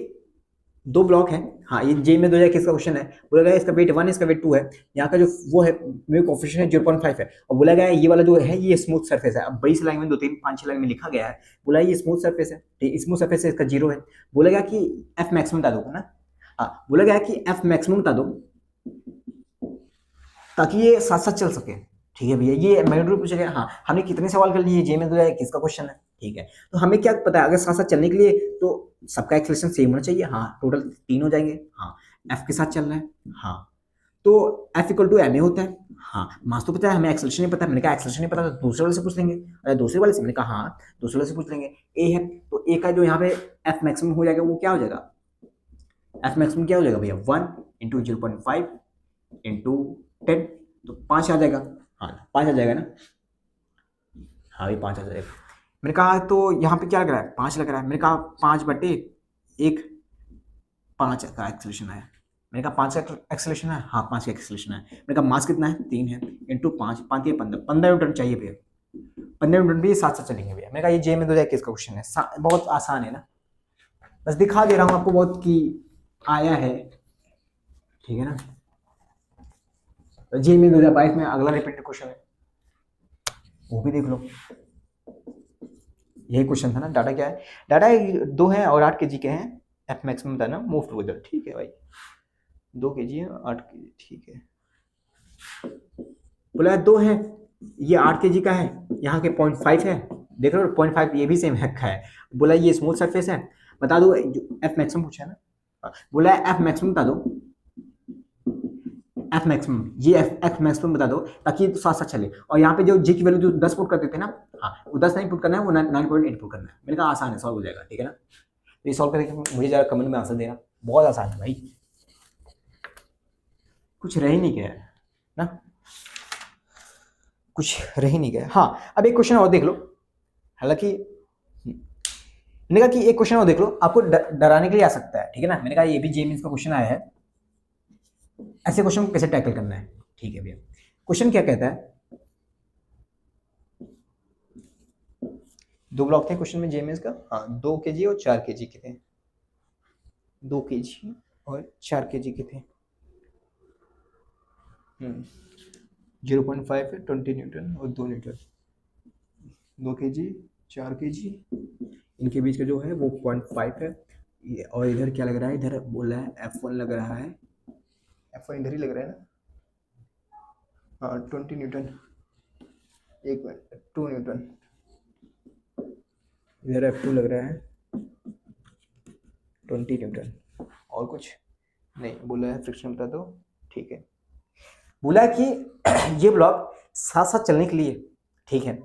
Speaker 1: दो ब्लॉक है। हाँ, ये जे में 2000 किसका क्वेश्चन है, बोला गया इसका वेट 1 है, इसका वेट 2 है। यहाँ का जो वो है म्यू कोएफिशिएंट है 0.5 है, और बोला गया है ये वाला जो है ये स्मूथ सरफेस है। अब बड़ी सी लाइन में 2 3 5 6 लाइन में लिखा गया है, बोला ये स्मूथ सरफेस है, ठीक, स्मूथ सरफेस है, इसका 0 है। बोला गया कि एफ मैक्सिमम बता दो ना, हाँ बोला गया कि एफ मैक्सिमम बता दो ताकि ये साथ साथ चल सके। ठीक है भैया, ये मैग्नीट्यूड पूछा गया। हाँ, हमने कितने सवाल कर लिए, जे में 2000 किसका क्वेश्चन है, ठीक है। तो हमें क्या पता है, अगर साथ साथ चलने के लिए तो सबका एक्सेलरेशन सेम होना चाहिए। हाँ, टोटल 3 हो जाएंगे। हाँ, एफ के साथ चल रहा है। हाँ, तो F equal to M A होता है। हाँ, मास तो पता है, हमें एक्सेलरेशन नहीं पता। मैंने कहा एक्सेलरेशन नहीं पता तो दूसरे वाले से पूछ लेंगे। अरे दूसरे वाले से, मैंने कहा हाँ दूसरे वाले से पूछ लेंगे। ए है तो ए का जो यहाँ पे एफ मैक्सिमम हो जाएगा वो क्या हो जाएगा, एफ मैक्सिमम क्या हो जाएगा भैया, 1 इंटू 0.5 इंटू 10, तो 5 आ जाएगा। हाँ 5 आ जाएगा ना, हाँ ये 5 आ जाएगा। मैंने कहा तो यहाँ पे क्या लग रहा है, 5 लग रहा है। मैंने कहा 5/1 5 का एक्सेलरेशन आया। मैंने कहा 5 का एक्सेलरेशन है, हाँ 5 का एक्सेलरेशन है। मैंने कहा मास कितना है, 3 है, इंटू 5 5 ये 15 न्यूटन चाहिए भैया। 15 न्यूटन भी साथ साथ चलेंगे भैया। मैंने कहा ये जे में 2000 किसका क्वेश्चन है, बहुत आसान है ना, बस दिखा दे रहा हूँ आपको बहुत कि आया है, ठीक है ना। जे में 2022 में अगला रिपीटेड क्वेश्चन है, वो भी देख लो। यही क्वेश्चन था ना, डाटा क्या है, डाटा 2 है और 8 kg के हैं, एफ मैक्सिमम था ना, मूव टू उधर, ठीक है भाई 2 kg है 8 kg, ठीक है। बोला 2 है, ये 8 kg का है, यहाँ के 0.5 है, देख रहे हो 0.5, ये भी सेम रखा है। बोला ये स्मूथ सरफेस है, बता दो एफ मैक्सिमम पूछा है ना, बोला एफ मैक्सिमम बता दो, एफ मैक्सिमम, ये एफ मैक्सिमम बता दो ताकि तो साथ साथ चले। और यहाँ पे जो जी की वैल्यू जो 10 पुट करते थे ना, हाँ वो 10 नहीं पुट करना है, वो 9.8 पुट करना है। मैंने कहा आसान है, सॉल्व हो जाएगा, ठीक है ना। तो ये सॉल्व करके मुझे जरा कमेंट में आंसर देना, बहुत आसान है भाई, कुछ रह ही नहीं गया है ना, कुछ रह ही नहीं गया। हाँ, अब एक क्वेश्चन और देख लो, हालांकि मैंने कहा कि एक क्वेश्चन और देख लो, आपको डराने के लिए आ सकता है, ठीक है ना। मैंने कहा ये भी जेईई का क्वेश्चन आया है, ऐसे क्वेश्चन को कैसे टैकल करना है, ठीक है भैया। क्वेश्चन क्या कहता है, 2 ब्लॉक थे क्वेश्चन में जेएमएस का, हाँ 2 kg और 4 kg के थे, 2 kg और 4 kg के थे। 0.5 है, 20 न्यूटन और 2 न्यूटन, 2 kg 4 kg, इनके बीच का जो है वो 0.5 है। और इधर क्या लग रहा है, इधर बोल रहा है F1 लग रहा है, F1 इधर ही लग रहा है ना, हाँ 20 न्यूटन, 1 मिनट 2 न्यूटन, इधर F2 लग रहा है 20 न्यूटन, और कुछ नहीं बोला है, फ्रिक्शन बता दो, ठीक है। बोला कि ये ब्लॉक साथ साथ चलने के लिए, ठीक है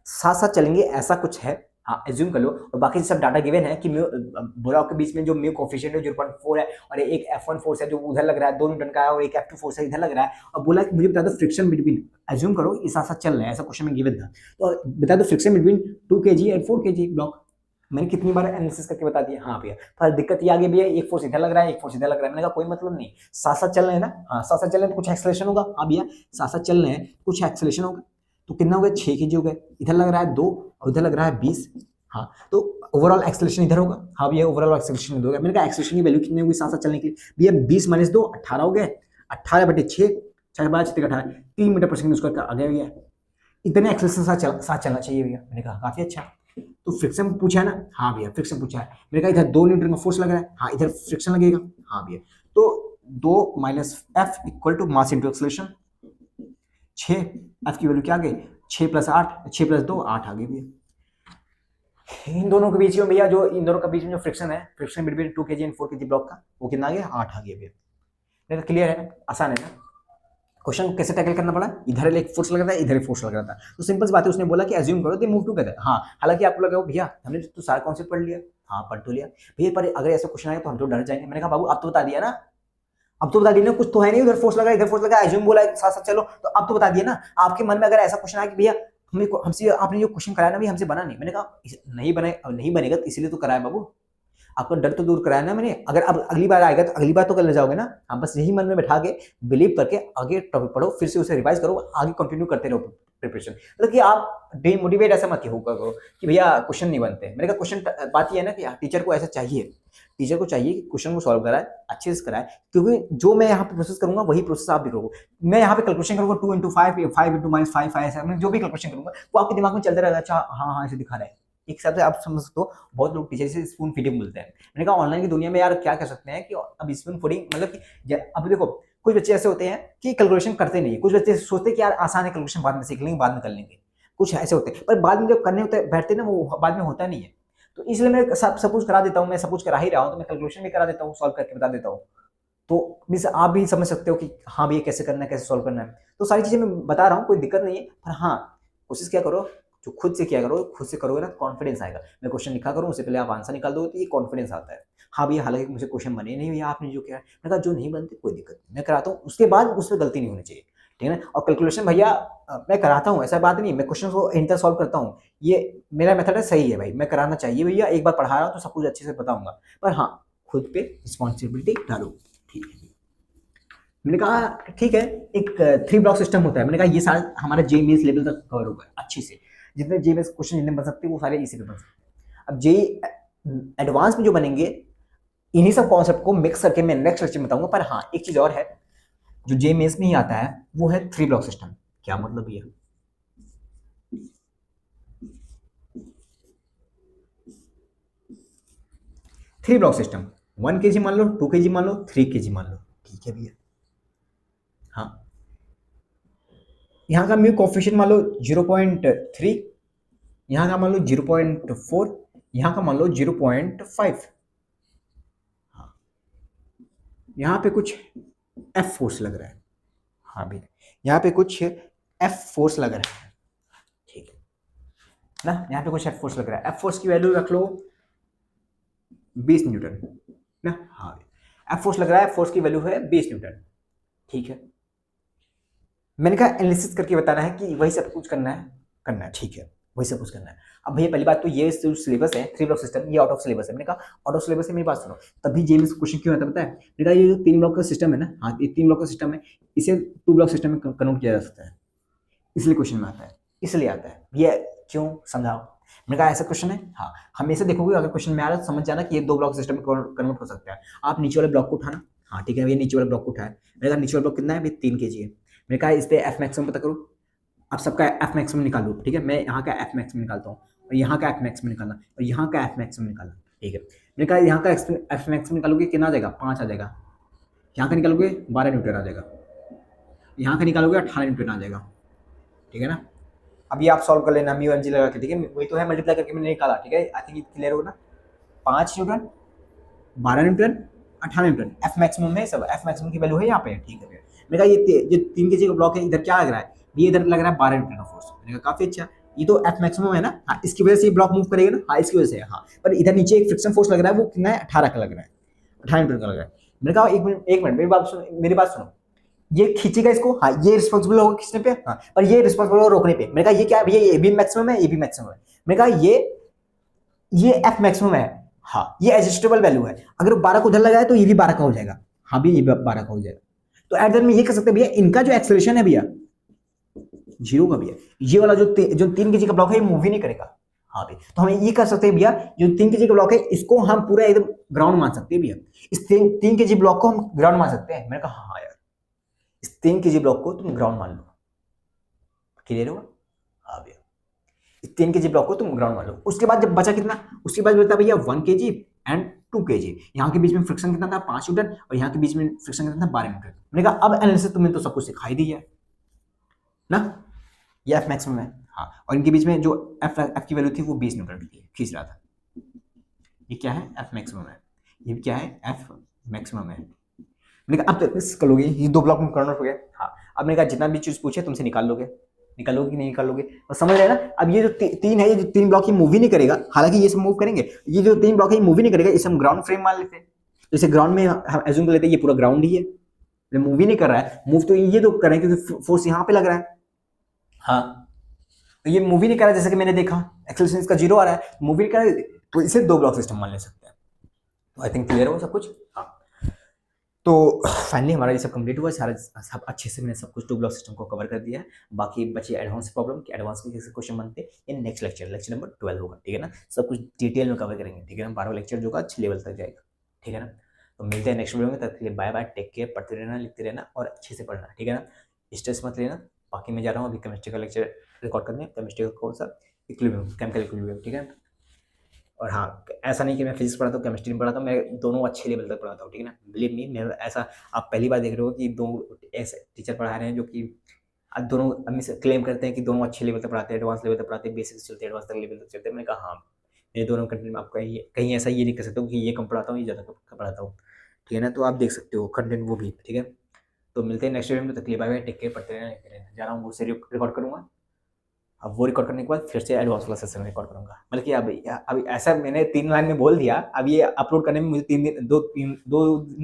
Speaker 1: साथ साथ चलेंगे ऐसा कुछ है, हाँ एज्यूम कर लो। और बाकी सब डाटा गिवन है कि ब्लॉक के बीच में जो म्यू कोएफिशिएंट है 0.4 है, और एक F1 फोर्स है जो उधर लग रहा है 2 न्यूटन का है, और एक F2 फोर्स है इधर लग रहा है। और बोला कि मुझे बता दो फ्रिक्शन बिटवीन, एज्यूम करो ये साथ साथ चल रहा है, ऐसा क्वेश्चन में गिवन था, तो बता दो friction between 2 kg and 4 kg block. मैंने कितनी बार एनालिसिस करके बता दिया। हाँ भैया, पर दिक्कत ये आ गई भैया, एक फोर्स इधर लग रहा है एक फोर्स इधर लग रहा है। मैंने कहा कोई मतलब नहीं, साथ साथ चल रहे हैं ना, हाँ साथ साथ चल रहे हैं तो कुछ एक्सेलरेशन होगा। हाँ भैया साथ साथ चल रहे हैं कुछ एक्सेलरेशन होगा, तो कितना हो गया 6 kg हो गए, इधर लग रहा है 2 और इधर लग रहा है 20, हाँ तो ओवरऑल एक्सेलरेशन इधर होगा। हाँ भैया ओवरऑल एक्सेलरेशन इधर होगा। मैंने कहा एक्सेलरेशन की वैल्यू कितनी होगी साथ साथ चलने के लिए, भैया 20 - 2 18 हो गए, 18/6 18 3 मीटर पर सेकंड स्क्वायर आ गया भैया, इतने एक्सेलरेशन साथ चलना चाहिए भैया। मैंने कहा काफी अच्छा। तो फ्रिक्शन पूछा है ना, हाँ भैया फ्रिक्शन पूछा है। मैंने कहा इधर 2 न्यूटन का फोर्स लग रहा है, हाँ इधर फ्रिक्शन लगेगा, हाँ भैया। तो 2 - F equal to mass into acceleration, 6 F की वैल्यू क्या आ गई 6 + 8 6 + 2 8 आ गई भैया। इन दोनों के बीच में भैया जो इन दोनों के बीच में जो फ्रिक्शन है, friction between 2 kg and 4 kg block का, वो कितना आ गया 8 आ गया भैया। मेरा क्लियर है, आसान है ना। क्वेश्चन कैसे टैकल करना पड़ा, इधर एक फोर्स लग रहा था इधर एक फोर्स लग रहा था, तो सिंपल सी बात है, उसने बोला कि अज्यूम करो दे मूव टुगेदर। हाँ हालांकि आपको लगा भैया हमने तो सारा कॉन्सेप्ट पढ़ लिया, हाँ पढ़ तो लिया भैया, पर अगर ऐसा क्वेश्चन आया तो हम तो डर जाएंगे। मैंने कहा बाबू अब तो बता दिया ना, अब तो बता दिया ना, कुछ तो है नहीं, उधर फोर्स लगा इधर फोर्स लगा, अज्यूम बोला साथ साथ चलो, तो अब तो बता दिया ना। आपके मन में अगर ऐसा क्वेश्चन आया कि भैया हमें हमसे आपने जो क्वेश्चन कराया ना भैया हमसे बना नहीं, मैंने कहा नहीं बनेगा इसीलिए तो कराया बाबू, आपका डर तो दूर कराया ना मैंने। अगर अब अगली बार आएगा तो अगली बार तो करने जाओगे ना। हाँ बस यही मन में बैठा के बिलीव करके आगे टॉपिक पढ़ो, फिर से उसे रिवाइज करो, आगे कंटिन्यू करते रहो प्रिपरेशन। मतलब कि आप डिमोटिवेट ऐसा मत होगा करो कि भैया क्वेश्चन नहीं बनते। मैंने कहा क्वेश्चन बात ये है ना कि टीचर को ऐसा चाहिए, टीचर को चाहिए कि क्वेश्चन को सॉल्व कराए, अच्छे से कराए, क्योंकि जो मैं यहाँ पे प्रोसेस करूंगा वही प्रोसेस आप भी करोगे। मैं यहाँ पे कैलकुलेशन करूंगा 2 into 5, 5 into -5, 5 ऐसा, मैं जो भी कैलकुलेशन करूंगा वो आपके दिमाग में चलता रहेगा। अच्छा हाँ हाँ ऐसे दिखा रहा है। एक हिसाब से आप समझ सकते हो, बहुत लोग टीचर से स्पून फीडिंग बोलते हैं। मैंने कहा ऑनलाइन की दुनिया में यार क्या कर सकते हैं कि अब स्पून फीडिंग मतलब कि अब देखो कुछ बच्चे ऐसे होते हैं कि कैलकुलेशन करते नहीं है, कुछ बच्चे सोचते हैं कि यार आसान है कैलकुलेशन, बाद में सीख लेंगे, बाद में कर लेंगे, कुछ ऐसे होते हैं, पर बाद में जब करने होते बैठते हैं ना वो बाद में होता नहीं है। तो इसलिए मैं सब कुछ करा देता हूँ, मैं सब कुछ करा ही रहा हूँ, तो मैं कैलकुलेशन भी करा देता हूँ, सॉल्व करके बता देता हूँ। तो मीन्स आप भी समझ सकते हो कि हाँ भैया कैसे करना है, कैसे सॉल्व करना है। तो सारी चीजें मैं बता रहा हूँ, कोई दिक्कत नहीं है, पर हाँ कोशिश क्या करो, जो खुद से किया करो, खुद से करोगे ना कॉन्फिडेंस आएगा। मैं क्वेश्चन लिखा करूँ उससे पहले आप आंसर निकाल दो, तो ये कॉन्फिडेंस आता है। हाँ भैया हालांकि मुझे क्वेश्चन बने नहीं भैया आपने जो किया है, मैंने कहा जो नहीं बनते कोई दिक्कत नहीं, मैं कराता हूँ, उसके बाद उसमें गलती नहीं होनी चाहिए, ठीक है ना। और कैलकुलेशन भैया मैं कराता हूँ, ऐसा बात नहीं, मैं क्वेश्चन को इंटर सॉल्व करता हूँ, ये मेरा मेथड है, सही है भाई, मैं कराना चाहिए भैया, एक बार पढ़ा रहा हूँ तो सब कुछ अच्छे से बताऊंगा, पर हाँ खुद पे रिस्पॉन्सिबिलिटी डालो, ठीक है। मैंने कहा ठीक है, एक 3 ब्लॉक सिस्टम होता है, मैंने कहा ये सारा हमारा जेईई लेवल तक कवर होगा अच्छे से, जितने जेईई क्वेश्चन जितने बन सकते हैं वो सारे इसी पे बन सकते हैं। अब जेईई एडवांस में जो बनेंगे इन्हीं सब कॉन्सेप्ट को मिक्स करके मैं नेक्स्ट लेक्चर में बताऊंगा। पर हाँ एक चीज और है जो जेईई में ही आता है, वो है 3 ब्लॉक सिस्टम। क्या मतलब ये 3 ब्लॉक सिस्टम, 1 kg मान लो, 2 kg मान लो, 3 kg मान लो, ठीक है भैया। हाँ यहाँ का म्यू कोफिशिएंट मान लो 0.3, यहाँ का मान लो 0.4, यहाँ का मान लो 0.5। हाँ यहाँ पे कुछ एफ फोर्स लग रहा है, हाँ भैया यहाँ पे कुछ एफ फोर्स लग रहा है, ठीक है ना, यहाँ पे कुछ एफ फोर्स लग रहा है। एफ फोर्स की वैल्यू रख लो 20 न्यूटन ना, हाँ एफ फोर्स लग रहा है, फोर्स की वैल्यू है 20 न्यूटन, ठीक है। मैंने कहा एनालिसिस करके बताना है कि वही सब कुछ करना है, ठीक है, वही सब कुछ करना है। अब भैया पहली बात तो ये जो सिलेबस है 3 ब्लॉक सिस्टम, ये आउट ऑफ सिलेबस है। मैंने कहा आउट ऑफ सिलेबस है, मेरी बात सुनो, तभी जेईई में क्वेश्चन क्यों आता है पता है। मैंने कहा ये जो 3 ब्लॉक का सिस्टम है ना, हाँ ये 3 ब्लॉक का सिस्टम है, इसे 2 ब्लॉक सिस्टम में कन्वर्ट किया जा सकता है, इसलिए क्वेश्चन में आता है, इसलिए आता है भैया, क्यों समझाओ। मैंने कहा ऐसा क्वेश्चन है, हाँ हमेशा देखोगे अगर क्वेश्चन में आ रहा है समझ जाना कि ये 2 ब्लॉक सिस्टम में कन्वर्ट हो सकता है। आप नीचे वाले ब्लॉक को उठाना, हाँ ठीक है ये नीचे वाले ब्लॉक को उठाया, मैंने कहा नीचे वाला ब्लॉक कितना है, 3 kg है। मैंने कहा इस पे एफ मैक्सिमम पता करो, आप सबका एफ मैक्सिमम निकालो, ठीक है, मैं यहाँ का एफ मैक्सिमम निकालता हूँ, और यहाँ का एफ मैक्सिमम निकालना, और यहाँ का एफ मैक्सिमम निकालना, ठीक है। मैंने कहा यहाँ का एफ मैक्सिमम निकालोगे कितना आ जाएगा, 5 आ जाएगा, यहाँ का निकालोगे 12 न्यूटन आ जाएगा, यहाँ का निकालोगे 18 न्यूटन आ जाएगा, ठीक है ना। अभी आप सॉल्व कर लेना म्यू एन जी लगा के, ठीक है, वही तो है, मल्टीप्लाई करके मैंने निकाला, ठीक है, आई थिंक क्लियर होगा ना। 5 Newton, 12 Newton, 18 Newton, F maximum है सब, एफ मैक्सिमम की वैल्यू है यहाँ पे, ठीक है। मैंने कहा ये जो 3 kg का ब्लॉक है, इधर क्या लग रहा है, ये इधर लग रहा है 12 न्यूटन का फोर्स। मैंने कहा काफी अच्छा, ये तो एफ मैक्सिमम है ना, हाँ इसकी वजह से ये ब्लॉक मूव करेगा ना, हाँ इसकी वजह से, हाँ पर इधर नीचे एक फ्रिक्शन फोर्स लग रहा है, वो कितना है, 18 का लग रहा है, 18 न्यूटन का लग रहा है। मैंने कहा एक मिनट मेरी बात सुनो, ये खींचेगा इसको, हाँ ये रिस्पॉन्सिबल होगा खींचने पे, हाँ पर ये रिस्पॉन्सिबल होगा रोकने पे। मैंने कहा ये क्या है, ये भी मैक्सिमम है, ये भी मैक्सिमम है। मैंने कहा ये एफ मैक्सिमम है, हाँ ये एडजस्टेबल वैल्यू है, अगर 12 को उधर लगाए तो ये भी 12 का हो जाएगा, हाँ भी ये 12 का हो जाएगा। तो एट द में ये कर सकते हैं भैया, इनका जो एक्सेलरेशन है भैया 0 का भैया, ये वाला जो 3 kg का ब्लॉक है ये मूव ही नहीं करेगा, हाँ भाई। तो हम ये कर सकते हैं भैया, जो 3 kg का ब्लॉक है इसको हम पूरा एकदम ग्राउंड मान सकते हैं भैया, इस 3 kg ब्लॉक को हम ग्राउंड मान सकते हैं। मैंने कहा हाँ यार इस 3 kg ब्लॉक को तुम ग्राउंड मान लो, क्लियर हुआ, हाँ भैया इस 3 kg ब्लॉक को तुम ग्राउंड मान लो। उसके बाद जब बचा कितना, उसके बाद बचा भैया 1 kg एंड 2 kg, यहाँ के बीच में फ्रिक्शन कितना था 5 न्यूटन, और यहाँ के बीच में फ्रिक्शन कितना था 12 न्यूटन। मैंने कहा अब एनालिसिस तुम्हें तो सब कुछ सिखाई दी है ना, ये एफ मैक्सिमम है, हाँ और इनके बीच में जो एफ की वैल्यू थी वो 20 न्यूटन की खींच रहा था। ये क्या है, एफ मैक्सिमम है, ये क्या है, एफ मैक्सिमम है। मैंने कहा अब तो कर लोगे, ये 2 ब्लॉक में कन्वर्ट हो गया, हाँ अब मैंने कहा जितना भी चीज पूछे तुमसे निकालोगे कि नहीं निकालोगे, तो समझ रहे हैं ना। अब ये जो 3 है, ये जो 3 ब्लॉक ही मूव ही नहीं करेगा, हालांकि ये सब मूव करेंगे, ये जो 3 ब्लॉक है मूव ही नहीं करेगा, इसे हम ग्राउंड फ्रेम मान लेते हैं। जैसे ग्राउंड में हम एज्यूम कर लेते हैं ये पूरा ग्राउंड ही है, मूव ही नहीं कर रहा है, मूव तो ये तो कर रहे हैं क्योंकि फोर्स यहाँ पे लग रहा है, हाँ तो ये मूवी नहीं कर रहा है, जैसे कि मैंने देखा एक्सेलरेशन इसका 0 आ रहा है, मूवी नहीं कर रहा है, तो इसे 2 ब्लॉक सिस्टम मान ले सकते हैं। तो आई थिंक क्लियर हो सब कुछ, हाँ। तो फाइनली हमारा ये सब कंप्लीट हुआ, सारा सब अच्छे से मैंने सब कुछ 2 ब्लॉक सिस्टम को कवर कर दिया है। बाकी बचे एडवांस प्रॉब्लम कि एडवांस के कैसे क्वेश्चन बनते हैं, ये नेक्स्ट लेक्चर नंबर 12 होगा, ठीक है ना, सब कुछ डिटेल में कवर करेंगे, ठीक है ना। 12वां लेक्चर जो का अच्छे लेवल तक जाएगा। ठीक है ना। तो मिलते हैं नेक्स्ट वीडियो में, तब तक के लिए बाय बाय, टेक केयर, पढ़ते रहना, लिखते रहना और अच्छे से पढ़ना, ठीक है ना। स्ट्रेस मत लेना। बाकी मैं जा रहा हूँ अभी केमिस्ट्री का लेक्चर रिकॉर्ड करने, केमिस्ट्री का कौन सा, इक्विलिब्रियम, केमिकल इक्विलिब्रियम, ठीक है। और हाँ, ऐसा नहीं कि मैं फिजिक्स पढ़ाता हूँ केमिस्ट्री नहीं पढ़ाता हूँ, मैं दोनों अच्छे लेवल तक पढ़ाता हूँ, ठीक है ना। बिलीव मी, मेरा ऐसा आप पहली बार देख रहे हो कि दो ऐसे टीचर पढ़ा रहे हैं जो कि आज दोनों अम्मी से क्लेम करते हैं कि दोनों अच्छे लेवल तक पढ़ाते हैं, एडवांस लेवल तक पढ़ाते हैं, बेसिक चलते हैं, एडवांस तक लेवल तक चलते हैं। मैंने कहा हाँ, मैं दोनों कंटेंट में आपका ये कहीं ऐसा ये नहीं कर सकता हूँ कि ये कम पढ़ाता हूँ, ये ज़्यादा कम पढ़ाता हूँ, ठीक है ना। तो आप देख सकते हो कंटेंट वो भी, ठीक है। तो मिलते हैं नेक्स्ट वीडियो में, तक बाय बाय, टेक केयर, पढ़ते रहना, लिखते रहना। जा रहा हूँ वो से रिकॉर्ड करूँगा। अब वो रिकॉर्ड करने के बाद फिर से एडवांस वाला सेशन रिकॉर्ड करूँगा। मतलब कि अभी ऐसा मैंने 3 लाइन में बोल दिया, अब ये अपलोड करने में मुझे 3 दिन 2 दिन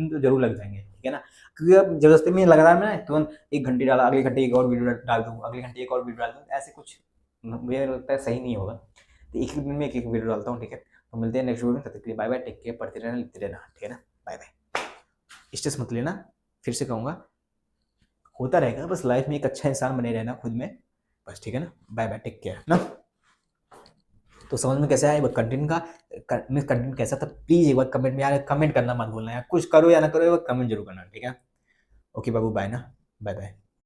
Speaker 1: तो ज़रूर लग जाएँगे, ठीक है ना। क्योंकि अब ज़बरदस्ती में लग रहा है मैं तुरंत 1 घंटे डाला, अगले घंटे एक और वीडियो डाल दूँ, अगले घंटे एक और वीडियो डाल दूँ, ऐसे कुछ मुझे लगता है सही नहीं होगा। तो एक-एक दिन में एक-एक वीडियो डालता हूँ, ठीक है। तो मिलते हैं नेक्स्ट वीडियो में, तब तक के लिए बाय बाय, टेक केयर, पढ़ते रहना, लिखते रहना, ठीक है ना। Bye bye. स्ट्रेस मत लेना, फिर से कहूँगा, होता रहेगा, बस लाइफ में एक अच्छा इंसान बने रहना खुद में, बस, ठीक है ना। बाय बाय, टेक केयर ना। तो समझ में कैसे आया वो कंटेंट का, मीन्स कंटेंट कैसा था, प्लीज एक बार कमेंट में यार कमेंट करना मत भूलना यार, कुछ करो या ना करो, एक बार कमेंट जरूर करना, ठीक है। ओके बाबू, बाय ना, बाय बाय।